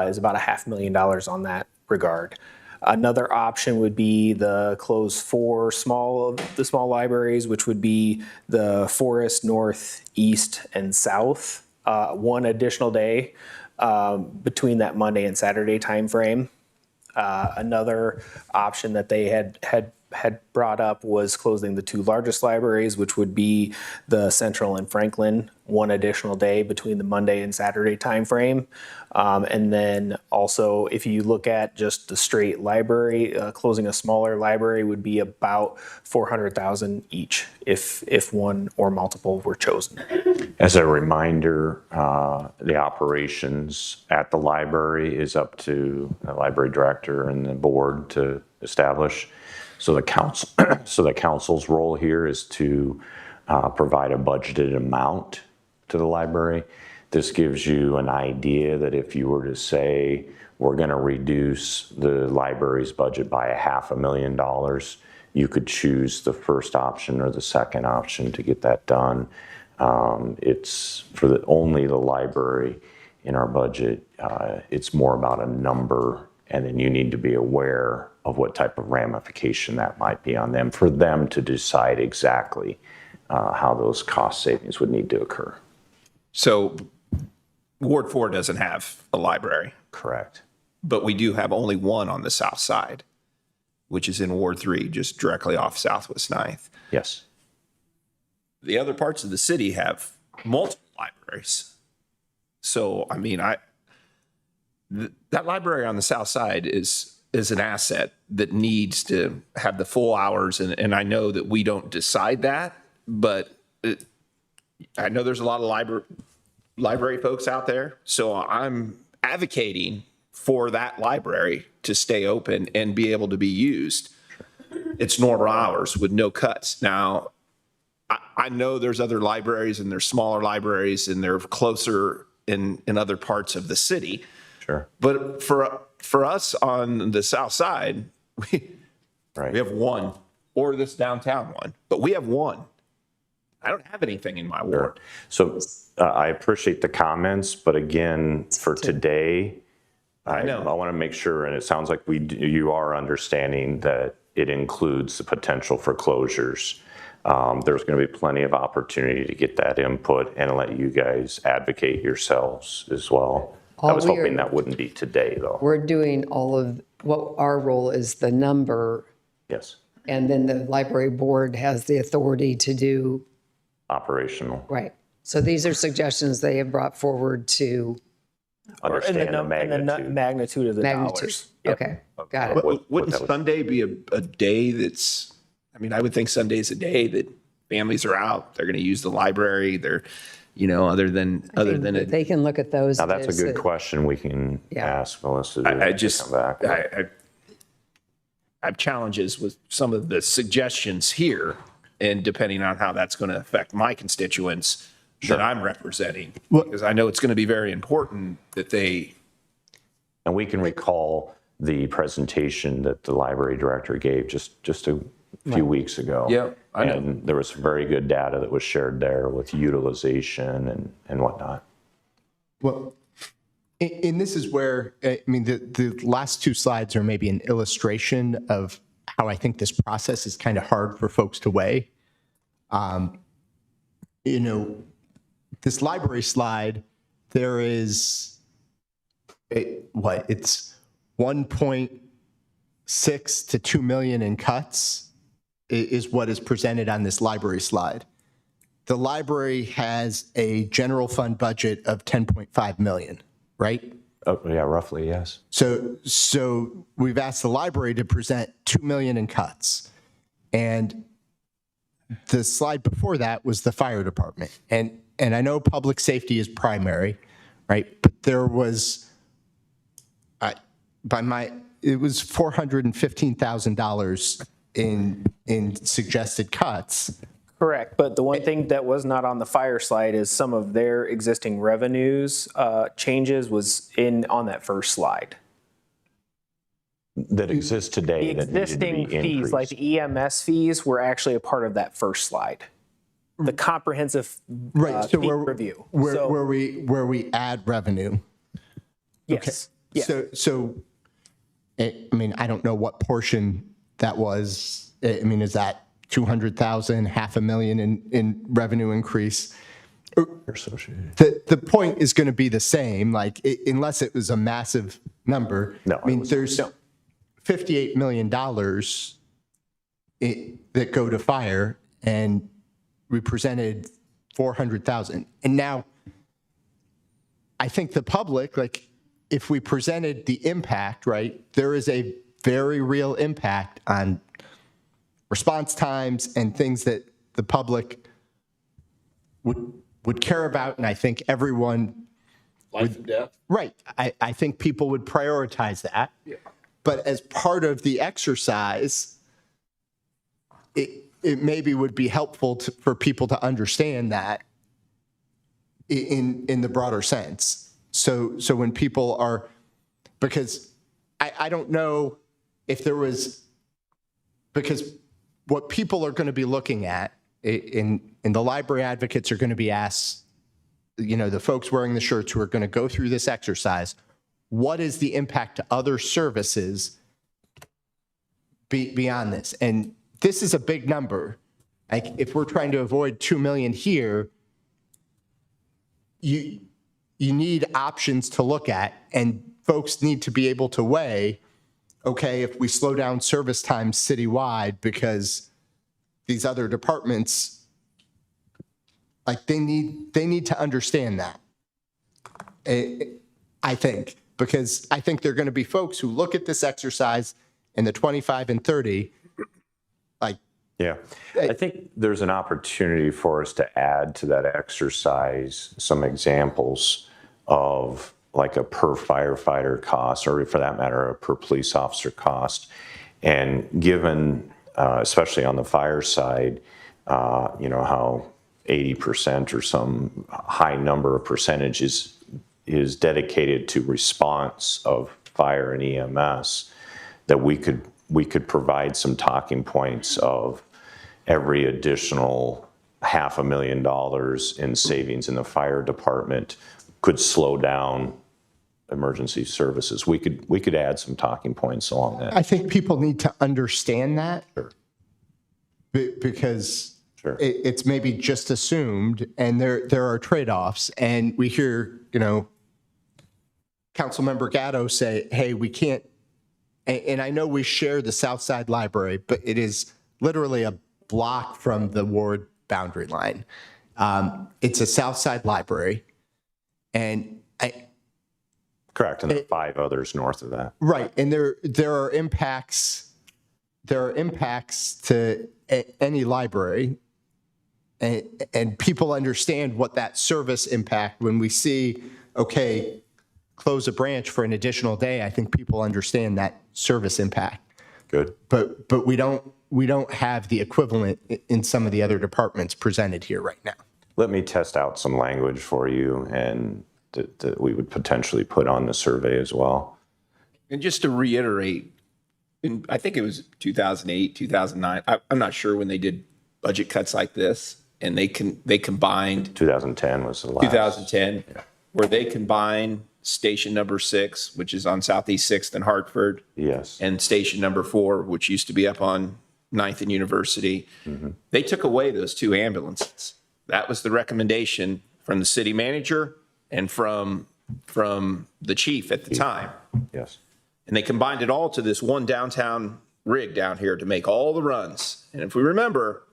[SPEAKER 6] is about $500,000 on that regard. Another option would be the close four small libraries, which would be the Forest, North, East, and South. One additional day between that Monday and Saturday timeframe. Another option that they had had brought up was closing the two largest libraries, which would be the Central and Franklin, one additional day between the Monday and Saturday timeframe. And then also, if you look at just the straight library, closing a smaller library would be about $400,000 each if one or multiple were chosen.
[SPEAKER 3] As a reminder, the operations at the library is up to the library director and the board to establish. So the council, so the council's role here is to provide a budgeted amount to the library. This gives you an idea that if you were to say, we're going to reduce the library's budget by $500,000, you could choose the first option or the second option to get that done. It's for only the library in our budget. It's more about a number, and then you need to be aware of what type of ramification that might be on them for them to decide exactly how those cost savings would need to occur.
[SPEAKER 2] So Ward 4 doesn't have a library,
[SPEAKER 3] Correct.
[SPEAKER 2] but we do have only one on the south side, which is in Ward 3, just directly off Southwest 9th.
[SPEAKER 3] Yes.
[SPEAKER 2] The other parts of the city have multiple libraries. So, I mean, that library on the south side is an asset that needs to have the full hours. And I know that we don't decide that, but I know there's a lot of library folks out there. So I'm advocating for that library to stay open and be able to be used. It's normal hours with no cuts. Now, I know there's other libraries and there's smaller libraries and they're closer in other parts of the city.
[SPEAKER 3] Sure.
[SPEAKER 2] But for us on the south side, we have one, or this downtown one, but we have one. I don't have anything in my ward.
[SPEAKER 3] So I appreciate the comments, but again, for today, I want to make sure, and it sounds like you are understanding that it includes the potential for closures. There's going to be plenty of opportunity to get that input and let you guys advocate yourselves as well. I was hoping that wouldn't be today, though.
[SPEAKER 1] We're doing all of what our role is, the number,
[SPEAKER 3] Yes,
[SPEAKER 1] and then the library board has the authority to do,
[SPEAKER 3] operational.
[SPEAKER 1] right. So these are suggestions they have brought forward to
[SPEAKER 3] Understand the
[SPEAKER 6] And
[SPEAKER 3] magnitude.
[SPEAKER 6] the magnitude of the
[SPEAKER 1] magnitude.
[SPEAKER 6] dollars.
[SPEAKER 1] Okay, got it.
[SPEAKER 2] Wouldn't Sunday be a day that's, I mean, I would think Sunday's a day that families are out. They're going to use the library. They're, other than it.
[SPEAKER 1] They can look at those.
[SPEAKER 3] Now, that's a
[SPEAKER 1] days
[SPEAKER 3] good
[SPEAKER 1] that-
[SPEAKER 3] question we can ask Melissa to
[SPEAKER 2] I just,
[SPEAKER 3] come back.
[SPEAKER 2] I have challenges with some of the suggestions here, and depending on how that's going to affect my constituents that I'm representing, because I know it's going to be very important that they.
[SPEAKER 3] And we can recall the presentation that the library director gave just a few weeks ago.
[SPEAKER 2] Yeah, I know.
[SPEAKER 3] And there was some very good data that was shared there with utilization and whatnot.
[SPEAKER 4] Well, and this is where, I mean, the last two slides are maybe an illustration of how I think this process is kind of hard for folks to weigh. This library slide, there is, it's 1.6 to 2 million in cuts is what is presented on this library slide. The library has a general fund budget of 10.5 million, right?
[SPEAKER 3] Oh, yeah, roughly, yes.
[SPEAKER 4] So we've asked the library to present 2 million in cuts. And the slide before that was the fire department. And I know public safety is primary, right? But there was, it was $415,000 in suggested cuts.
[SPEAKER 6] Correct, but the one thing that was not on the fire slide is some of their existing revenues changes was on that first slide.
[SPEAKER 3] That exists today
[SPEAKER 6] The
[SPEAKER 3] that needed to be
[SPEAKER 6] existing fees,
[SPEAKER 3] increased.
[SPEAKER 6] like the EMS fees, were actually a part of that first slide. The comprehensive
[SPEAKER 4] Right, so
[SPEAKER 6] fee
[SPEAKER 4] where,
[SPEAKER 6] review.
[SPEAKER 4] where,
[SPEAKER 6] So,
[SPEAKER 4] where we add revenue.
[SPEAKER 6] yes, yes.
[SPEAKER 4] So, I mean, I don't know what portion that was. I mean, is that 200,000, $500,000 in revenue increase?
[SPEAKER 3] Associated.
[SPEAKER 4] The point is going to be the same, like, unless it was a massive number.
[SPEAKER 3] No,
[SPEAKER 4] I mean, there's $58 million that go to fire, and we presented 400,000. And now I think the public, like, if we presented the impact, right, there is a very real impact on response times and things that the public would care about. And I think everyone,
[SPEAKER 2] Life and death.
[SPEAKER 4] right, I think people would prioritize that. Yeah. But as part of the exercise, it maybe would be helpful for people to understand that in the broader sense. So when people are, because I don't know if there was, because what people are going to be looking at in the library advocates are going to be asked, you know, the folks wearing the shirts who are going to go through this exercise, what is the impact to other services beyond this? And this is a big number. Like, if we're trying to avoid 2 million here, you need options to look at, and folks need to be able to weigh, okay, if we slow down service times citywide because these other departments, like, they need to understand that. I think, because I think there are going to be folks who look at this exercise in the 25 and 30, like,
[SPEAKER 3] Yeah, I think there's an opportunity for us to add to that exercise some examples of like a per firefighter cost, or for that matter, a per police officer cost. And given, especially on the fire side, you know, how 80% or some high number of percentages is dedicated to response of fire and EMS, that we could provide some talking points of every additional $500,000 in savings in the fire department could slow down emergency services. We could add some talking points along that.
[SPEAKER 4] I think people need to understand that.
[SPEAKER 3] Sure.
[SPEAKER 4] Because
[SPEAKER 3] Sure.
[SPEAKER 4] it's maybe just assumed, and there are trade-offs. And we hear, you know, Councilmember Gatto say, hey, we can't, and I know we share the South Side Library, but it is literally a block from the ward boundary line. It's a South Side Library, and
[SPEAKER 3] Correct, and there are 5 others north of that.
[SPEAKER 4] right, and there are impacts. There are impacts to any library, and people understand what that service impact. When we see, okay, close a branch for an additional day, I think people understand that service impact.
[SPEAKER 3] Good.
[SPEAKER 4] But we don't have the equivalent in some of the other departments presented here right now.
[SPEAKER 3] Let me test out some language for you, and that we would potentially put on the survey as well.
[SPEAKER 2] And just to reiterate, I think it was 2008, 2009. I'm not sure when they did budget cuts like this, and they combined
[SPEAKER 3] 2010 was the last.
[SPEAKER 2] 2010, where they combined station number 6, which is on Southeast 6th and Hartford,
[SPEAKER 3] Yes.
[SPEAKER 2] and station number 4, which used to be up on 9th and University.
[SPEAKER 3] Mm-hmm.
[SPEAKER 2] They took away those 2 ambulances. That was the recommendation from the city manager and from the chief at the time.
[SPEAKER 3] Yes.
[SPEAKER 2] And they combined it all to this one downtown rig down here to make all the runs. And if we remember,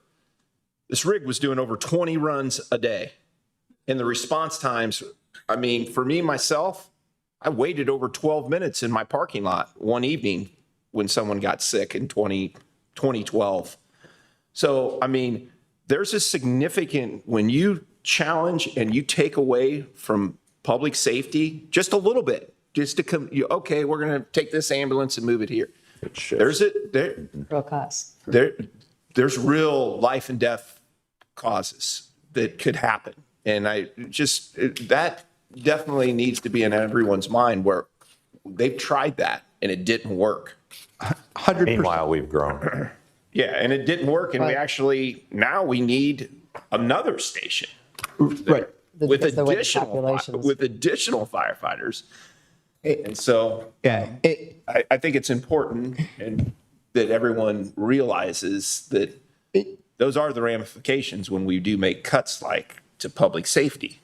[SPEAKER 2] this rig was doing over 20 runs a day. And the response times, I mean, for me, myself, I waited over 12 minutes in my parking lot one evening when someone got sick in 2012. So, I mean, there's a significant, when you challenge and you take away from public safety just a little bit, just to come, okay, we're going to take this ambulance and move it here. There's
[SPEAKER 1] Real cost.
[SPEAKER 2] there's real life and death causes that could happen. And that definitely needs to be in everyone's mind, where they've tried that and it didn't work.
[SPEAKER 4] 100%.
[SPEAKER 3] Meanwhile, we've grown.
[SPEAKER 2] Yeah, and it didn't work. And now we need another station.
[SPEAKER 4] Right.
[SPEAKER 2] With
[SPEAKER 1] Because the way the
[SPEAKER 2] additional
[SPEAKER 1] populations-
[SPEAKER 2] firefighters. And so
[SPEAKER 4] Yeah.
[SPEAKER 2] I think it's important and that everyone realizes that those are the ramifications when we do make cuts like to public safety.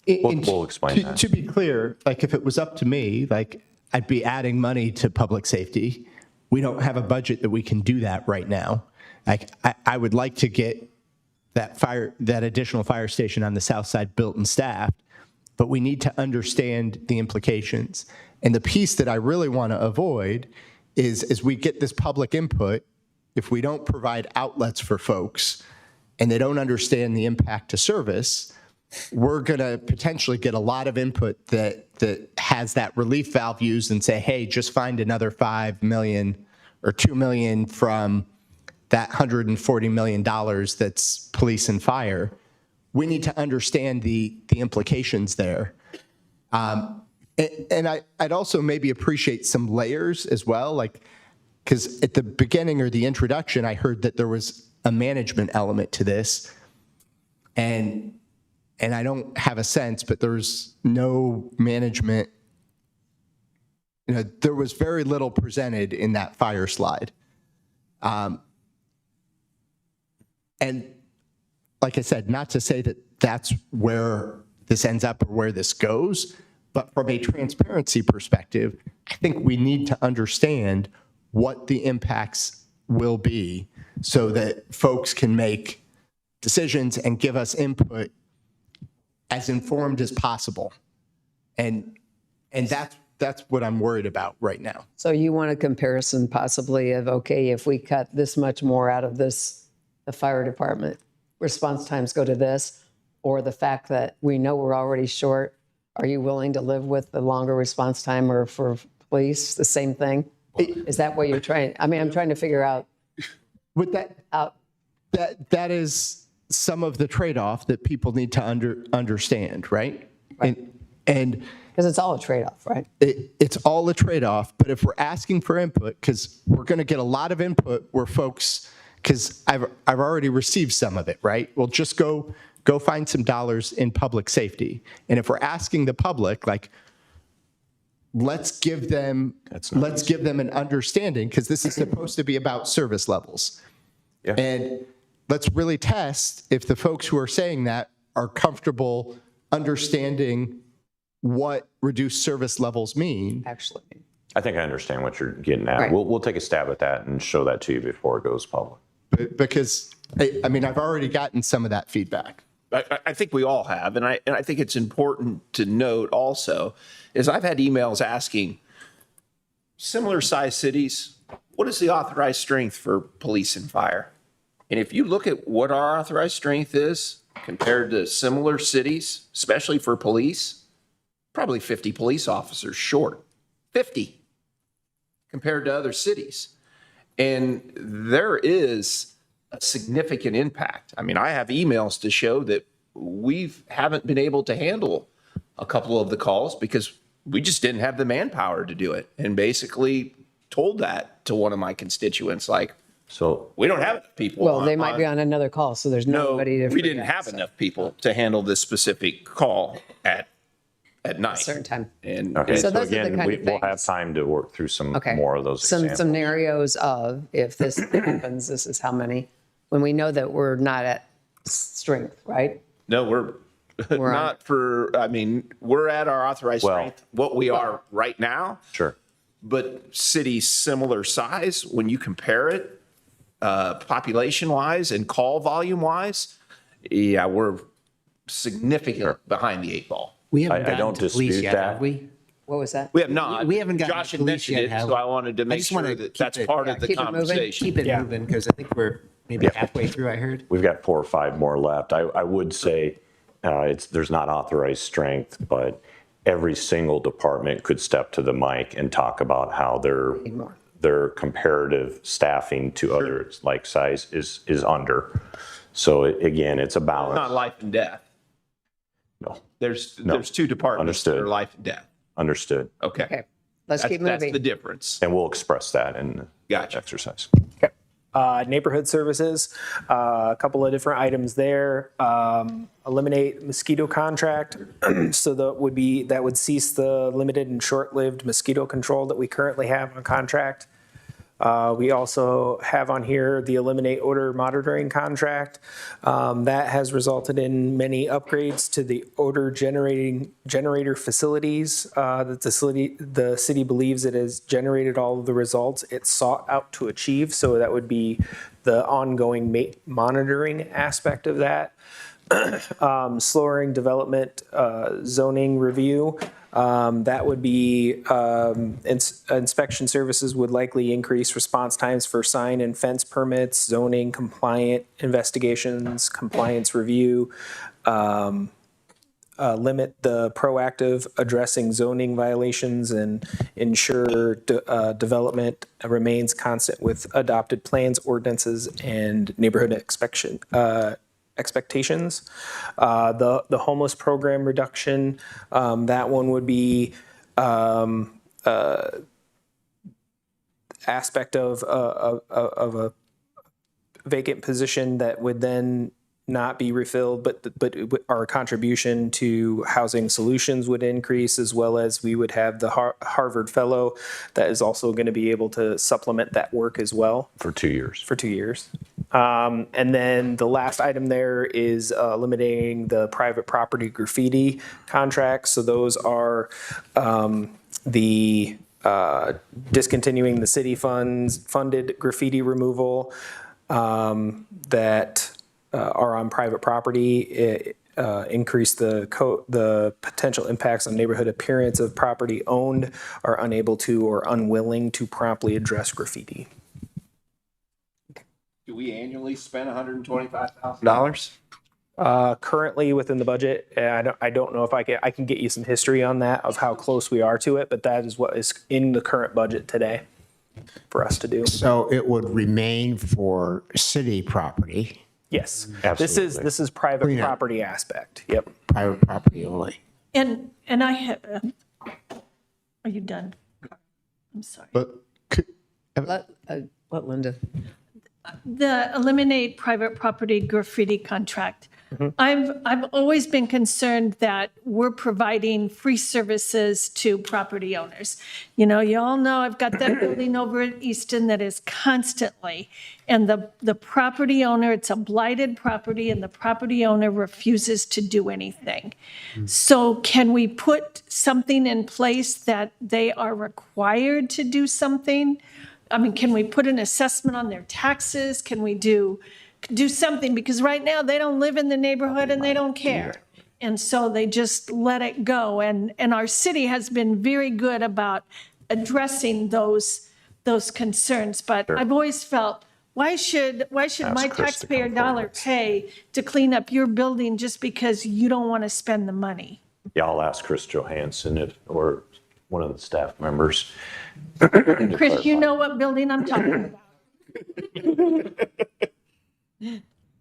[SPEAKER 3] We'll explain that.
[SPEAKER 4] To be clear, like, if it was up to me, like, I'd be adding money to public safety. We don't have a budget that we can do that right now. Like, I would like to get that additional fire station on the south side built and staffed, but we need to understand the implications. And the piece that I really want to avoid is, as we get this public input, if we don't provide outlets for folks and they don't understand the impact to service, we're going to potentially get a lot of input that has that relief valve used and say, hey, just find another 5 million or 2 million from that $140 million that's police and fire. We need to understand the implications there. And I'd also maybe appreciate some layers as well, like, because at the beginning or the introduction, I heard that there was a management element to this, and I don't have a sense, but there's no management. You know, there was very little presented in that fire slide. And like I said, not to say that that's where this ends up or where this goes, but from a transparency perspective, I think we need to understand what the impacts will be so that folks can make decisions and give us input as informed as possible. And that's what I'm worried about right now.
[SPEAKER 1] So you want a comparison possibly of, okay, if we cut this much more out of this, the fire department, response times go to this, or the fact that we know we're already short, are you willing to live with the longer response time, or for police, the same thing? Is that what you're trying? I mean, I'm trying to figure out.
[SPEAKER 4] With that is some of the trade-off that people need to understand, right? And
[SPEAKER 1] because it's all a trade-off, right?
[SPEAKER 4] it's all a trade-off, but if we're asking for input, because we're going to get a lot of input where folks, because I've already received some of it, right? Well, just go find some dollars in public safety. And if we're asking the public, like, let's give them an understanding, because this is supposed to be about service levels.
[SPEAKER 3] Yeah.
[SPEAKER 4] And let's really test if the folks who are saying that are comfortable understanding what reduced service levels mean.
[SPEAKER 1] Actually.
[SPEAKER 3] I think I understand what you're getting at.
[SPEAKER 1] Right.
[SPEAKER 3] We'll take a stab at that and show that to you before it goes public.
[SPEAKER 4] Because, I mean, I've already gotten some of that feedback.
[SPEAKER 2] I think we all have, and I think it's important to note also is I've had emails asking similar size cities, what is the authorized strength for police and fire? And if you look at what our authorized strength is compared to similar cities, especially for police, probably 50 police officers short, 50 compared to other cities. And there is a significant impact. I mean, I have emails to show that we haven't been able to handle a couple of the calls because we just didn't have the manpower to do it, and basically told that to one of my constituents, like,
[SPEAKER 3] So
[SPEAKER 2] we don't have enough people.
[SPEAKER 1] Well, they might be on another call, so there's
[SPEAKER 2] No,
[SPEAKER 1] nobody to.
[SPEAKER 2] we didn't have enough people to handle this specific call at night.
[SPEAKER 1] Certain time.
[SPEAKER 2] And
[SPEAKER 3] okay,
[SPEAKER 1] So
[SPEAKER 3] so
[SPEAKER 1] those are the
[SPEAKER 3] again,
[SPEAKER 1] kind of
[SPEAKER 3] we'll have
[SPEAKER 1] things.
[SPEAKER 3] time to work through some
[SPEAKER 1] Okay.
[SPEAKER 3] more of those
[SPEAKER 1] Some
[SPEAKER 3] examples.
[SPEAKER 1] scenarios of, if this happens, this is how many, when we know that we're not at strength, right?
[SPEAKER 2] no, we're
[SPEAKER 1] We're on-
[SPEAKER 2] not for, I mean, we're at our authorized
[SPEAKER 3] Well-
[SPEAKER 2] strength, what we are right now.
[SPEAKER 3] Sure.
[SPEAKER 2] But cities similar size, when you compare it, population wise and call volume wise, yeah, we're significant behind the eight ball.
[SPEAKER 8] We haven't
[SPEAKER 3] I
[SPEAKER 8] gotten
[SPEAKER 3] don't
[SPEAKER 8] to police
[SPEAKER 3] dispute
[SPEAKER 8] yet,
[SPEAKER 3] that.
[SPEAKER 8] have we?
[SPEAKER 1] What was that?
[SPEAKER 2] We have not.
[SPEAKER 8] We haven't gotten
[SPEAKER 2] Josh
[SPEAKER 8] to
[SPEAKER 2] had
[SPEAKER 8] police
[SPEAKER 2] mentioned
[SPEAKER 8] yet,
[SPEAKER 2] it,
[SPEAKER 8] have
[SPEAKER 2] so
[SPEAKER 8] we?
[SPEAKER 2] I wanted to
[SPEAKER 8] I
[SPEAKER 2] make
[SPEAKER 8] just
[SPEAKER 2] sure
[SPEAKER 8] wanna
[SPEAKER 2] that
[SPEAKER 8] keep
[SPEAKER 2] that's
[SPEAKER 8] it-
[SPEAKER 2] part of the
[SPEAKER 1] keep it moving.
[SPEAKER 2] conversation.
[SPEAKER 8] Keep it moving, because I think we're maybe halfway through, I heard.
[SPEAKER 3] We've got 4 or 5 more left. I would say there's not authorized strength, but every single department could step to the mic and talk about how their comparative staffing to others like size is under. So again, it's a balance.
[SPEAKER 2] Not life and death.
[SPEAKER 3] No,
[SPEAKER 2] There's two departments that
[SPEAKER 3] Understood.
[SPEAKER 2] are life and death.
[SPEAKER 3] understood.
[SPEAKER 2] Okay.
[SPEAKER 1] Okay, let's keep
[SPEAKER 2] That's the
[SPEAKER 1] moving.
[SPEAKER 2] difference.
[SPEAKER 3] And we'll express that in the
[SPEAKER 2] Gotcha.
[SPEAKER 3] exercise.
[SPEAKER 6] Neighborhood services, a couple of different items there. Eliminate mosquito contract. So that would cease the limited and short-lived mosquito control that we currently have on contract. We also have on here the eliminate odor monitoring contract. That has resulted in many upgrades to the odor generator facilities. That the city believes it has generated all of the results it sought out to achieve. So that would be the ongoing monitoring aspect of that. Slowing development zoning review. That would be inspection services would likely increase response times for sign and fence permits, zoning compliant investigations, compliance review, limit the proactive addressing zoning violations, and ensure development remains constant with adopted plans, ordinances, and neighborhood expectations. The homeless program reduction, that one would be aspect of a vacant position that would then not be refilled, but our contribution to housing solutions would increase, as well as we would have the Harvard Fellow that is also going to be able to supplement that work as well.
[SPEAKER 3] For 2 years.
[SPEAKER 6] For 2 years. And then the last item there is eliminating the private property graffiti contracts. So those are discontinuing the city funded graffiti removal that are on private property, increase the potential impacts on neighborhood appearance of property owned, are unable to or unwilling to promptly address graffiti.
[SPEAKER 2] Do we annually spend $125,000?
[SPEAKER 6] Currently within the budget, I don't know if I can get you some history on that of how close we are to it, but that is what is in the current budget today for us to do.
[SPEAKER 5] So it would remain for city property,
[SPEAKER 6] Yes,
[SPEAKER 3] Absolutely.
[SPEAKER 6] this is private
[SPEAKER 5] Clean up.
[SPEAKER 6] property aspect. Yep.
[SPEAKER 5] private property only.
[SPEAKER 7] And I have, are you done? I'm sorry.
[SPEAKER 4] But
[SPEAKER 1] Let Linda.
[SPEAKER 7] The eliminate private property graffiti contract. I've always been concerned that we're providing free services to property owners. You know, you all know I've got that building over at Easton that is constantly, and the property owner, it's a blighted property, and the property owner refuses to do anything. So can we put something in place that they are required to do something? I mean, can we put an assessment on their taxes? Can we do something? Because right now they don't live in the neighborhood and they don't care. And so they just let it go. And our city has been very good about addressing those concerns. But I've always felt, why should my
[SPEAKER 3] Chris to
[SPEAKER 7] taxpayer
[SPEAKER 3] come
[SPEAKER 7] dollar
[SPEAKER 3] forward.
[SPEAKER 7] pay to clean up your building just because you don't want to spend the money?
[SPEAKER 3] Yeah, I'll ask Chris Johansson or one of the staff members.
[SPEAKER 7] Chris, you know what building I'm talking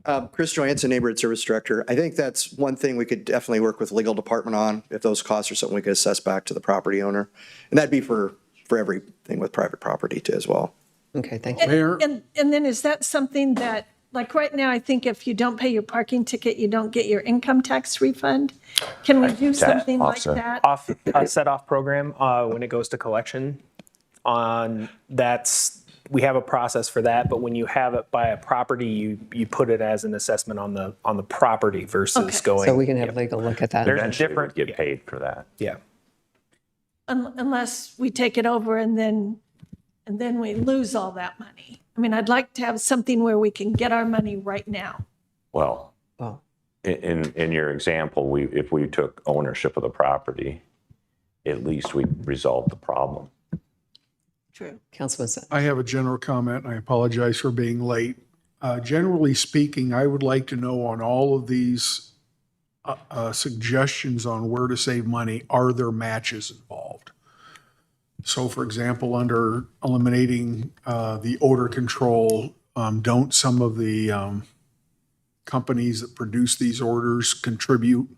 [SPEAKER 7] about.
[SPEAKER 13] Chris Johansson, Neighborhood Service Director. I think that's one thing we could definitely work with legal department on, if those costs are something we could assess back to the property owner. And that'd be for everything with private property too as well.
[SPEAKER 1] Okay, thank you.
[SPEAKER 7] And then is that something that, like right now, I think if you don't pay your parking ticket, you don't get your income tax refund? Can we do something like
[SPEAKER 3] offset.
[SPEAKER 7] that?
[SPEAKER 6] Off a set-off program when it goes to collection. We have a process for that, but when you have it by a property, you put it as an assessment on the property versus
[SPEAKER 7] Okay.
[SPEAKER 6] going.
[SPEAKER 1] So we can have legal look at that.
[SPEAKER 6] There's
[SPEAKER 3] Eventually
[SPEAKER 6] different-
[SPEAKER 3] we get paid for that.
[SPEAKER 6] Yeah.
[SPEAKER 7] Unless we take it over and then we lose all that money. I mean, I'd like to have something where we can get our money right now.
[SPEAKER 3] Well,
[SPEAKER 1] Well,
[SPEAKER 3] in your example, if we took ownership of the property, at least we resolved the problem.
[SPEAKER 7] True.
[SPEAKER 1] Councilman Sutton.
[SPEAKER 14] I have a general comment. I apologize for being late. Generally speaking, I would like to know on all of these suggestions on where to save money, are there matches involved? So for example, under eliminating the odor control, don't some of the companies that produce these orders contribute?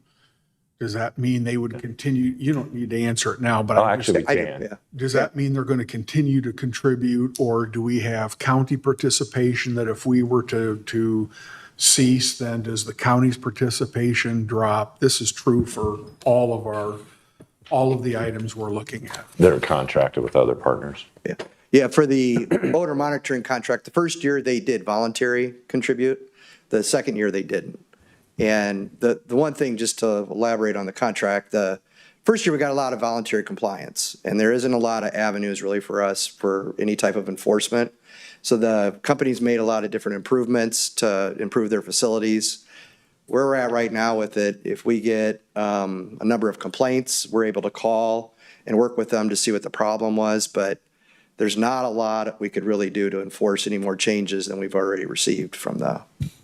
[SPEAKER 14] Does that mean they would continue? You don't need to answer it now, but
[SPEAKER 3] Oh,
[SPEAKER 14] I'm just
[SPEAKER 3] actually, we
[SPEAKER 13] I do,
[SPEAKER 3] can.
[SPEAKER 13] yeah.
[SPEAKER 14] does that mean they're going to continue to contribute, or do we have county participation that if we were to cease, then does the county's participation drop? This is true for all of the items we're looking at.
[SPEAKER 3] They're contracted with other partners.
[SPEAKER 13] Yeah. Yeah, for the odor monitoring contract, the first year they did voluntary contribute. The second year they didn't. And the one thing, just to elaborate on the contract, the first year we got a lot of voluntary compliance, and there isn't a lot of avenues really for us for any type of enforcement. So the company's made a lot of different improvements to improve their facilities. Where we're at right now with it, if we get a number of complaints, we're able to call and work with them to see what the problem was, but there's not a lot we could really do to enforce any more changes than we've already received from the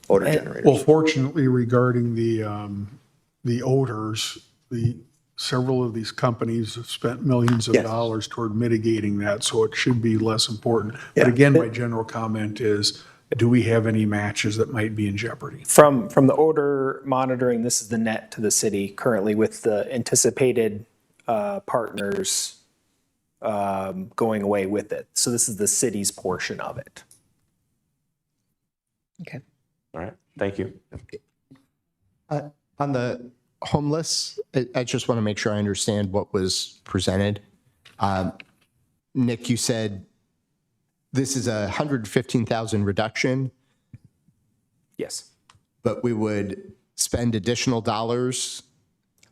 [SPEAKER 13] odor generators.
[SPEAKER 14] Well, fortunately, regarding the odors, several of these companies have spent millions of
[SPEAKER 13] Yes.
[SPEAKER 14] dollars toward mitigating that, so it should be less important.
[SPEAKER 13] Yeah.
[SPEAKER 14] But again, my general comment is, do we have any matches that might be in jeopardy?
[SPEAKER 6] From the odor monitoring, this is the net to the city currently with the anticipated partners going away with it. So this is the city's portion of it.
[SPEAKER 1] Okay.
[SPEAKER 3] All right, thank you.
[SPEAKER 4] On the homeless, I just want to make sure I understand what was presented. Nick, you said this is a 115,000 reduction,
[SPEAKER 6] Yes.
[SPEAKER 4] but we would spend additional dollars.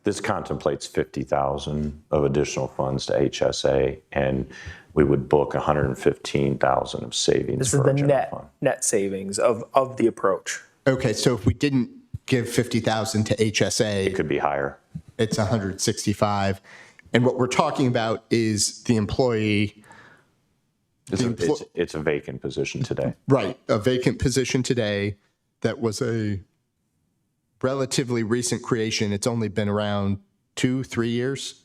[SPEAKER 3] This contemplates 50,000 of additional funds to HSA, and we would book 115,000 of savings
[SPEAKER 6] This is
[SPEAKER 3] for
[SPEAKER 6] the
[SPEAKER 3] our general fund.
[SPEAKER 6] net savings of the approach.
[SPEAKER 4] Okay, so if we didn't give 50,000 to HSA,
[SPEAKER 3] It could be higher.
[SPEAKER 4] it's 165. And what we're talking about is the employee,
[SPEAKER 3] It's a vacant position today.
[SPEAKER 4] right, a vacant position today that was a relatively recent creation. It's only been around 2-3 years.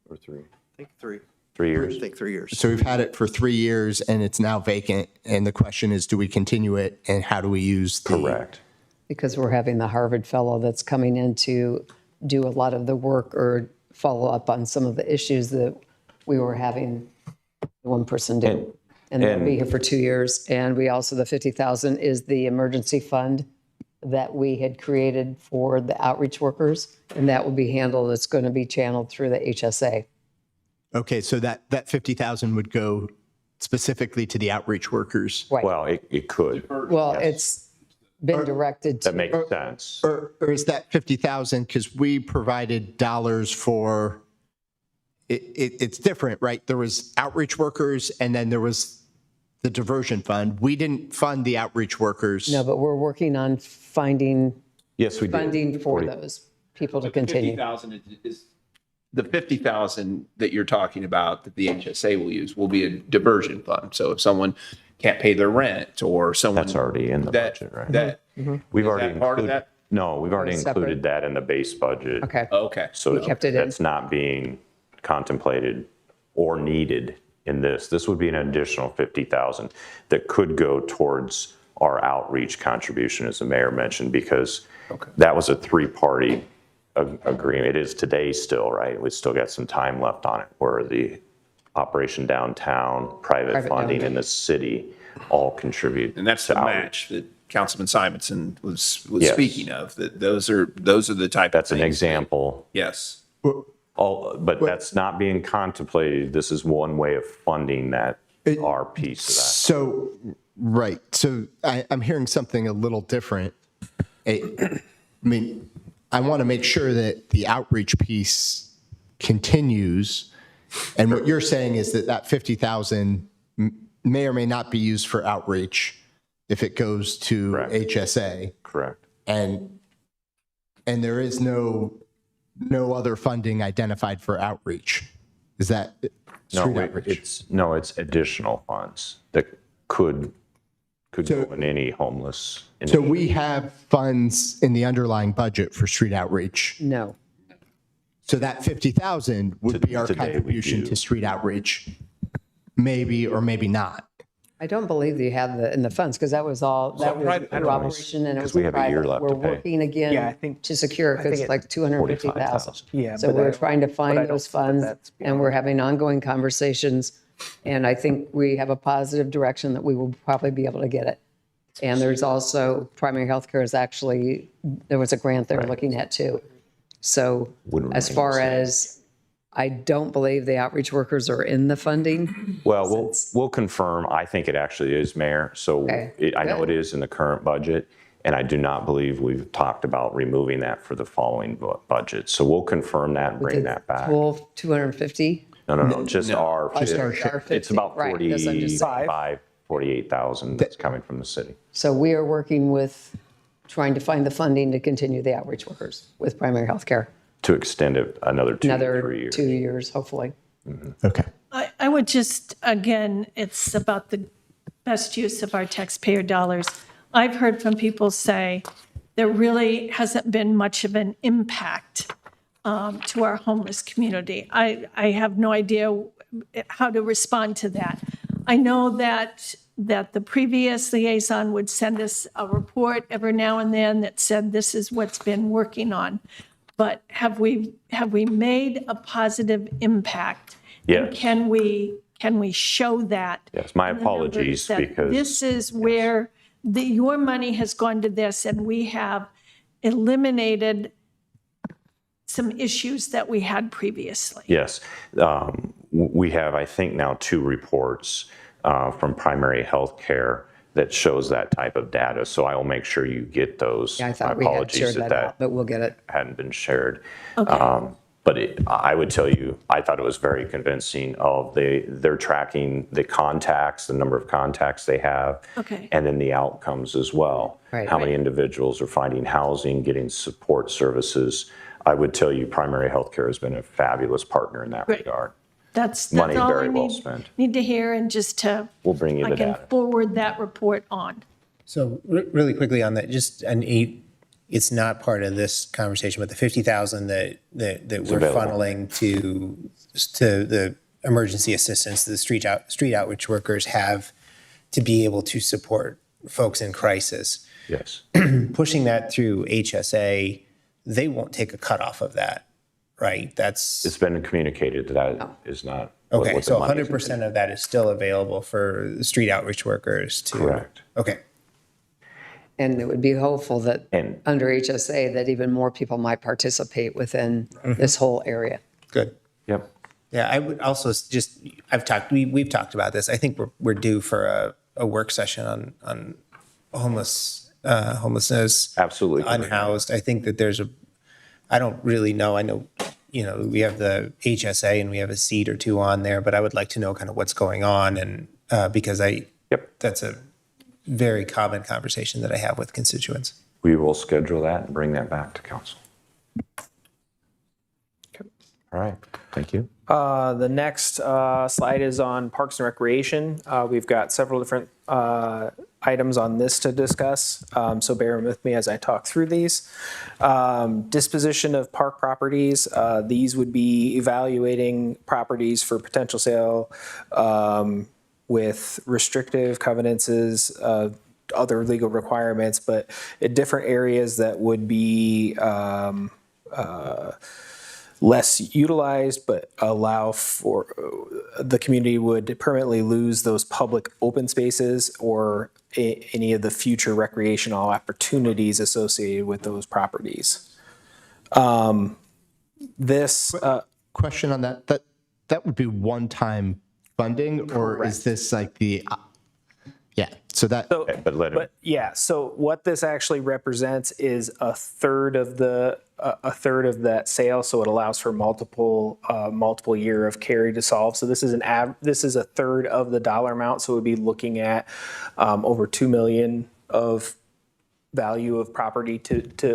[SPEAKER 3] Or three.
[SPEAKER 13] I think three.
[SPEAKER 3] 3 years.
[SPEAKER 13] I think 3 years.
[SPEAKER 4] So we've had it for 3 years and it's now vacant. And the question is, do we continue it and how do we use the?
[SPEAKER 3] Correct.
[SPEAKER 1] Because we're having the Harvard fellow that's coming in to do a lot of the work or follow up on some of the issues that we were having one person do. And they'll be here for 2 years. And we also, the 50,000 is the emergency fund that we had created for the outreach workers. And that will be handled, it's going to be channeled through the HSA.
[SPEAKER 4] Okay, so that 50,000 would go specifically to the outreach workers.
[SPEAKER 1] Right.
[SPEAKER 3] Well, it could.
[SPEAKER 1] Well, it's been directed to.
[SPEAKER 3] That makes sense.
[SPEAKER 4] Or is that 50,000 because we provided dollars for, it's different, right? There was outreach workers and then there was the diversion fund. We didn't fund the outreach workers.
[SPEAKER 1] No, but we're working on finding
[SPEAKER 3] Yes, we did.
[SPEAKER 1] funding for
[SPEAKER 3] 40
[SPEAKER 1] those people to continue.
[SPEAKER 2] 50,000 is, the 50,000 that you're talking about that the HSA will use will be a diversion fund. So if someone can't pay their rent or someone.
[SPEAKER 3] That's already in the budget, right?
[SPEAKER 2] That,
[SPEAKER 3] We've
[SPEAKER 2] is
[SPEAKER 3] already
[SPEAKER 2] that part of
[SPEAKER 3] included.
[SPEAKER 2] that?
[SPEAKER 3] No, we've already
[SPEAKER 1] Separate.
[SPEAKER 3] included that in the base budget.
[SPEAKER 1] Okay.
[SPEAKER 2] Okay.
[SPEAKER 3] So
[SPEAKER 1] We kept it in.
[SPEAKER 3] that's not being contemplated or needed in this. This would be an additional 50,000 that could go towards our outreach contribution, as the mayor mentioned, because that was a three-party agreement. It is today still, right? We still got some time left on it, where the Operation Downtown, private funding, and the city all contribute.
[SPEAKER 2] And that's
[SPEAKER 3] to
[SPEAKER 2] the
[SPEAKER 3] outreach.
[SPEAKER 2] match that Councilman Simonson was
[SPEAKER 3] Yes.
[SPEAKER 2] speaking of, that those are the type of
[SPEAKER 3] That's an
[SPEAKER 2] things that-
[SPEAKER 3] example.
[SPEAKER 2] Yes.
[SPEAKER 3] But that's not being contemplated. This is one way of funding that, our piece of that.
[SPEAKER 4] So, right. So I'm hearing something a little different. I mean, I want to make sure that the outreach piece continues. And what you're saying is that 50,000 may or may not be used for outreach if it goes to
[SPEAKER 3] Correct.
[SPEAKER 4] HSA.
[SPEAKER 3] Correct.
[SPEAKER 4] And there is no other funding identified for outreach. Is that street outreach?
[SPEAKER 3] It's additional funds that could
[SPEAKER 4] So-
[SPEAKER 3] go in any homeless.
[SPEAKER 4] So we have funds in the underlying budget for street outreach.
[SPEAKER 1] No.
[SPEAKER 4] So that 50,000 would be our
[SPEAKER 3] Today we
[SPEAKER 4] contribution
[SPEAKER 3] do.
[SPEAKER 4] to street outreach. Maybe or maybe not.
[SPEAKER 1] I don't believe that you have in the funds, because that was all, that was
[SPEAKER 2] private
[SPEAKER 1] cooperation and it was
[SPEAKER 3] we have a year
[SPEAKER 1] private.
[SPEAKER 3] left
[SPEAKER 1] We're
[SPEAKER 3] to pay.
[SPEAKER 1] working again
[SPEAKER 6] Yeah, I think-
[SPEAKER 1] to secure,
[SPEAKER 6] I
[SPEAKER 1] because
[SPEAKER 6] think
[SPEAKER 1] it's like 250,000.
[SPEAKER 3] 45,000.
[SPEAKER 6] Yeah,
[SPEAKER 1] So
[SPEAKER 6] but
[SPEAKER 1] we're
[SPEAKER 6] I-
[SPEAKER 1] trying to
[SPEAKER 6] but I
[SPEAKER 1] find
[SPEAKER 6] don't
[SPEAKER 1] those
[SPEAKER 6] think
[SPEAKER 1] funds
[SPEAKER 6] that's
[SPEAKER 1] and we're having ongoing conversations. And I think we have a positive direction that we will probably be able to get it. And there's also, primary healthcare is actually, there was a grant they're looking at too. So
[SPEAKER 3] Wouldn't
[SPEAKER 1] as
[SPEAKER 3] remain
[SPEAKER 1] far
[SPEAKER 3] the same.
[SPEAKER 1] as, I don't believe the outreach workers are in the funding.
[SPEAKER 3] Well, we'll confirm. I think it actually is, Mayor. So
[SPEAKER 1] Okay,
[SPEAKER 3] I know it
[SPEAKER 1] good.
[SPEAKER 3] is in the current budget, and I do not believe we've talked about removing that for the following budget. So we'll confirm that and bring that back.
[SPEAKER 1] Full 250?
[SPEAKER 3] No, just our,
[SPEAKER 1] Just our
[SPEAKER 3] it's
[SPEAKER 1] 50,
[SPEAKER 3] about
[SPEAKER 1] right, that's what I'm just saying.
[SPEAKER 3] 45, 48,000 that's coming from the city.
[SPEAKER 1] So we are working with, trying to find the funding to continue the outreach workers with primary health care.
[SPEAKER 3] To extend it another 2 to 3
[SPEAKER 1] Another
[SPEAKER 3] years.
[SPEAKER 1] 2 years, hopefully.
[SPEAKER 4] Okay.
[SPEAKER 7] I would just, again, it's about the best use of our taxpayer dollars. I've heard from people say there really hasn't been much of an impact to our homeless community. I have no idea how to respond to that. I know that the previous liaison would send us a report every now and then that said this is what's been working on. But have we made a positive impact?
[SPEAKER 3] Yes.
[SPEAKER 7] And can we show that?
[SPEAKER 3] Yes, my
[SPEAKER 7] in the numbers
[SPEAKER 3] apologies,
[SPEAKER 7] that
[SPEAKER 3] because
[SPEAKER 7] this is where your money has gone to this, and we have eliminated some issues that we had previously.
[SPEAKER 3] yes, we have, I think now 2 reports from primary health care that shows that type of data. So I will make sure you get those.
[SPEAKER 1] Yeah, I
[SPEAKER 3] My
[SPEAKER 1] thought we had
[SPEAKER 3] apologies
[SPEAKER 1] shared that out, but we'll get it.
[SPEAKER 3] hadn't been shared.
[SPEAKER 7] Okay.
[SPEAKER 3] But I would tell you, I thought it was very convincing of they're tracking the contacts, the number of contacts they have.
[SPEAKER 7] Okay.
[SPEAKER 3] And then the outcomes as well.
[SPEAKER 1] Right.
[SPEAKER 3] How many individuals are finding housing, getting support services. I would tell you primary health care has been a fabulous partner in that
[SPEAKER 7] Great.
[SPEAKER 3] regard.
[SPEAKER 7] That's
[SPEAKER 3] Money
[SPEAKER 7] all
[SPEAKER 3] very
[SPEAKER 7] I
[SPEAKER 3] well spent.
[SPEAKER 7] need to hear, and just to,
[SPEAKER 3] We'll bring you
[SPEAKER 7] I
[SPEAKER 3] the
[SPEAKER 7] can
[SPEAKER 3] data.
[SPEAKER 7] forward that report on.
[SPEAKER 8] So really quickly on that, just it's not part of this conversation, but the 50,000 that we're
[SPEAKER 3] available.
[SPEAKER 8] funneling to the emergency assistance, the street outreach workers have to be able to support folks in crisis.
[SPEAKER 3] Yes.
[SPEAKER 8] Pushing that through HSA, they won't take a cutoff of that, right?
[SPEAKER 3] It's been communicated that is not.
[SPEAKER 8] Okay,
[SPEAKER 3] what the
[SPEAKER 8] so
[SPEAKER 3] money is.
[SPEAKER 8] 100% of that is still available for the street outreach workers to.
[SPEAKER 3] Correct.
[SPEAKER 8] Okay.
[SPEAKER 1] And it would be hopeful that
[SPEAKER 3] And-
[SPEAKER 1] under HSA, that even more people might participate within this whole area.
[SPEAKER 8] Good.
[SPEAKER 3] Yep.
[SPEAKER 8] Yeah, I would also just, we've talked about this. I think we're due for a work session on homelessness.
[SPEAKER 3] Absolutely.
[SPEAKER 8] Unhoused. I think that I don't really know. I know, we have the HSA and we have a seat or 2 on there, but I would like to know kind of what's going on, and because that's a very common conversation that I have with constituents.
[SPEAKER 3] We will schedule that and bring that back to council. All right. Thank you.
[SPEAKER 6] The next slide is on Parks and Recreation. We've got several different items on this to discuss, so bear with me as I talk through these. Disposition of park properties. These would be evaluating properties for potential sale with restrictive covenants, other legal requirements, but in different areas that would be less utilized, but allow for the community would permanently lose those public open spaces or any of the future recreational opportunities associated with those properties. This
[SPEAKER 4] Question on that. That would be one-time funding, or is this like yeah, so that.
[SPEAKER 3] But let him.
[SPEAKER 6] Yeah, so what this actually represents is a third of that sale, so it allows for multiple year of carry to solve. So this is a third of the dollar amount, so we'd be looking at over $2 million of value of property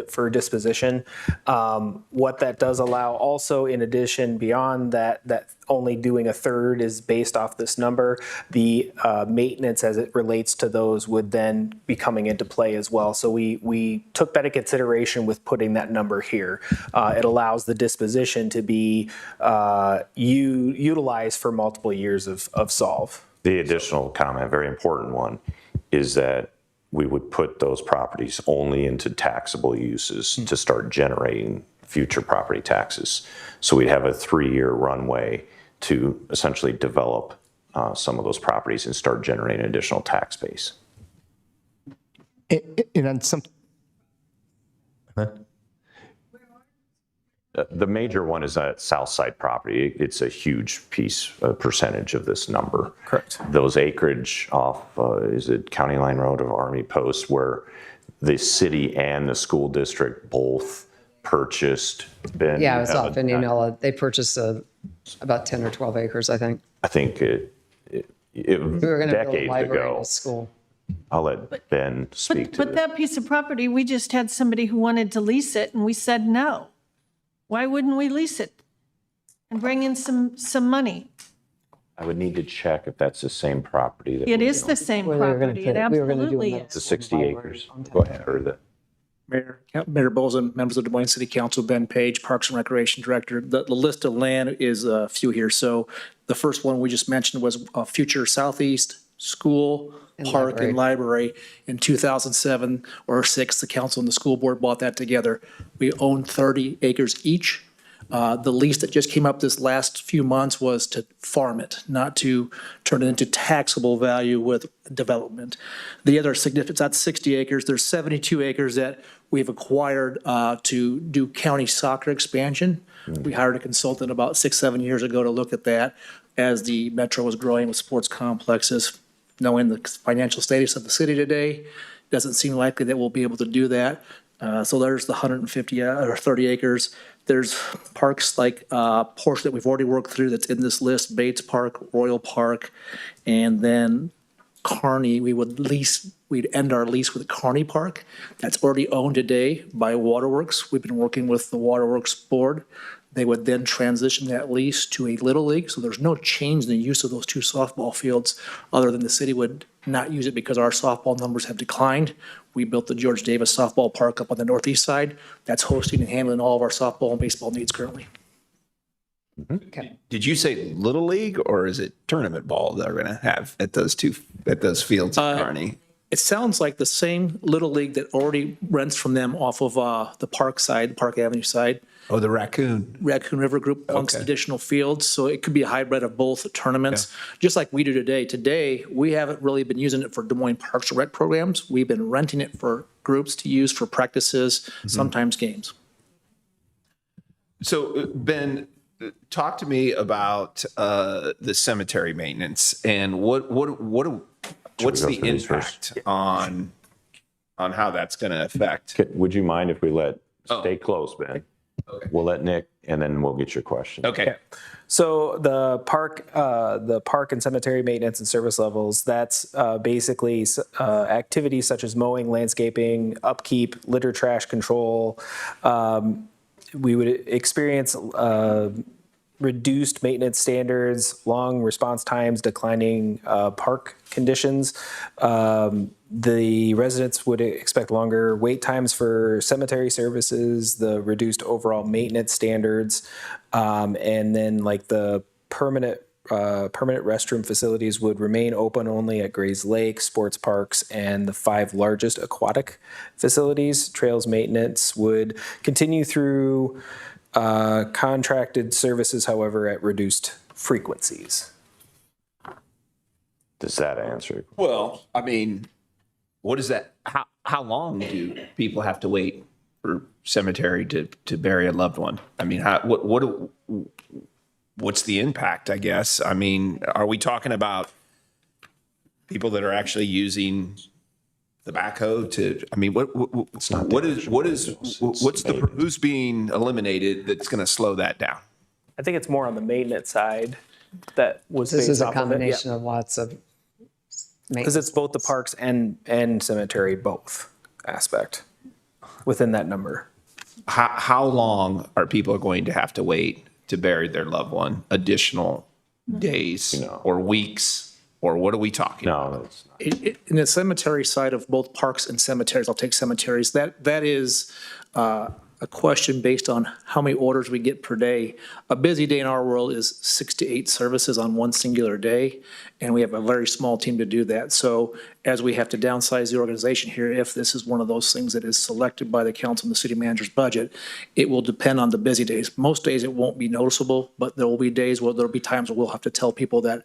[SPEAKER 6] for disposition. What that does allow also, in addition, beyond that only doing a third is based off this number, the maintenance as it relates to those would then be coming into play as well. So we took that into consideration with putting that number here. It allows the disposition to be utilized for multiple years of solve.
[SPEAKER 3] The additional comment, very important one, is that we would put those properties only into taxable uses to start generating future property taxes. So we'd have a 3-year runway to essentially develop some of those properties and start generating additional tax base.
[SPEAKER 4] And on some. Huh?
[SPEAKER 3] The major one is that south side property. It's a huge piece, a percentage of this number.
[SPEAKER 6] Correct.
[SPEAKER 3] Those acreage off, is it County Line Road or Army Post, where the city and the school district both purchased. Ben,
[SPEAKER 1] Yeah, it was off Indianola. They purchased about 10 or 12 acres, I think.
[SPEAKER 3] I think it
[SPEAKER 1] We were going to build a
[SPEAKER 3] decades
[SPEAKER 1] library
[SPEAKER 3] ago.
[SPEAKER 1] and a school.
[SPEAKER 3] I'll let Ben speak to
[SPEAKER 7] But
[SPEAKER 3] it.
[SPEAKER 7] that piece of property, we just had somebody who wanted to lease it, and we said no. Why wouldn't we lease it and bring in some money?
[SPEAKER 3] I would need to check if that's the same property. That
[SPEAKER 7] It
[SPEAKER 3] we
[SPEAKER 7] is
[SPEAKER 3] own.
[SPEAKER 7] the same
[SPEAKER 1] Well, they were gonna
[SPEAKER 7] property. It
[SPEAKER 1] put- we were gonna do
[SPEAKER 7] absolutely
[SPEAKER 1] another-
[SPEAKER 3] The
[SPEAKER 7] is.
[SPEAKER 3] 60 acres. Go ahead, or the.
[SPEAKER 15] Mayor Bozen, members of the Moines City Council, Ben Page, Parks and Recreation Director. The list of land is a few here. So the first one we just mentioned was future southeast school, park, and library. In 2007 or 6, the council and the school board bought that together. We own 30 acres each. The lease that just came up this last few months was to farm it, not to turn it into taxable value with development. The other significance, that's 60 acres. There's 72 acres that we've acquired to do county soccer expansion. We hired a consultant about 6-7 years ago to look at that as the metro was growing with sports complexes. Knowing the financial status of the city today, doesn't seem likely that we'll be able to do that. So there's the 150 or 30 acres. There's parks like portion that we've already worked through that's in this list, Bates Park, Royal Park, and then Kearney, we'd end our lease with Kearney Park. That's already owned today by Waterworks. We've been working with the Waterworks board. They would then transition that lease to a Little League, so there's no change in the use of those two softball fields, other than the city would not use it because our softball numbers have declined. We built the George Davis Softball Park up on the northeast side. That's hosting and handling all of our softball and baseball needs currently.
[SPEAKER 2] Did you say Little League or is it tournament ball that we're going to have at those fields at Kearney?
[SPEAKER 15] It sounds like the same Little League that already rents from them off of the Park side, the Park Avenue side.
[SPEAKER 2] Oh, the Raccoon.
[SPEAKER 15] Raccoon River Group wants
[SPEAKER 2] Okay.
[SPEAKER 15] additional fields, so it could be a hybrid of both tournaments, just like we do today. Today, we haven't really been using it for Des Moines Parks and Rec programs. We've been renting it for groups to use for practices, sometimes games.
[SPEAKER 2] So, Ben, talk to me about the cemetery maintenance and what's
[SPEAKER 3] go
[SPEAKER 2] the
[SPEAKER 3] through these
[SPEAKER 2] impact on how that's going to affect?
[SPEAKER 3] Would you mind if we stay close, Ben?
[SPEAKER 2] Okay.
[SPEAKER 3] We'll let Nick, and then we'll get your question.
[SPEAKER 2] Okay.
[SPEAKER 6] So the park and cemetery maintenance and service levels, that's basically activities such as mowing, landscaping, upkeep, litter trash control. We would experience reduced maintenance standards, long response times, declining park conditions. The residents would expect longer wait times for cemetery services, the reduced overall maintenance standards, and then like the permanent restroom facilities would remain open only at Grays Lake, sports parks, and the 5 largest aquatic facilities. Trails maintenance would continue through contracted services, however, at reduced frequencies.
[SPEAKER 3] Does that answer?
[SPEAKER 2] Well, I mean, what is that? How long do people have to wait for cemetery to bury a loved one? I mean, what's the impact, I guess? I mean, are we talking about people that are actually using the backhoe to, I mean, who's being eliminated that's going to slow that down?
[SPEAKER 6] I think it's more on the maintenance side that was
[SPEAKER 1] This
[SPEAKER 6] based
[SPEAKER 1] is a
[SPEAKER 6] off of it,
[SPEAKER 1] combination of lots of
[SPEAKER 6] because it's both the parks and cemetery, both aspect within that number.
[SPEAKER 2] How long are people going to have to wait to bury their loved one? Additional days or weeks, or what are we talking about?
[SPEAKER 3] No, that's not.
[SPEAKER 15] In the cemetery side of both parks and cemeteries, I'll take cemeteries, that is a question based on how many orders we get per day. A busy day in our world is 6 to 8 services on one singular day, and we have a very small team to do that. So as we have to downsize the organization here, if this is one of those things that is selected by the council and the city manager's budget, it will depend on the busy days. Most days it won't be noticeable, but there will be days where there'll be times where we'll have to tell people that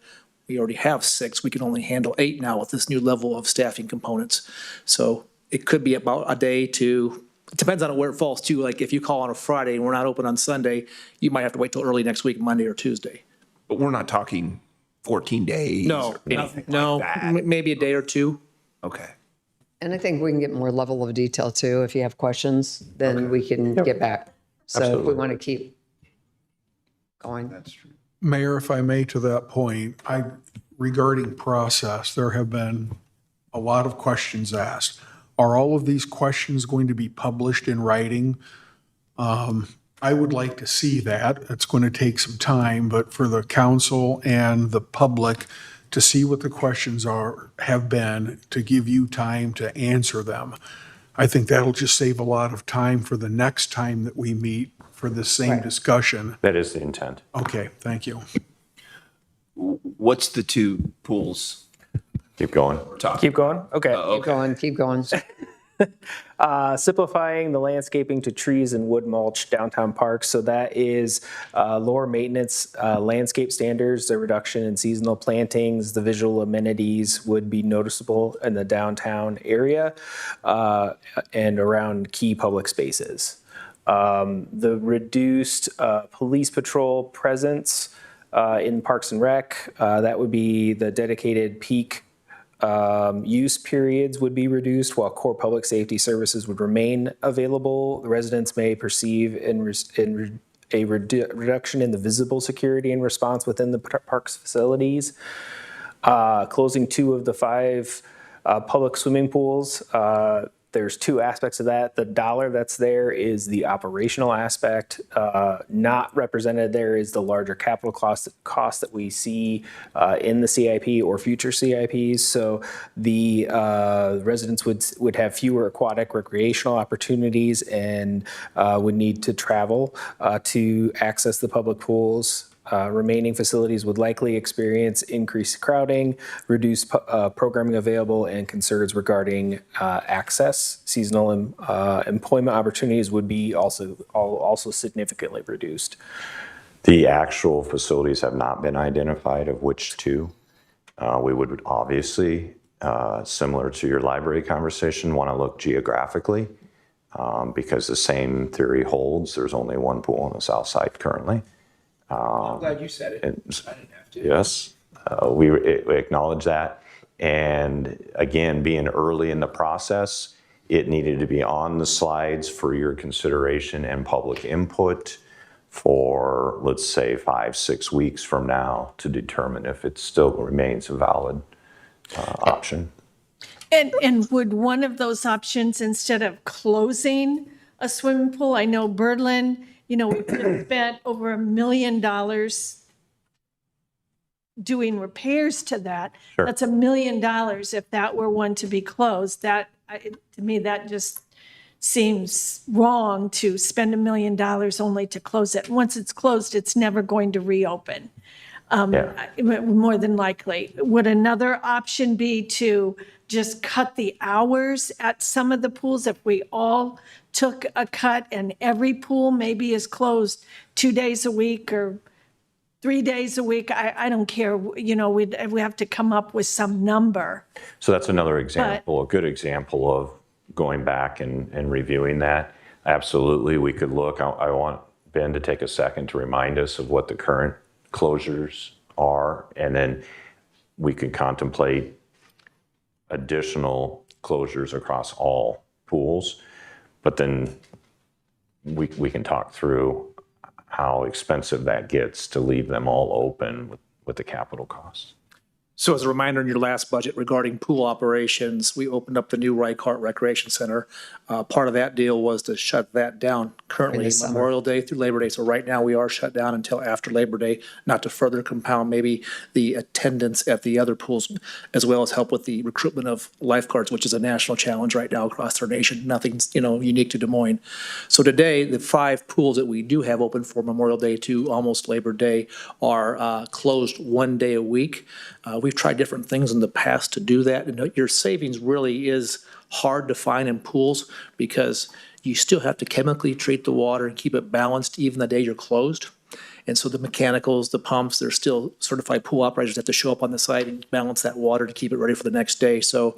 [SPEAKER 15] we already have 6, we can only handle 8 now with this new level of staffing components. So it could be about a day to it depends on where it falls too. Like if you call on a Friday and we're not open on Sunday, you might have to wait till early next week, Monday or Tuesday.
[SPEAKER 2] But we're not talking 14 days.
[SPEAKER 15] No,
[SPEAKER 2] or anything
[SPEAKER 15] no,
[SPEAKER 2] like that.
[SPEAKER 15] maybe a day or two.
[SPEAKER 2] Okay.
[SPEAKER 1] And I think we can get more level of detail too. If you have questions, then we can get back. So if we want to keep going.
[SPEAKER 2] That's true.
[SPEAKER 14] Mayor, if I may, to that point, regarding process, there have been a lot of questions asked. Are all of these questions going to be published in writing? I would like to see that. It's going to take some time, but for the council and the public to see what the questions have been, to give you time to answer them. I think that'll just save a lot of time for the next time that we meet for the same discussion.
[SPEAKER 3] That is the intent.
[SPEAKER 14] Okay, thank you.
[SPEAKER 2] What's the two pools?
[SPEAKER 3] Keep going.
[SPEAKER 6] Keep going? Okay.
[SPEAKER 1] Keep going.
[SPEAKER 6] Simplifying the landscaping to trees and wood mulch downtown parks. So that is lower maintenance landscape standards, the reduction in seasonal plantings, the visual amenities would be noticeable in the downtown area and around key public spaces. The reduced police patrol presence in Parks and Rec, that would be the dedicated peak use periods would be reduced while core public safety services would remain available. The residents may perceive a reduction in the visible security and response within the park's facilities. Closing 2 of the 5 public swimming pools. There's 2 aspects of that. The dollar that's there is the operational aspect. Not represented there is the larger capital cost that we see in the CIP or future CIPs. So the residents would have fewer aquatic recreational opportunities and would need to travel to access the public pools. Remaining facilities would likely experience increased crowding, reduced programming available, and concerns regarding access. Seasonal employment opportunities would be also significantly reduced.
[SPEAKER 3] The actual facilities have not been identified of which 2. We would obviously, similar to your library conversation, want to look geographically because the same theory holds. There's only 1 pool on the south side currently.
[SPEAKER 2] I'm glad you said it. I didn't have to.
[SPEAKER 3] Yes, we acknowledge that. And again, being early in the process, it needed to be on the slides for your consideration and public input for, let's say, 5-6 weeks from now to determine if it still remains a valid option.
[SPEAKER 7] And would one of those options, instead of closing a swimming pool, I know Birdland, we could have spent over $1 million doing repairs to that.
[SPEAKER 3] Sure.
[SPEAKER 7] That's $1 million if that were one to be closed. To me, that just seems wrong to spend $1 million only to close it. Once it's closed, it's never going to reopen. More than likely. Would another option be to just cut the hours at some of the pools if we all took a cut and every pool maybe is closed 2 days a week or 3 days a week? I don't care. We have to come up with some number.
[SPEAKER 3] So that's another example, a good example of going back and reviewing that. Absolutely, we could look. I want Ben to take a second to remind us of what the current closures are, and then we could contemplate additional closures across all pools. But then we can talk through how expensive that gets to leave them all open with the capital costs.
[SPEAKER 15] So as a reminder, in your last budget regarding pool operations, we opened up the new Reichart Recreation Center. Part of that deal was to shut that down currently Memorial Day through Labor Day. So right now we are shut down until after Labor Day, not to further compound maybe the attendance at the other pools, as well as help with the recruitment of lifeguards, which is a national challenge right now across our nation. Nothing's unique to Des Moines. So today, the 5 pools that we do have open for Memorial Day to almost Labor Day are closed 1 day a week. We've tried different things in the past to do that, and your savings really is hard to find in pools because you still have to chemically treat the water and keep it balanced even the day you're closed. And so the mechanicals, the pumps, they're still certified pool operators that have to show up on the site and balance that water to keep it ready for the next day. So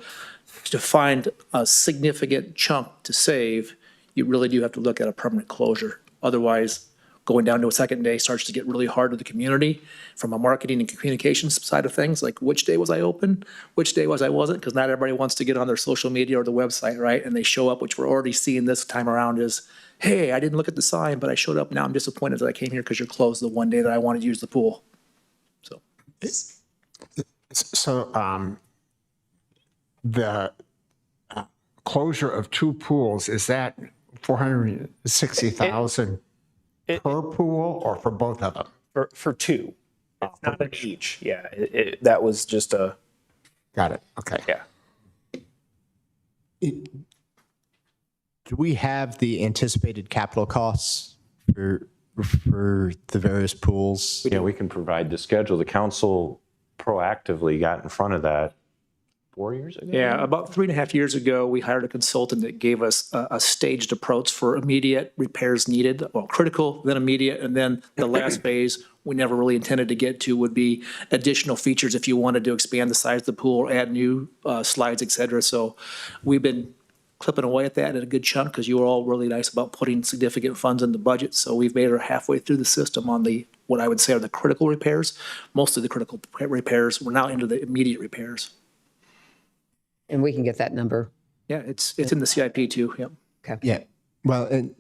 [SPEAKER 15] to find a significant chunk to save, you really do have to look at a permanent closure. Otherwise, going down to a second day starts to get really hard to the community from a marketing and communications side of things, like which day was I open, which day was I wasn't, because not everybody wants to get on their social media or the website, right? And they show up, which we're already seeing this time around is, hey, I didn't look at the sign, but I showed up. Now I'm disappointed that I came here because you're closed the one day that I wanted to use the pool. So.
[SPEAKER 5] So the closure of 2 pools, is that 460,000 per pool or for both of them?
[SPEAKER 6] For 2. It's not like each. Yeah, that was just a.
[SPEAKER 5] Got it. Okay.
[SPEAKER 6] Yeah.
[SPEAKER 4] Do we have the anticipated capital costs for the various pools?
[SPEAKER 3] Yeah, we can provide the schedule. The council proactively got in front of that 4 years ago.
[SPEAKER 15] Yeah, about 3.5 years ago, we hired a consultant that gave us a staged approach for immediate repairs needed, well, critical, then immediate, and then the last phase we never really intended to get to would be additional features if you wanted to expand the size of the pool, add new slides, et cetera. So we've been clipping away at that at a good chunk because you were all really nice about putting significant funds in the budget. So we've made her halfway through the system on the, what I would say are the critical repairs. Most of the critical repairs, we're now into the immediate repairs.
[SPEAKER 1] And we can get that number.
[SPEAKER 15] Yeah, it's in the CIP too, yep.
[SPEAKER 1] Okay.
[SPEAKER 4] Yeah. Well, and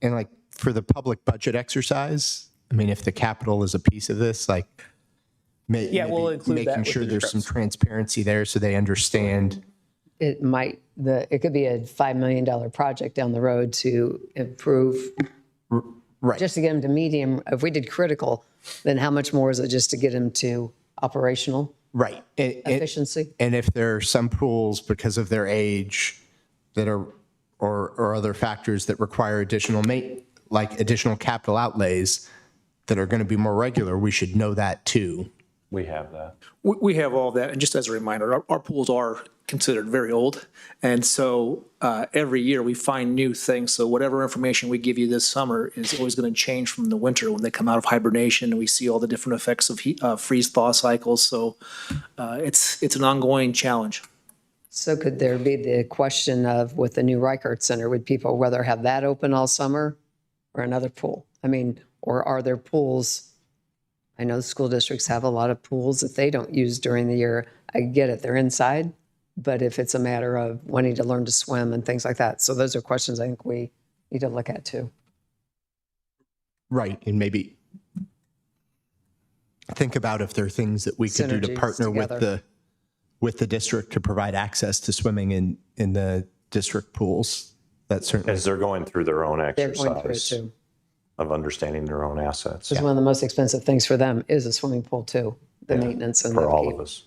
[SPEAKER 4] like for the public budget exercise, I mean, if the capital is a piece of this, like
[SPEAKER 6] Yeah, we'll include that
[SPEAKER 4] making
[SPEAKER 6] with
[SPEAKER 4] sure
[SPEAKER 6] the
[SPEAKER 4] there's some
[SPEAKER 6] scripts.
[SPEAKER 4] transparency there so they understand.
[SPEAKER 1] It could be a $5 million project down the road to improve,
[SPEAKER 4] Right.
[SPEAKER 1] just to get them to medium. If we did critical, then how much more is it just to get them to operational
[SPEAKER 4] Right.
[SPEAKER 1] efficiency?
[SPEAKER 4] And if there are some pools because of their age that are, or other factors that require additional like additional capital outlays that are going to be more regular, we should know that too.
[SPEAKER 3] We have that.
[SPEAKER 15] We have all of that, and just as a reminder, our pools are considered very old, and so every year we find new things. So whatever information we give you this summer is always going to change from the winter when they come out of hibernation, and we see all the different effects of heat, freeze-thaw cycles. So it's an ongoing challenge.
[SPEAKER 1] So could there be the question of, with the new Reichert Center, would people rather have that open all summer or another pool? I mean, or are there pools? I know the school districts have a lot of pools that they don't use during the year. I get it, they're inside, but if it's a matter of wanting to learn to swim and things like that. So those are questions I think we need to look at too.
[SPEAKER 4] Right. And maybe think about if there are things that we could do to
[SPEAKER 1] Synergies
[SPEAKER 4] partner
[SPEAKER 1] together.
[SPEAKER 4] with the district to provide access to swimming in the district pools. That's certainly.
[SPEAKER 3] As they're going through their own
[SPEAKER 1] They're going through it
[SPEAKER 3] exercise
[SPEAKER 1] too.
[SPEAKER 3] of understanding their own assets
[SPEAKER 1] Because one of the most expensive things for them is a swimming pool too, the maintenance and
[SPEAKER 3] for
[SPEAKER 1] the
[SPEAKER 3] all
[SPEAKER 1] upkeep.
[SPEAKER 3] of us.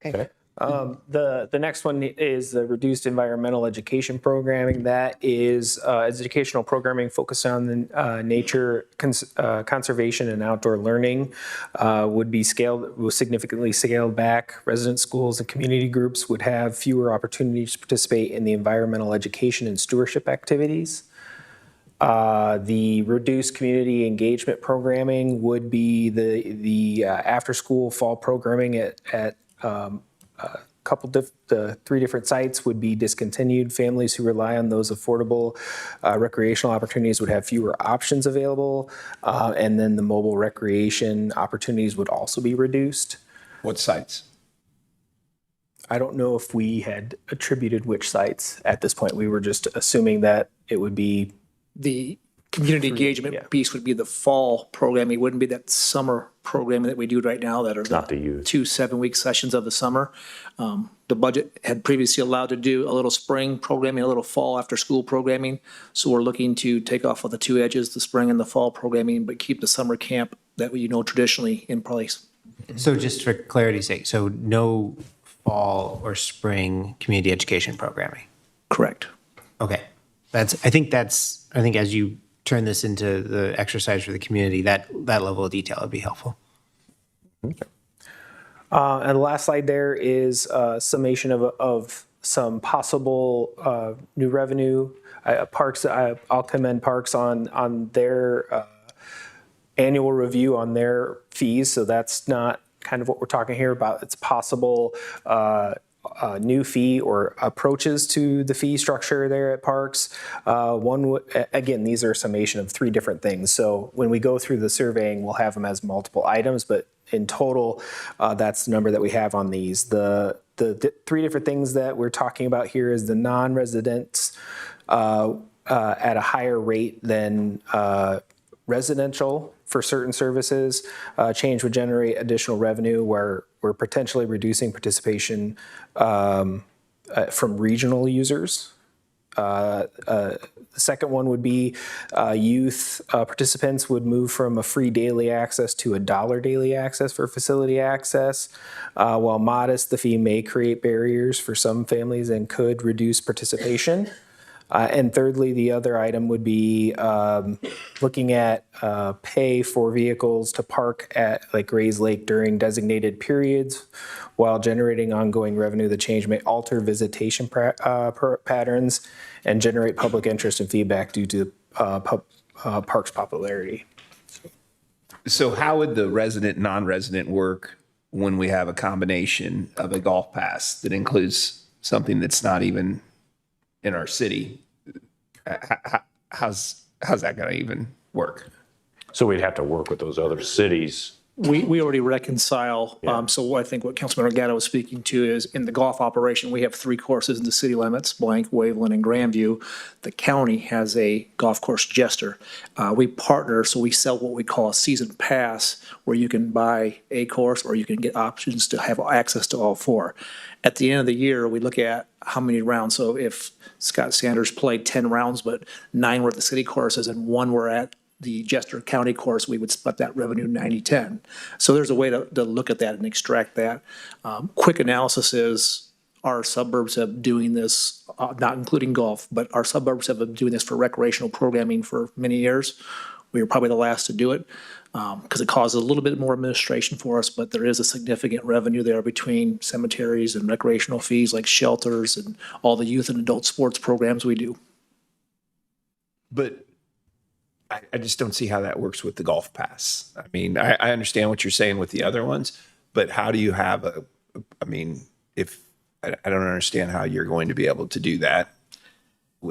[SPEAKER 1] Okay.
[SPEAKER 6] The next one is the reduced environmental education programming. That is educational programming focused on the nature conservation and outdoor learning. Was significantly scaled back. Resident schools and community groups would have fewer opportunities to participate in the environmental education and stewardship activities. The reduced community engagement programming would be the after-school fall programming at the 3 different sites would be discontinued. Families who rely on those affordable recreational opportunities would have fewer options available. And then the mobile recreation opportunities would also be reduced.
[SPEAKER 2] What sites?
[SPEAKER 6] I don't know if we had attributed which sites at this point. We were just assuming that it would be
[SPEAKER 15] The community engagement piece would be the fall programming. It wouldn't be that summer programming that we do right now that are
[SPEAKER 3] Not the youth.
[SPEAKER 15] 2 7-week sessions of the summer. The budget had previously allowed to do a little spring programming, a little fall after school programming. So we're looking to take off of the 2 edges, the spring and the fall programming, but keep the summer camp that we traditionally in place.
[SPEAKER 8] So just for clarity's sake, so no fall or spring community education programming?
[SPEAKER 15] Correct.
[SPEAKER 8] Okay. I think as you turn this into the exercise for the community, that level of detail would be helpful.
[SPEAKER 6] And the last slide there is a summation of some possible new revenue. Parks, I'll commend Parks on their annual review on their fees. So that's not kind of what we're talking here about. It's possible new fee or approaches to the fee structure there at parks. Again, these are a summation of 3 different things. So when we go through the surveying, we'll have them as multiple items, but in total, that's the number that we have on these. The 3 different things that we're talking about here is the non-residents at a higher rate than residential for certain services. Change would generate additional revenue where we're potentially reducing participation from regional users. The second one would be youth participants would move from a free daily access to $1 daily access for facility access. While modest, the fee may create barriers for some families and could reduce participation. And thirdly, the other item would be looking at pay for vehicles to park at like Gray's Lake during designated periods. While generating ongoing revenue, the change may alter visitation patterns and generate public interest and feedback due to parks popularity.
[SPEAKER 2] So how would the resident, non-resident work when we have a combination of a golf pass that includes something that's not even in our city? How's that going to even work?
[SPEAKER 3] So we'd have to work with those other cities.
[SPEAKER 15] We already reconcile, so I think what Councilmember Gatto was speaking to is in the golf operation, we have 3 courses in the city limits, Blank, Waveland, and Grandview. The county has a golf course jester. We partner, so we sell what we call a season pass, where you can buy a course or you can get options to have access to all 4. At the end of the year, we look at how many rounds. So if Scott Sanders played 10 rounds, but 9 were at the city courses and 1 were at the Jester County course, we would split that revenue 90-10. So there's a way to look at that and extract that. Quick analysis is our suburbs have doing this, not including golf, but our suburbs have been doing this for recreational programming for many years. We were probably the last to do it because it causes a little bit more administration for us, but there is a significant revenue there between cemeteries and recreational fees like shelters and all the youth and adult sports programs we do.
[SPEAKER 2] But I just don't see how that works with the golf pass. I mean, I understand what you're saying with the other ones, but how do you have if I don't understand how you're going to be able to do that.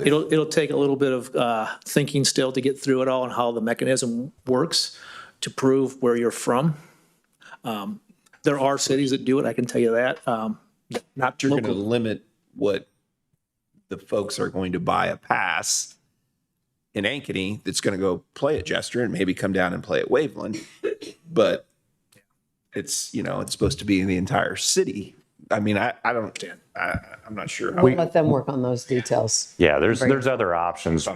[SPEAKER 15] It'll take a little bit of thinking still to get through it all and how the mechanism works to prove where you're from. There are cities that do it, I can tell you that. Not
[SPEAKER 2] You're going to
[SPEAKER 15] local.
[SPEAKER 2] limit what the folks are going to buy a pass in Ankeny that's going to go play at Jester and maybe come down and play at Waveland, but it's supposed to be in the entire city. I mean, I don't understand. I'm not sure.
[SPEAKER 1] We'll let them work on those details.
[SPEAKER 3] Yeah, there's other options.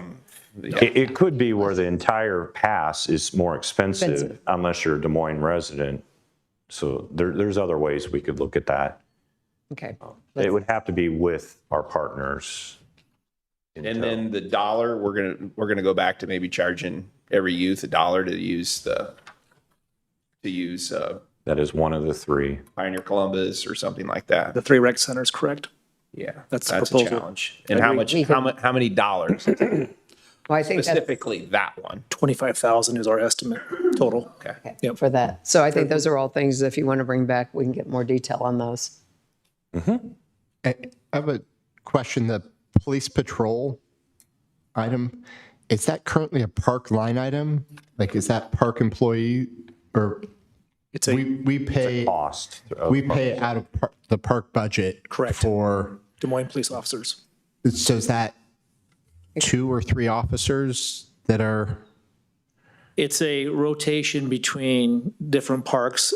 [SPEAKER 3] It could be where the entire pass is more expensive unless you're a Des Moines resident. So there's other ways we could look at that.
[SPEAKER 1] Okay.
[SPEAKER 3] It would have to be with our partners.
[SPEAKER 2] And then the $1, we're gonna go back to maybe charging every youth $1 to use
[SPEAKER 3] That is one of the 3.
[SPEAKER 2] Pioneer Columbus or something like that.
[SPEAKER 15] The 3 rec centers, correct?
[SPEAKER 2] Yeah,
[SPEAKER 15] That's the
[SPEAKER 2] a
[SPEAKER 15] proposal.
[SPEAKER 2] challenge. And how many dollars?
[SPEAKER 1] Well, I think that's
[SPEAKER 2] Specifically that one.
[SPEAKER 15] 25,000 is our estimate total.
[SPEAKER 2] Okay.
[SPEAKER 15] Yep.
[SPEAKER 1] for that. So I think those are all things, if you want to bring back, we can get more detail on those.
[SPEAKER 4] I have a question. The police patrol item, is that currently a park line item? Like, is that park employee or
[SPEAKER 15] It's a
[SPEAKER 4] we pay
[SPEAKER 3] Cost.
[SPEAKER 4] we pay out of the park budget
[SPEAKER 15] Correct.
[SPEAKER 4] for,
[SPEAKER 15] Des Moines police officers.
[SPEAKER 4] so is that 2 or 3 officers that are?
[SPEAKER 15] It's a rotation between different parks.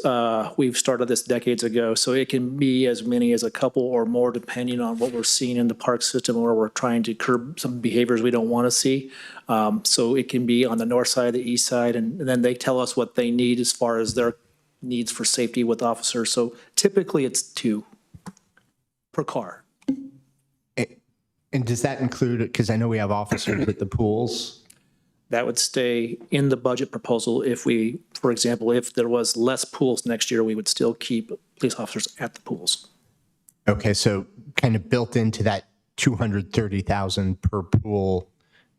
[SPEAKER 15] We've started this decades ago, so it can be as many as a couple or more depending on what we're seeing in the park system where we're trying to curb some behaviors we don't want to see. So it can be on the north side, the east side, and then they tell us what they need as far as their needs for safety with officers. So typically it's 2 per car.
[SPEAKER 4] And does that include, because I know we have officers at the pools.
[SPEAKER 15] That would stay in the budget proposal if we, for example, if there was less pools next year, we would still keep police officers at the pools.
[SPEAKER 4] Okay, so kind of built into that 230,000 per pool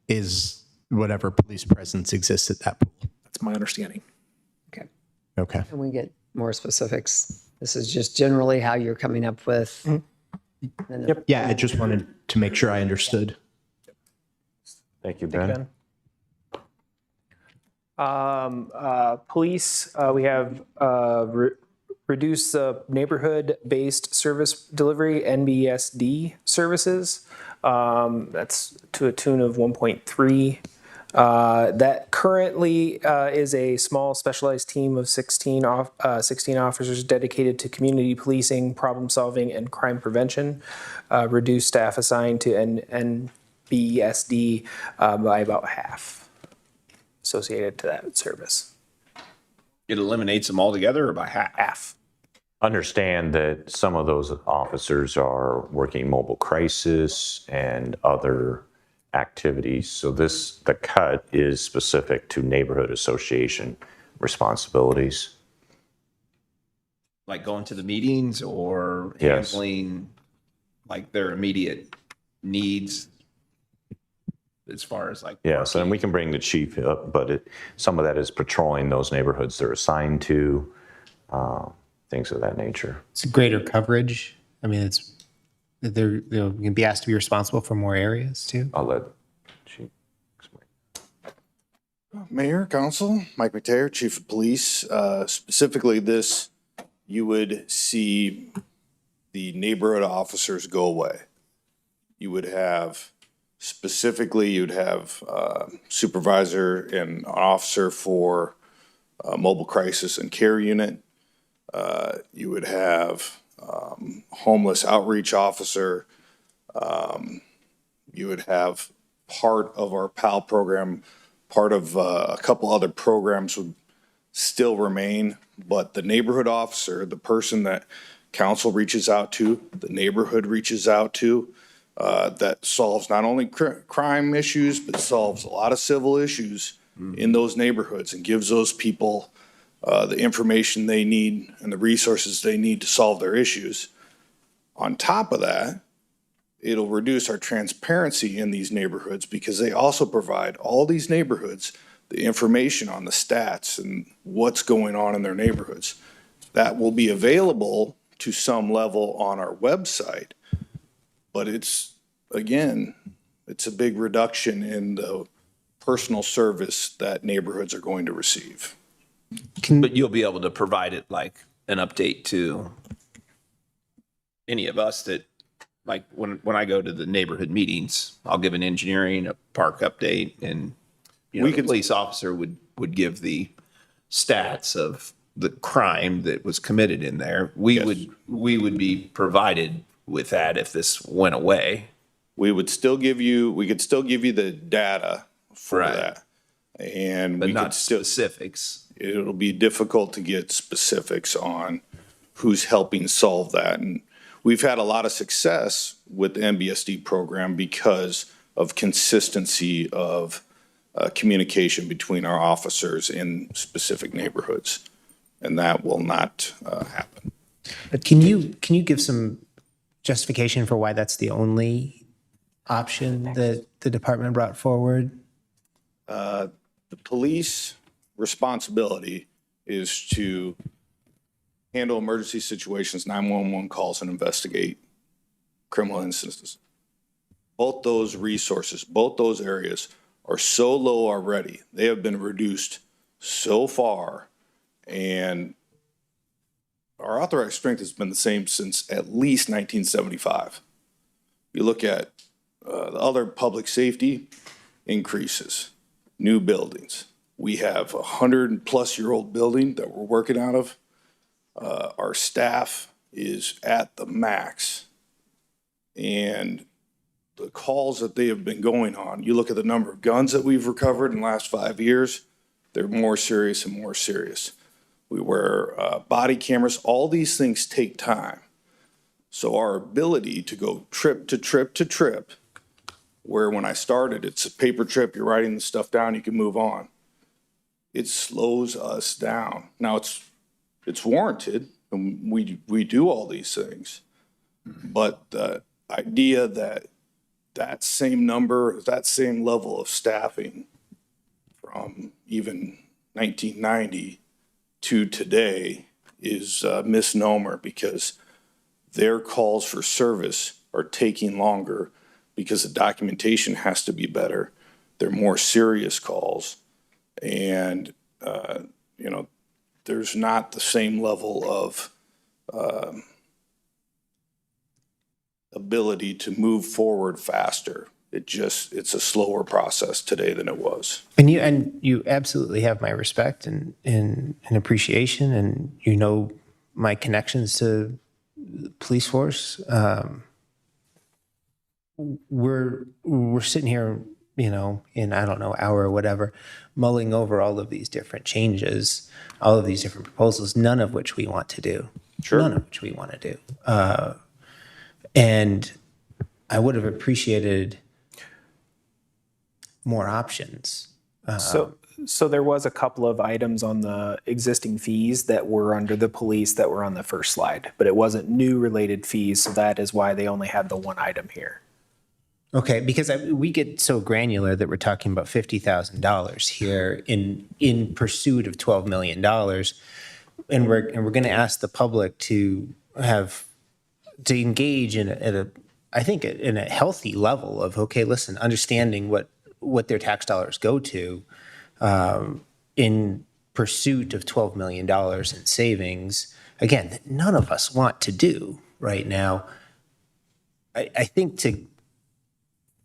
[SPEAKER 4] is whatever police presence exists at that pool.
[SPEAKER 15] That's my understanding.
[SPEAKER 1] Okay.
[SPEAKER 4] Okay.
[SPEAKER 1] And we get more specifics. This is just generally how you're coming up with
[SPEAKER 4] Yeah, I just wanted to make sure I understood.
[SPEAKER 3] Thank you, Ben.
[SPEAKER 6] Police, we have reduce the neighborhood-based service delivery, NBSD services. That's to a tune of 1.3. That currently is a small specialized team of 16 officers dedicated to community policing, problem solving, and crime prevention. Reduced staff assigned to NBSD by about half associated to that service.
[SPEAKER 2] It eliminates them altogether or by half?
[SPEAKER 6] Half.
[SPEAKER 3] Understand that some of those officers are working mobile crisis and other activities. So the cut is specific to neighborhood association responsibilities.
[SPEAKER 2] Like going to the meetings or
[SPEAKER 3] Yes.
[SPEAKER 2] handling like their immediate needs as far as like.
[SPEAKER 3] Yes, and we can bring the chief up, but some of that is patrolling those neighborhoods they're assigned to, things of that nature.
[SPEAKER 8] It's greater coverage. I mean, they're going to be asked to be responsible for more areas too.
[SPEAKER 3] I'll let chief explain.
[SPEAKER 16] Mayor, Council, Mike McTayer, Chief of Police. Specifically this, you would see the neighborhood officers go away. You would have, specifically, you'd have supervisor and an officer for mobile crisis and care unit. You would have homeless outreach officer. You would have part of our PAL program, part of a couple other programs would still remain, but the neighborhood officer, the person that council reaches out to, the neighborhood reaches out to, that solves not only crime issues, but solves a lot of civil issues in those neighborhoods and gives those people the information they need and the resources they need to solve their issues. On top of that, it'll reduce our transparency in these neighborhoods because they also provide all these neighborhoods the information on the stats and what's going on in their neighborhoods. That will be available to some level on our website, but it's a big reduction in the personal service that neighborhoods are going to receive.
[SPEAKER 2] But you'll be able to provide it like an update to any of us that, like when I go to the neighborhood meetings, I'll give an engineering, a park update, and the police officer would give the stats of the crime that was committed in there. We would be provided with that if this went away.
[SPEAKER 16] We could still give you the data for that.
[SPEAKER 2] But not specifics.
[SPEAKER 16] It'll be difficult to get specifics on who's helping solve that. And we've had a lot of success with the MBSD program because of consistency of communication between our officers in specific neighborhoods. And that will not happen.
[SPEAKER 8] But can you give some justification for why that's the only option that the department brought forward?
[SPEAKER 16] The police responsibility is to handle emergency situations, 911 calls, and investigate criminal instances. Both those resources, both those areas are so low already. They have been reduced so far, and our authorized strength has been the same since at least 1975. You look at the other public safety increases, new buildings. We have a 100-plus-year-old building that we're working out of. Our staff is at the max. And the calls that they have been going on, you look at the number of guns that we've recovered in the last 5 years, they're more serious and more serious. We wear body cameras. All these things take time. So our ability to go trip to trip to trip, where when I started, it's a paper trip, you're writing the stuff down, you can move on. It slows us down. Now it's warranted, and we do all these things. But the idea that same number, that same level of staffing from even 1990 to today is a misnomer, because their calls for service are taking longer because the documentation has to be better. They're more serious calls. And, you know, there's not the same level of ability to move forward faster. It's a slower process today than it was.
[SPEAKER 8] And you absolutely have my respect and appreciation, and you know my connections to the police force. We're sitting here, you know, in, I don't know, hour or whatever, mulling over all of these different changes, all of these different proposals, none of which we want to do. Sure. None of which we want to do. And I would have appreciated more options.
[SPEAKER 6] So there was a couple of items on the existing fees that were under the police that were on the first slide, but it wasn't new related fees, so that is why they only had the one item here.
[SPEAKER 8] Okay, because we get so granular that we're talking about $50,000 here in pursuit of $12 million, and we're going to ask the public to engage in a healthy level of, okay, listen, understanding what their tax dollars go to in pursuit of $12 million in savings. Again, that none of us want to do right now. I think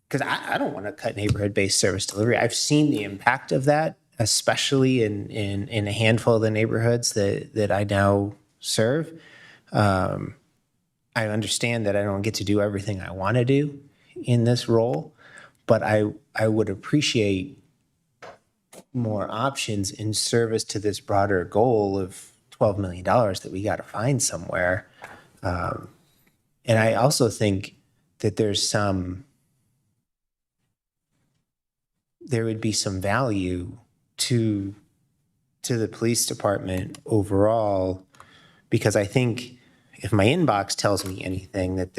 [SPEAKER 8] because I don't want to cut neighborhood-based service delivery. I've seen the impact of that, especially in a handful of the neighborhoods that I now serve. I understand that I don't get to do everything I want to do in this role, but I would appreciate more options in service to this broader goal of $12 million that we got to find somewhere. And I also think that there would be some value to the police department overall, because I think if my inbox tells me anything, that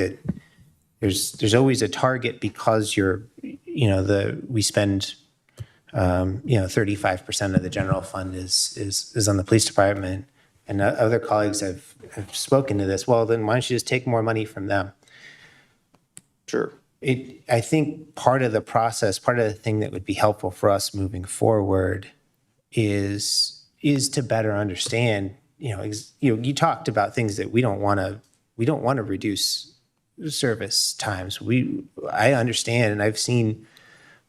[SPEAKER 8] there's always a target because we spend 35% of the general fund is on the police department, and other colleagues have spoken to this. Well, then why don't you just take more money from them?
[SPEAKER 16] Sure.
[SPEAKER 8] I think part of the process, part of the thing that would be helpful for us moving forward is to better understand. You talked about things that we don't want to reduce service times. I understand, and I've seen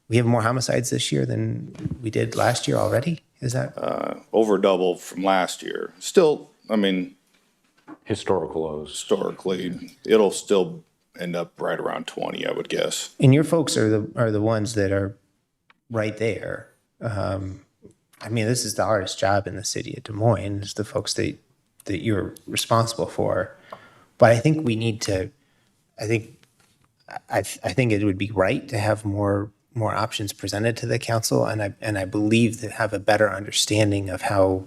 [SPEAKER 8] we have more homicides this year than we did last year already. Is that
[SPEAKER 16] over double from last year? Still, I mean,
[SPEAKER 3] Historical lows.
[SPEAKER 16] historically, it'll still end up right around 20, I would guess.
[SPEAKER 8] And your folks are the ones that are right there. I mean, this is the hardest job in the city of Des Moines. It's the folks that you're responsible for. But I think we need to. I think it would be right to have more options presented to the council, and I believe to have a better understanding of how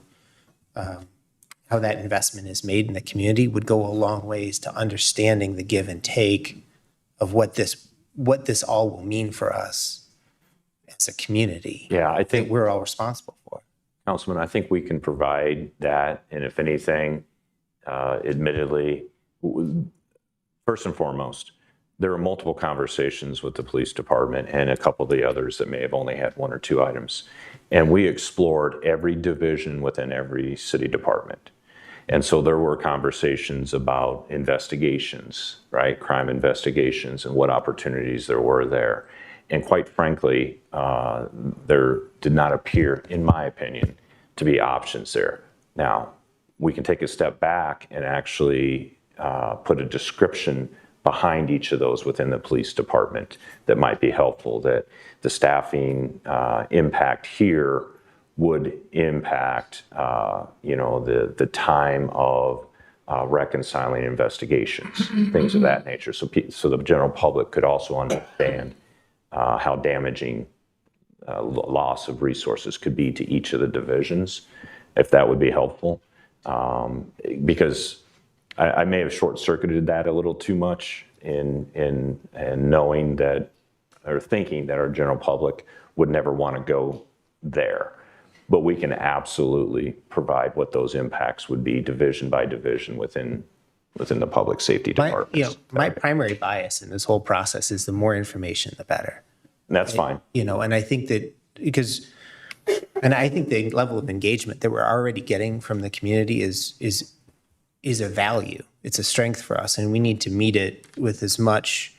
[SPEAKER 8] that investment is made in the community would go a long ways to understanding the give and take of what this all will mean for us as a community.
[SPEAKER 3] Yeah, I think
[SPEAKER 8] we're all responsible for.
[SPEAKER 3] Councilman, I think we can provide that, and if anything, admittedly, first and foremost, there are multiple conversations with the police department and a couple of the others that may have only had one or two items. And we explored every division within every city department. And so there were conversations about investigations, right? Crime investigations and what opportunities there were there. And quite frankly, there did not appear, in my opinion, to be options there. Now, we can take a step back and actually put a description behind each of those within the police department that might be helpful, that the staffing impact here would impact, the time of reconciling investigations, things of that nature. So the general public could also understand how damaging loss of resources could be to each of the divisions, if that would be helpful. Because I may have short-circuited that a little too much in knowing that, or thinking that our general public would never want to go there. But we can absolutely provide what those impacts would be division by division within within the public safety
[SPEAKER 8] My,
[SPEAKER 3] department.
[SPEAKER 8] my primary bias in this whole process is the more information, the better.
[SPEAKER 3] And that's fine.
[SPEAKER 8] And I think that and I think the level of engagement that we're already getting from the community is a value. It's a strength for us, and we need to meet it with as much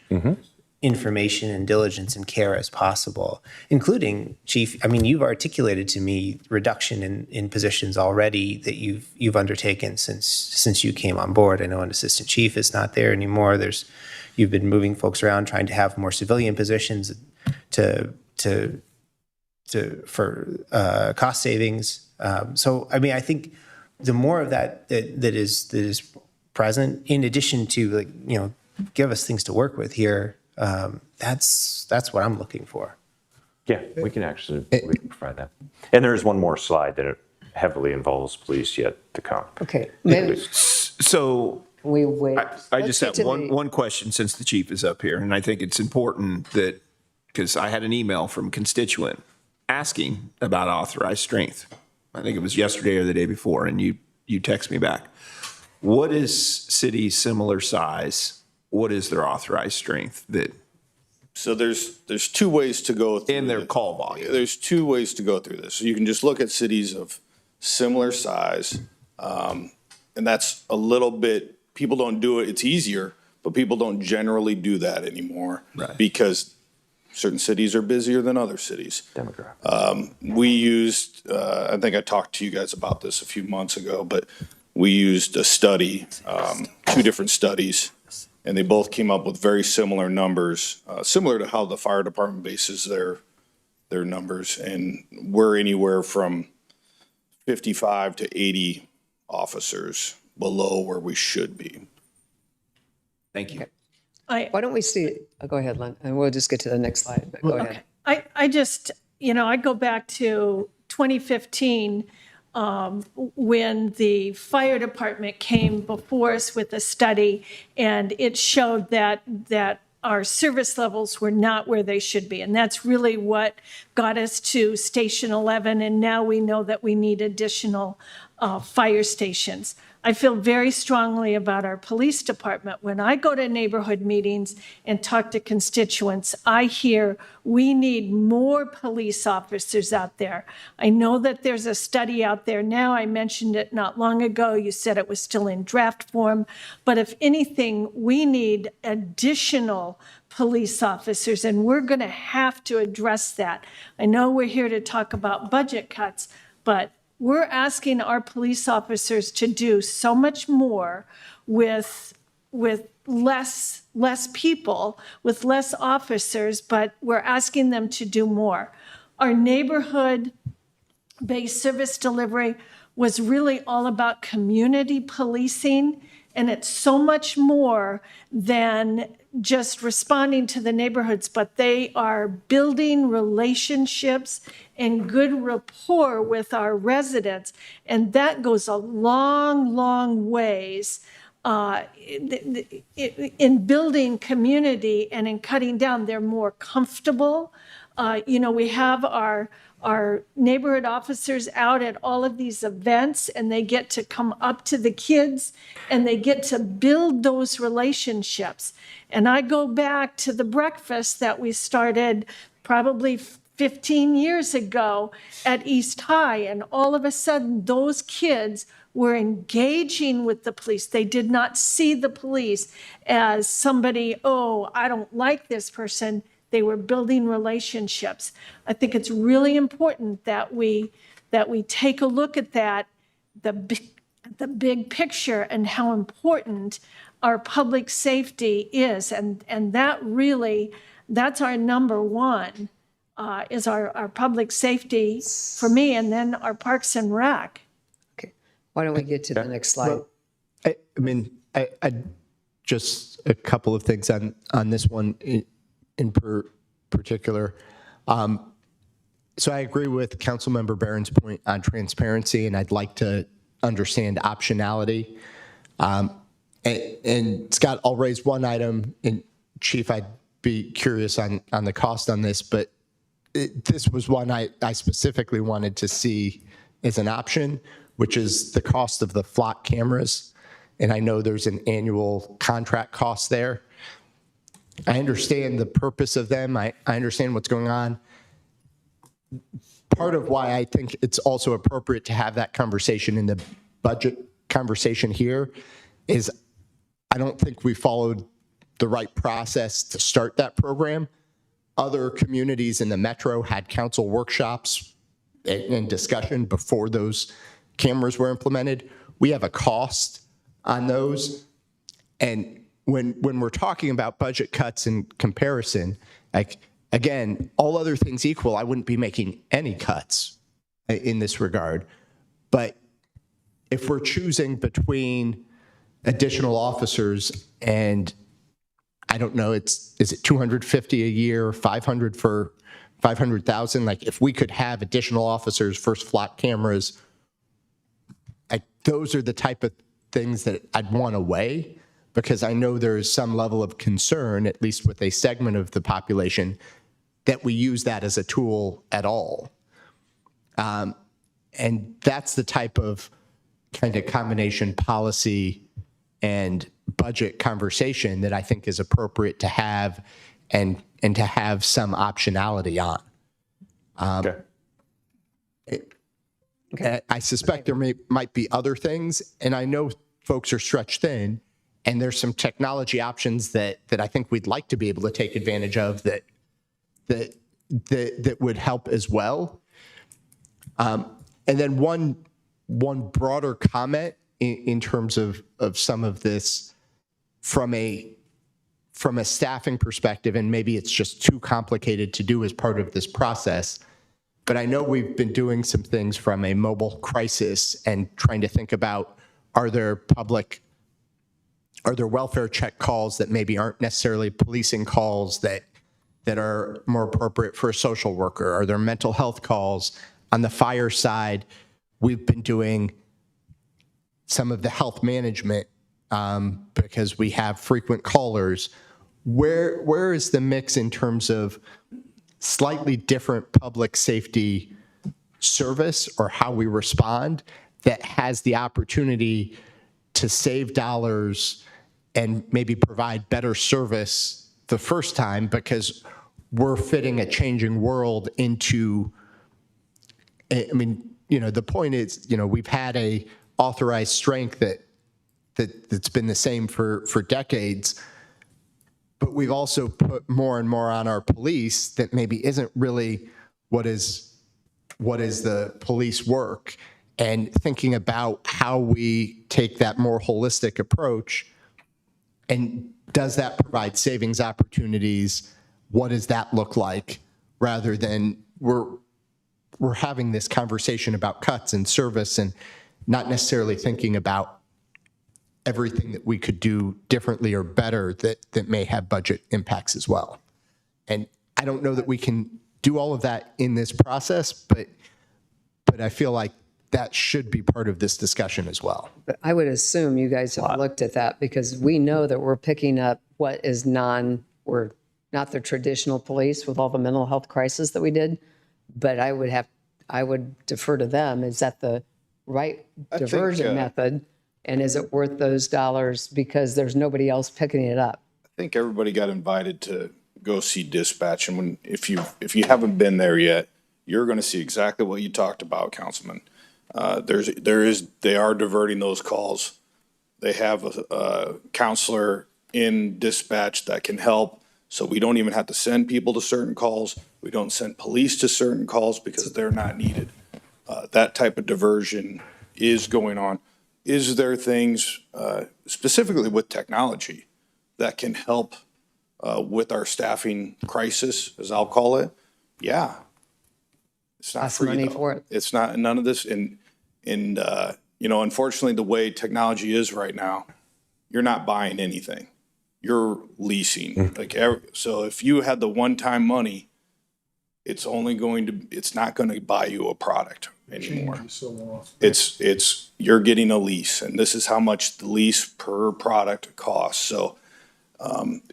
[SPEAKER 8] information and diligence and care as possible, including, Chief, I mean, you've articulated to me reduction in positions already that you've undertaken since you came on board. I know an assistant chief is not there anymore. You've been moving folks around, trying to have more civilian positions for cost savings. So, I mean, I think the more of that is present, in addition to give us things to work with here, that's what I'm looking for.
[SPEAKER 3] Yeah, we can provide that. And there is one more slide that heavily involves police yet to come.
[SPEAKER 1] Okay. Maybe
[SPEAKER 2] So
[SPEAKER 1] we wait.
[SPEAKER 2] I
[SPEAKER 1] Let's
[SPEAKER 2] just
[SPEAKER 1] get
[SPEAKER 2] have
[SPEAKER 1] to
[SPEAKER 2] one question since the chief is up here, and I think it's important that, because I had an email from a constituent asking about authorized strength. I think it was yesterday or the day before, and you text me back. What is cities similar size? What is their authorized strength
[SPEAKER 16] So there's two ways to go through
[SPEAKER 2] in their call volume?
[SPEAKER 16] There's two ways to go through this. So you can just look at cities of similar size, and that's a little bit, people don't do it, it's easier, but people don't generally do that anymore.
[SPEAKER 2] Right.
[SPEAKER 16] Because certain cities are busier than other cities.
[SPEAKER 3] Demographic.
[SPEAKER 16] We used, I think I talked to you guys about this a few months ago, but we used a study, two different studies, and they both came up with very similar numbers, similar to how the fire department bases their numbers. And we're anywhere from 55 to 80 officers below where we should be.
[SPEAKER 2] Thank you.
[SPEAKER 1] Why don't we see, go ahead, Len, and we'll just get to the next slide, but go ahead.
[SPEAKER 7] I just, I go back to 2015, when the fire department came before us with a study, and it showed that our service levels were not where they should be. And that's really what got us to Station 11, and now we know that we need additional fire stations. I feel very strongly about our police department. When I go to neighborhood meetings and talk to constituents, I hear we need more police officers out there. I know that there's a study out there now. I mentioned it not long ago. You said it was still in draft form. But if anything, we need additional police officers, and we're going to have to address that. I know we're here to talk about budget cuts, but we're asking our police officers to do so much more with less people, with less officers, but we're asking them to do more. Our neighborhood-based service delivery was really all about community policing, and it's so much more than just responding to the neighborhoods, but they are building relationships and good rapport with our residents. And that goes a long, long ways in building community and in cutting down. They're more comfortable. We have our neighborhood officers out at all of these events, and they get to come up to the kids and they get to build those relationships. And I go back to the breakfast that we started probably 15 years ago at East High, and all of a sudden those kids were engaging with the police. They did not see the police as somebody, oh, I don't like this person. They were building relationships. I think it's really important that we take a look at that, the big picture, and how important our public safety is. And that really, that's our number one, is our public safety for me, and then our Parks and Rec.
[SPEAKER 1] Okay. Why don't we get to the next slide?
[SPEAKER 4] I mean, I just a couple of things on this one in particular. So I agree with Councilmember Barron's point on transparency, and I'd like to understand optionality. And Scott, I'll raise one item, and Chief, I'd be curious on the cost on this, but this was one I specifically wanted to see as an option, which is the cost of the flock cameras. and I know there's an annual contract cost there. I understand the purpose of them. I understand what's going on. Part of why I think it's also appropriate to have that conversation in the budget conversation here is I don't think we followed the right process to start that program. Other communities in the metro had council workshops and discussion before those cameras were implemented. We have a cost on those. And when we're talking about budget cuts in comparison, like, again, all other things equal, I wouldn't be making any cuts in this regard. But if we're choosing between additional officers and, I don't know, is it 250 a year, 500 for 500,000? Like, if we could have additional officers, first flock cameras, those are the type of things that I'd want to weigh, because I know there's some level of concern, at least with a segment of the population, that we use that as a tool at all. And that's the type of kind of combination policy and budget conversation that I think is appropriate to have and to have some optionality on.
[SPEAKER 3] Okay.
[SPEAKER 4] I suspect there might be other things, and I know folks are stretched thin, and there's some technology options that I think we'd like to be able to take advantage of that would help as well. And then one broader comment in terms of some of this from a staffing perspective, and maybe it's just too complicated to do as part of this process, but I know we've been doing some things from a mobile crisis and trying to think about, are there welfare check calls that maybe aren't necessarily policing calls that are more appropriate for a social worker? Are there mental health calls? On the fire side, we've been doing some of the health management because we have frequent callers. Where is the mix in terms of slightly different public safety service or how we respond that has the opportunity to save dollars and maybe provide better service the first time, because we're fitting a changing world into, I mean, the point is, we've had a authorized strength that's been the same for decades, but we've also put more and more on our police that maybe isn't really what is the police work. And thinking about how we take that more holistic approach, and does that provide savings opportunities? What does that look like? Rather than we're having this conversation about cuts and service and not necessarily thinking about everything that we could do differently or better that may have budget impacts as well. And I don't know that we can do all of that in this process, but I feel like that should be part of this discussion as well.
[SPEAKER 1] But I would assume you guys have looked at that, because we know that we're picking up what is we're not the traditional police with all the mental health crisis that we did, but I would defer to them. Is that the right diversion method? And is it worth those dollars because there's nobody else picking it up?
[SPEAKER 16] I think everybody got invited to go see dispatch, and if you haven't been there yet, you're going to see exactly what you talked about, Councilman. They are diverting those calls. They have a counselor in dispatch that can help, so we don't even have to send people to certain calls. We don't send police to certain calls because they're not needed. That type of diversion is going on. Is there things specifically with technology that can help with our staffing crisis, as I'll call it? Yeah. It's not free,
[SPEAKER 1] money
[SPEAKER 16] though.
[SPEAKER 1] for it.
[SPEAKER 16] It's not, none of this. And unfortunately, the way technology is right now, you're not buying anything. You're leasing. So if you had the one-time money, it's not going to buy you a product anymore. You're getting a lease, and this is how much the lease per product costs. So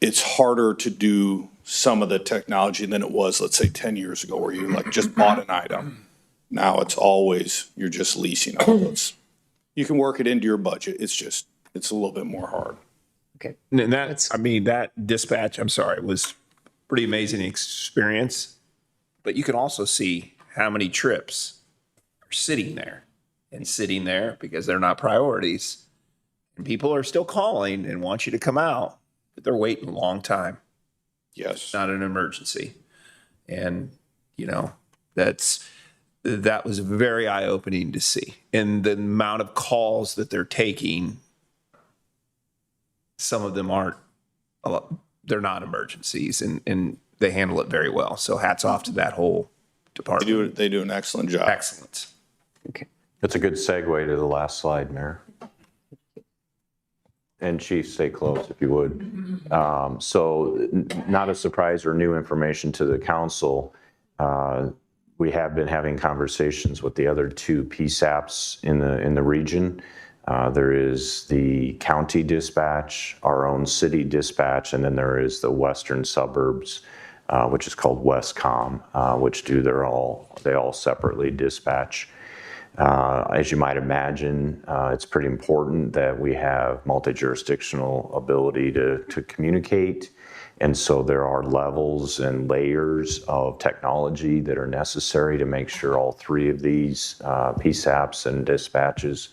[SPEAKER 16] it's harder to do some of the technology than it was, let's say 10 years ago, where you just bought an item. Now it's always, you're just leasing all those. You can work it into your budget. It's just it's a little bit more hard.
[SPEAKER 1] Okay.
[SPEAKER 2] And that dispatch, I'm sorry, was pretty amazing experience. But you can also see how many trips are sitting there because they're not priorities. And people are still calling and want you to come out, but they're waiting a long time.
[SPEAKER 16] Yes.
[SPEAKER 2] Not an emergency. And, that was very eye-opening to see. And the amount of calls that they're taking, some of them they're not emergencies, and they handle it very well. So hats off to that whole department.
[SPEAKER 16] They do an excellent job.
[SPEAKER 2] Excellent.
[SPEAKER 1] Okay.
[SPEAKER 3] That's a good segue to the last slide, Mayor. And Chief, stay close if you would. So not a surprise or new information to the council. We have been having conversations with the other two PSAPs in the region. There is the county dispatch, our own city dispatch, and then there is the western suburbs, which is called Westcom, which they all separately dispatch. As you might imagine, it's pretty important that we have multi-jurisdictional ability to communicate. And so there are levels and layers of technology that are necessary to make sure all three of these PSAPs and dispatches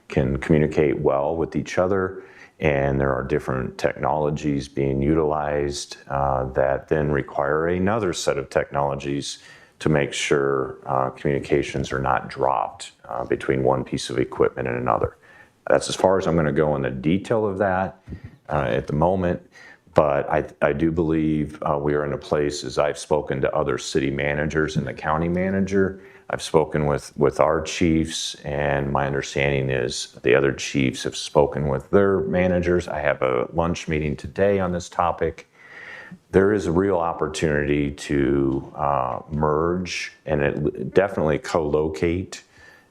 [SPEAKER 3] can communicate well with each other. And there are different technologies being utilized that then require another set of technologies to make sure communications are not dropped between one piece of equipment and another. That's as far as I'm going to go in the detail of that at the moment. But I do believe we are in a place, as I've spoken to other city managers and the county manager, I've spoken with our chiefs, and my understanding is the other chiefs have spoken with their managers. I have a lunch meeting today on this topic. There is a real opportunity to merge and definitely co-locate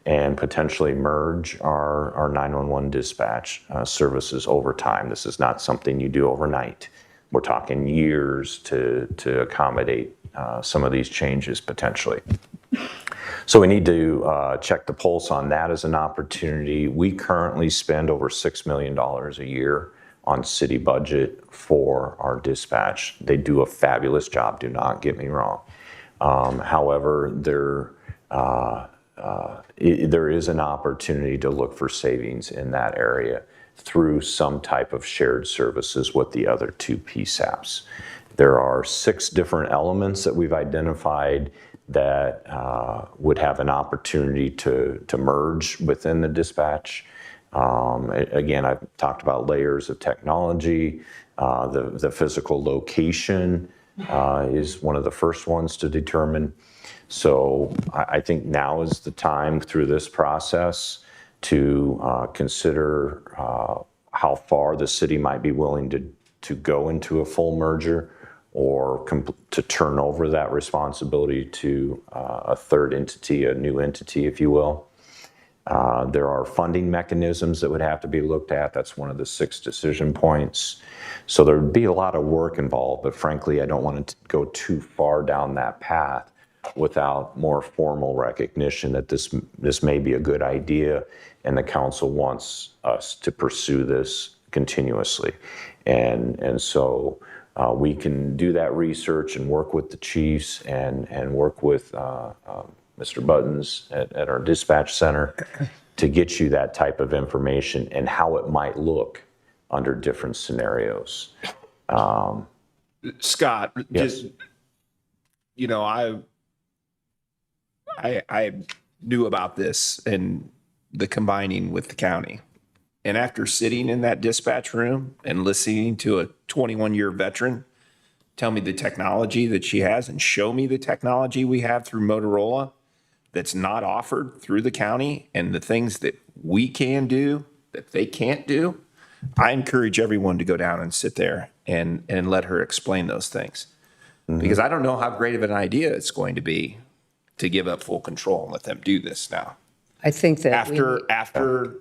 [SPEAKER 3] and potentially merge our 911 dispatch services over time. This is not something you do overnight. We're talking years to accommodate some of these changes potentially. So we need to check the pulse on that as an opportunity. We currently spend over $6 million a year on city budget for our dispatch. They do a fabulous job, do not get me wrong. However, there is an opportunity to look for savings in that area through some type of shared services with the other two PSAPs. There are 6 different elements that we've identified that would have an opportunity to merge within the dispatch. Again, I've talked about layers of technology. The physical location is one of the first ones to determine. So I think now is the time through this process to consider how far the city might be willing to go into a full merger or to turn over that responsibility to a third entity, a new entity, if you will. There are funding mechanisms that would have to be looked at. That's one of the 6 decision points. So there would be a lot of work involved, but frankly, I don't want to go too far down that path without more formal recognition that this may be a good idea and the council wants us to pursue this continuously. And so we can do that research and work with the chiefs and work with Mr. Buttons at our dispatch center to get you that type of information and how it might look under different scenarios.
[SPEAKER 2] Scott,
[SPEAKER 3] Yes.
[SPEAKER 2] just, I knew about this and the combining with the county. And after sitting in that dispatch room and listening to a 21-year veteran tell me the technology that she has and show me the technology we have through Motorola that's not offered through the county and the things that we can do that they can't do, I encourage everyone to go down and sit there and let her explain those things. Mm-hmm. Because I don't know how great of an idea it's going to be to give up full control and let them do this now.
[SPEAKER 1] I think that
[SPEAKER 2] After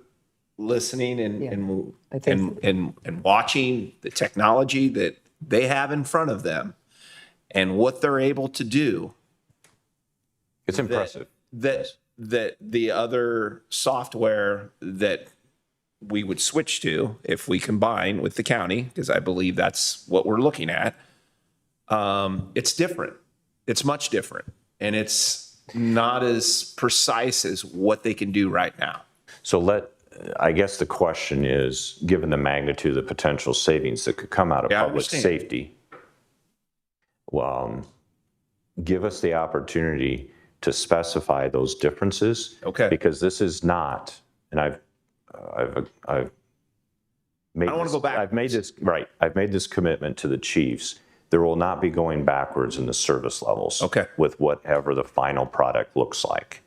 [SPEAKER 2] listening and watching the technology that they have in front of them and what they're able to do.
[SPEAKER 3] It's impressive.
[SPEAKER 2] That the other software that we would switch to if we combine with the county, because I believe that's what we're looking at, it's different. It's much different. And it's not as precise as what they can do right now.
[SPEAKER 3] So I guess the question is, given the magnitude of the potential savings that could come out of
[SPEAKER 2] Yeah, I
[SPEAKER 3] public
[SPEAKER 2] understand.
[SPEAKER 3] safety, give us the opportunity to specify those differences.
[SPEAKER 2] Okay.
[SPEAKER 3] Because this is not, and I've made
[SPEAKER 2] I don't wanna go backwards.
[SPEAKER 3] I've made this commitment to the chiefs. There will not be going backwards in the service levels.
[SPEAKER 2] Okay.
[SPEAKER 3] With whatever the final product looks like.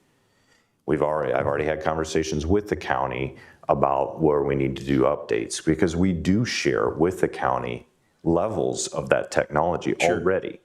[SPEAKER 3] I've already had conversations with the county about where we need to do updates, because we do share with the county levels of that technology already.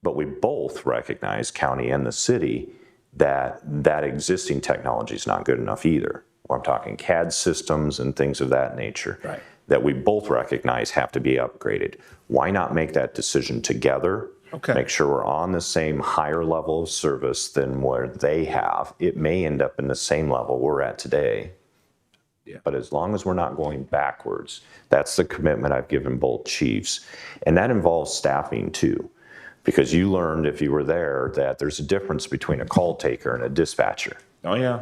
[SPEAKER 3] But we both recognize, county and the city, that existing technology is not good enough either. I'm talking CAD systems and things of that nature.
[SPEAKER 2] Right.
[SPEAKER 3] That we both recognize have to be upgraded. Why not make that decision together?
[SPEAKER 2] Okay.
[SPEAKER 3] Make sure we're on the same higher level of service than where they have. It may end up in the same level we're at today.
[SPEAKER 2] Yeah.
[SPEAKER 3] But as long as we're not going backwards, that's the commitment I've given both chiefs. And that involves staffing too. Because you learned, if you were there, that there's a difference between a call taker and a dispatcher.
[SPEAKER 2] Oh, yeah.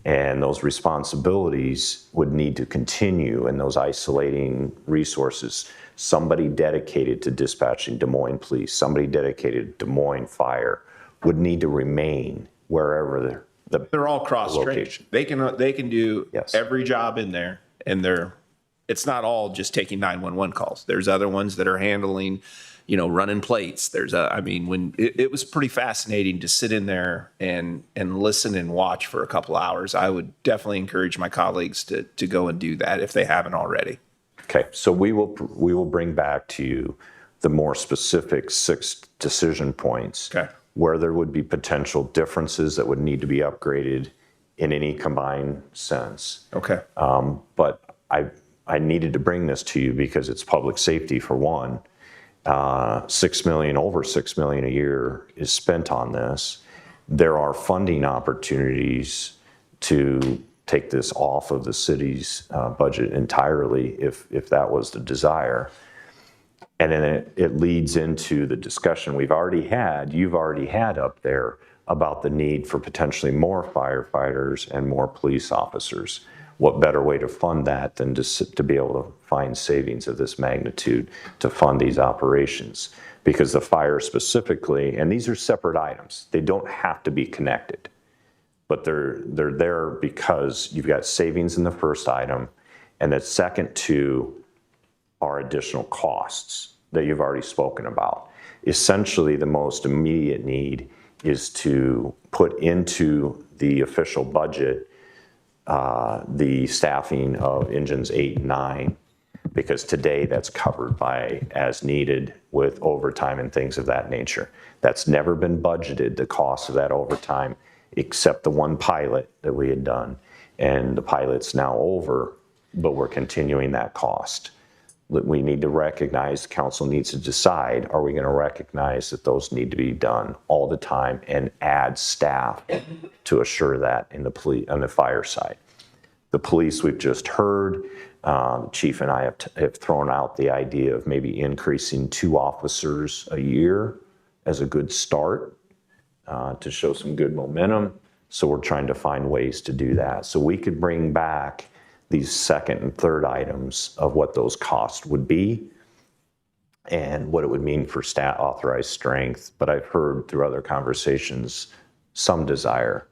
[SPEAKER 3] And those responsibilities would need to continue, and those isolating resources. Somebody dedicated to dispatching Des Moines Police, somebody dedicated to Des Moines Fire would need to remain wherever
[SPEAKER 2] They're all cross-trained.
[SPEAKER 3] location.
[SPEAKER 2] They can do
[SPEAKER 3] Yes.
[SPEAKER 2] every job in there, and it's not all just taking 911 calls. There's other ones that are handling, running plates. When it was pretty fascinating to sit in there and listen and watch for a couple hours. I would definitely encourage my colleagues to go and do that if they haven't already.
[SPEAKER 3] Okay, so we will bring back to you the more specific 6 decision points.
[SPEAKER 2] Okay.
[SPEAKER 3] Where there would be potential differences that would need to be upgraded in any combined sense.
[SPEAKER 2] Okay.
[SPEAKER 3] But I needed to bring this to you because it's public safety for one. Over $6 million a year is spent on this. There are funding opportunities to take this off of the city's budget entirely if that was the desire. And then it leads into the discussion you've already had up there about the need for potentially more firefighters and more police officers. What better way to fund that than to be able to find savings of this magnitude to fund these operations? Because the fire specifically, and these are separate items, they don't have to be connected, but they're there because you've got savings in the first item, and the second two are additional costs that you've already spoken about. Essentially, the most immediate need is to put into the official budget the staffing of engines 8 and 9, because today that's covered by as needed with overtime and things of that nature. That's never been budgeted, the cost of that overtime, except the one pilot that we had done. And the pilot's now over, but we're continuing that cost. We need to recognize, the council needs to decide, are we going to recognize that those need to be done all the time and add staff to assure that in on the fire side? The police, we've just heard, the chief and I have thrown out the idea of maybe increasing 2 officers a year as a good start to show some good momentum. So we're trying to find ways to do that. So we could bring back these second and third items of what those costs would be and what it would mean for staff authorized strength. But I've heard through other conversations some desire.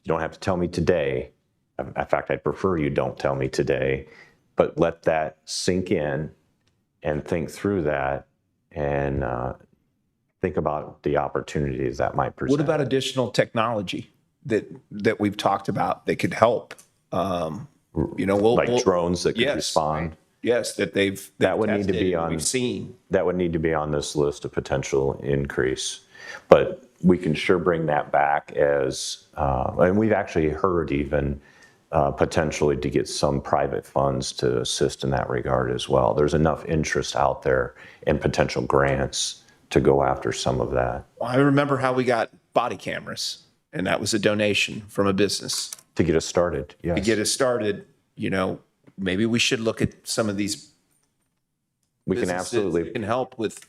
[SPEAKER 3] You don't have to tell me today. In fact, I'd prefer you don't tell me today, but let that sink in and think through that and think about the opportunities that might present.
[SPEAKER 2] What about additional technology that we've talked about that could help?
[SPEAKER 3] Like drones that could respond.
[SPEAKER 2] Yes,
[SPEAKER 3] that would need to be on.
[SPEAKER 2] We've seen
[SPEAKER 3] that would need to be on this list of potential increase, but we can sure bring that back as, and we've actually heard even potentially to get some private funds to assist in that regard as well. There's enough interest out there and potential grants to go after some of that.
[SPEAKER 2] Well, I remember how we got body cameras, and that was a donation from a business.
[SPEAKER 3] To get us started, yes.
[SPEAKER 2] To get us started, maybe we should look at some of these
[SPEAKER 3] We can
[SPEAKER 2] businesses
[SPEAKER 3] absolutely,
[SPEAKER 2] that can help with,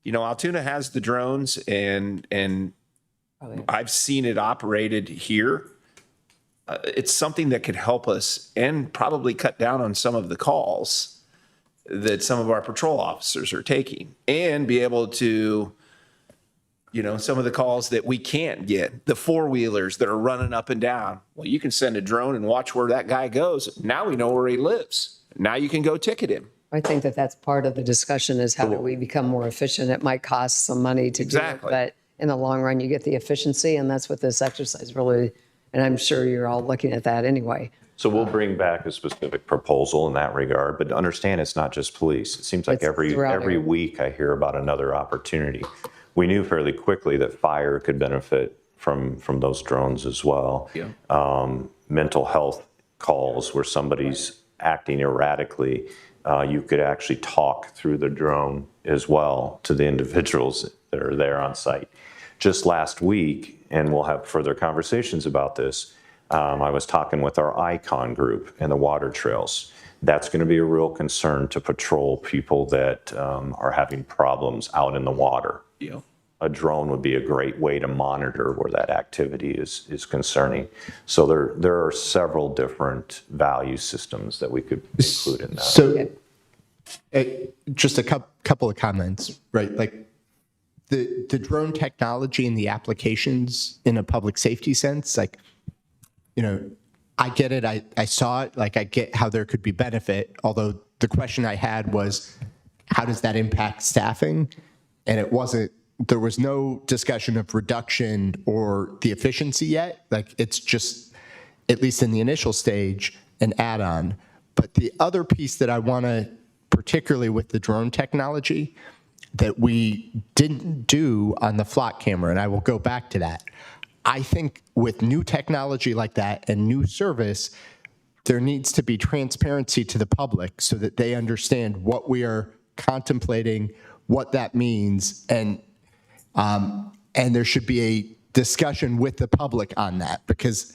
[SPEAKER 2] Altoona has the drones and I've seen it operated here. It's something that could help us and probably cut down on some of the calls that some of our patrol officers are taking and be able to, some of the calls that we can't get, the four-wheelers that are running up and down. Well, you can send a drone and watch where that guy goes. Now we know where he lives. Now you can go ticket him.
[SPEAKER 1] I think that that's part of the discussion is how do we become more efficient? It might cost some money to do it,
[SPEAKER 2] Exactly.
[SPEAKER 1] but in the long run, you get the efficiency, and that's what this exercise really, and I'm sure you're all looking at that anyway.
[SPEAKER 3] so we'll bring back a specific proposal in that regard, but understand it's not just police. It seems like
[SPEAKER 1] It's
[SPEAKER 3] every
[SPEAKER 1] throughout here.
[SPEAKER 3] week I hear about another opportunity. We knew fairly quickly that fire could benefit from those drones as well.
[SPEAKER 2] Yeah.
[SPEAKER 3] Mental health calls where somebody's acting erratically, you could actually talk through the drone as well to the individuals that are there on site. Just last week, and we'll have further conversations about this, I was talking with our ICON group and the water trails. That's going to be a real concern to patrol people that are having problems out in the water.
[SPEAKER 2] Yeah.
[SPEAKER 3] A drone would be a great way to monitor where that activity is concerning. So there are several different value systems that we could include in that.
[SPEAKER 4] So just a couple of comments, right? Like the drone technology and the applications in a public safety sense, like, I get it. I saw it. Like, I get how there could be benefit. Although the question I had was, how does that impact staffing? And there was no discussion of reduction or the efficiency yet. Like, it's just, at least in the initial stage, an add-on. But the other piece that I want to, particularly with the drone technology, that we didn't do on the flock camera, and I will go back to that. I think with new technology like that and new service, there needs to be transparency to the public so that they understand what we are contemplating, what that means, and there should be a discussion with the public on that, because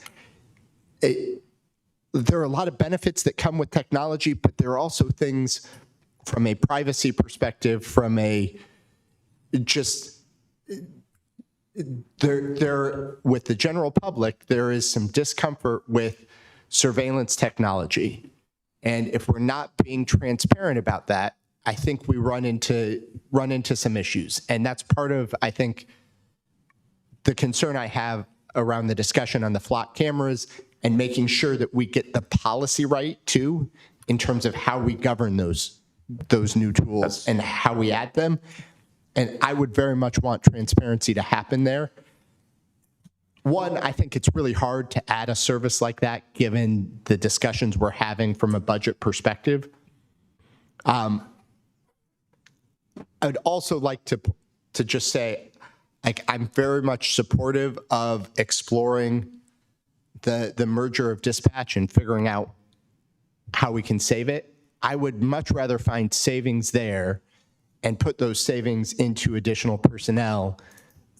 [SPEAKER 4] there are a lot of benefits that come with technology, but there are also things from a privacy perspective, from a just there with the general public, there is some discomfort with surveillance technology. And if we're not being transparent about that, I think we run into some issues. And that's part of, I think, the concern I have around the discussion on the flock cameras and making sure that we get the policy right too, in terms of how we govern those new tools and how we add them. And I would very much want transparency to happen there. One, I think it's really hard to add a service like that, given the discussions we're having from a budget perspective. I'd also like to just say, like, I'm very much supportive of exploring the merger of dispatch and figuring out how we can save it. I would much rather find savings there and put those savings into additional personnel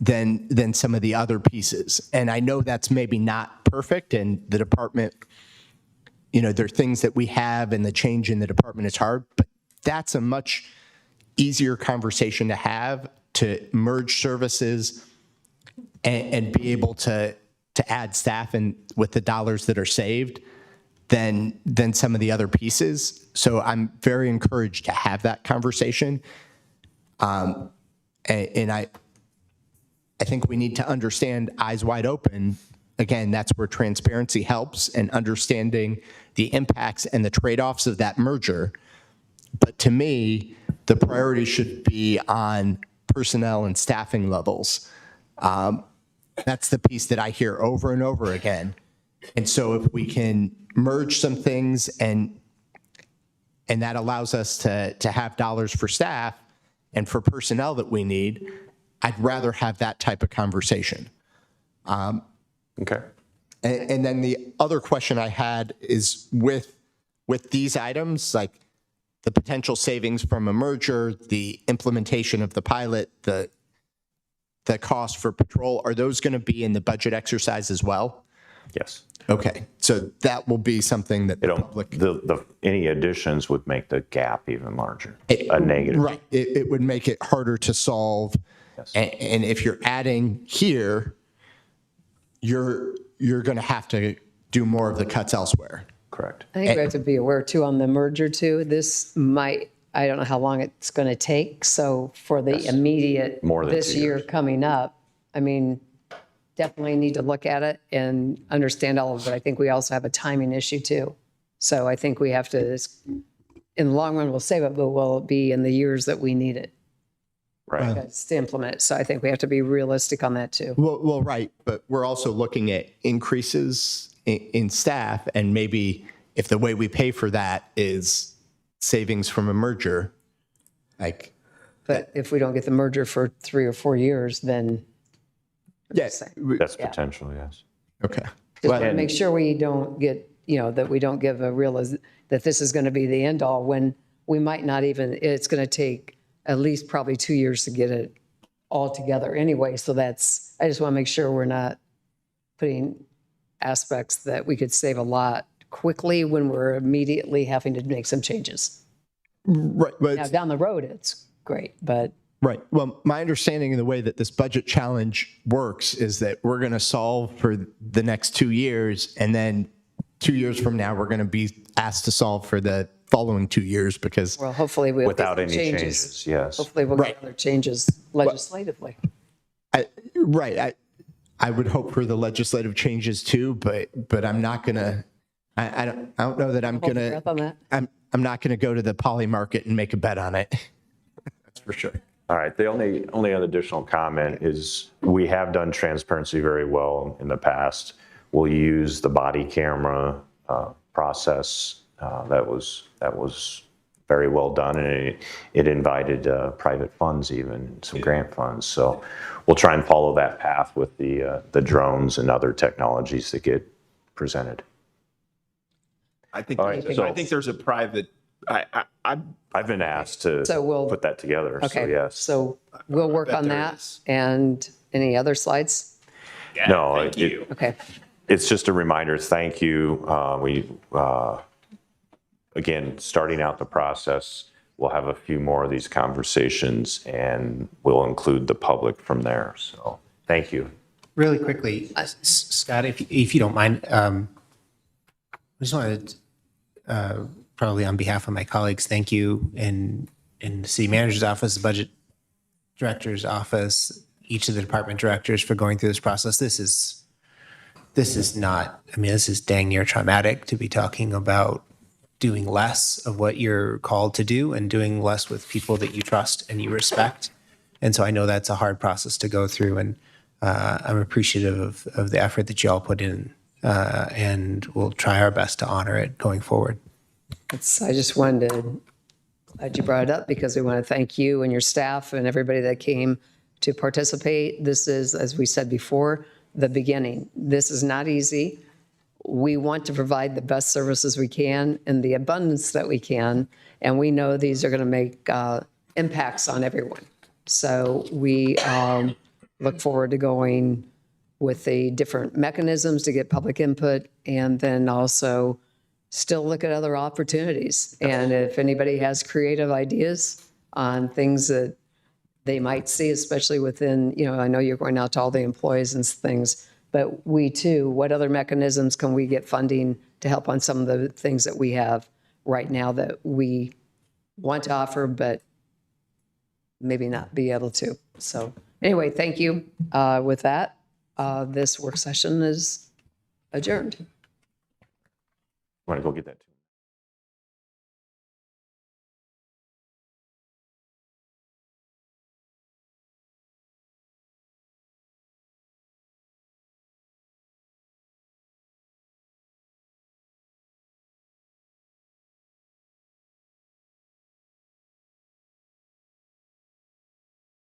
[SPEAKER 4] than some of the other pieces. And I know that's maybe not perfect, and the department, there are things that we have, and the change in the department is hard, but that's a much easier conversation to have, to merge services and be able to add staff and with the dollars that are saved than some of the other pieces. So I'm very encouraged to have that conversation. And I think we need to understand, eyes wide open. Again, that's where transparency helps, and understanding the impacts and the trade-offs of that merger. But to me, the priority should be on personnel and staffing levels. That's the piece that I hear over and over again. And so if we can merge some things and that allows us to have dollars for staff and for personnel that we need, I'd rather have that type of conversation.
[SPEAKER 3] Okay.
[SPEAKER 4] And then the other question I had is with these items, like the potential savings from a merger, the implementation of the pilot, the cost for patrol, are those going to be in the budget exercise as well?
[SPEAKER 3] Yes.
[SPEAKER 4] Okay, so that will be something that the public.
[SPEAKER 3] Any additions would make the gap even larger, a negative.
[SPEAKER 4] Right, it would make it harder to solve. And if you're adding here, you're going to have to do more of the cuts elsewhere.
[SPEAKER 3] Correct.
[SPEAKER 1] I think we have to be aware too on the merger too. This might, I don't know how long it's going to take. So for the immediate,
[SPEAKER 3] More than
[SPEAKER 1] this
[SPEAKER 3] 2
[SPEAKER 1] year
[SPEAKER 3] years.
[SPEAKER 1] coming up, I mean, definitely need to look at it and understand all of it. I think we also have a timing issue too. So I think we have to, in the long run, we'll save it, but will it be in the years that we need it
[SPEAKER 3] Right.
[SPEAKER 1] to implement it? So I think we have to be realistic on that too.
[SPEAKER 4] Well, right, but we're also looking at increases in staff, and maybe if the way we pay for that is savings from a merger, like.
[SPEAKER 1] But if we don't get the merger for 3 or 4 years, then.
[SPEAKER 4] Yes.
[SPEAKER 3] That's potential, yes.
[SPEAKER 4] Okay.
[SPEAKER 1] Just want to make sure we don't get, that we don't give that this is going to be the end all when we might not even, it's going to take at least probably 2 years to get it all together anyway. So I just want to make sure we're not putting aspects that we could save a lot quickly when we're immediately having to make some changes.
[SPEAKER 4] Right. But
[SPEAKER 1] Now, down the road, it's great, but.
[SPEAKER 4] Right. Well, my understanding of the way that this budget challenge works is that we're going to solve for the next 2 years, and then 2 years from now, we're going to be asked to solve for the following 2 years because.
[SPEAKER 1] Well, hopefully we'll
[SPEAKER 3] Without
[SPEAKER 1] get some
[SPEAKER 3] any changes, yes.
[SPEAKER 1] Hopefully we'll get other changes legislatively.
[SPEAKER 4] Right. I would hope for the legislative changes too, but I'm not going to. I don't know that I'm going to.
[SPEAKER 1] Breath on that.
[SPEAKER 4] I'm not going to go to the poly market and make a bet on it. That's for sure.
[SPEAKER 3] All right, the only other additional comment is we have done transparency very well in the past. We'll use the body camera process. That was very well done, and it invited private funds, even some grant funds. So we'll try and follow that path with the drones and other technologies that get presented.
[SPEAKER 2] I think,
[SPEAKER 3] All right, so-
[SPEAKER 2] I think there's a private,
[SPEAKER 3] I've been asked to
[SPEAKER 1] So we'll-
[SPEAKER 3] put that together, so
[SPEAKER 1] Okay,
[SPEAKER 3] yes.
[SPEAKER 1] so we'll work
[SPEAKER 2] bet
[SPEAKER 1] on
[SPEAKER 2] there
[SPEAKER 1] that.
[SPEAKER 2] is.
[SPEAKER 1] And any other slides?
[SPEAKER 3] No,
[SPEAKER 1] Okay.
[SPEAKER 3] it's just a reminder, thank you. Again, starting out the process, we'll have a few more of these conversations and we'll include the public from there. So thank you.
[SPEAKER 8] Really quickly, Scott, if you don't mind, I just wanted to, probably on behalf of my colleagues, thank you in the city manager's office, the budget director's office, each of the department directors for going through this process. This is not, I mean, this is dang near traumatic to be talking about doing less of what you're called to do and doing less with people that you trust and you respect. And so I know that's a hard process to go through, and I'm appreciative of the effort that you all put in, and we'll try our best to honor it going forward.
[SPEAKER 1] I just wanted to, glad you brought it up because we want to thank you and your staff and everybody that came to participate. This is, as we said before, the beginning. This is not easy. We want to provide the best services we can in the abundance that we can, and we know these are going to make impacts on everyone. So we look forward to going with the different mechanisms to get public input, and then also still look at other opportunities. And if anybody has creative ideas on things that they might see, especially within, I know you're going out to all the employees and things, but we too, what other mechanisms can we get funding to help on some of the things that we have right now that we want to offer, but maybe not be able to. So anyway, thank you. With that, this work session is adjourned.
[SPEAKER 3] Want to go get that too?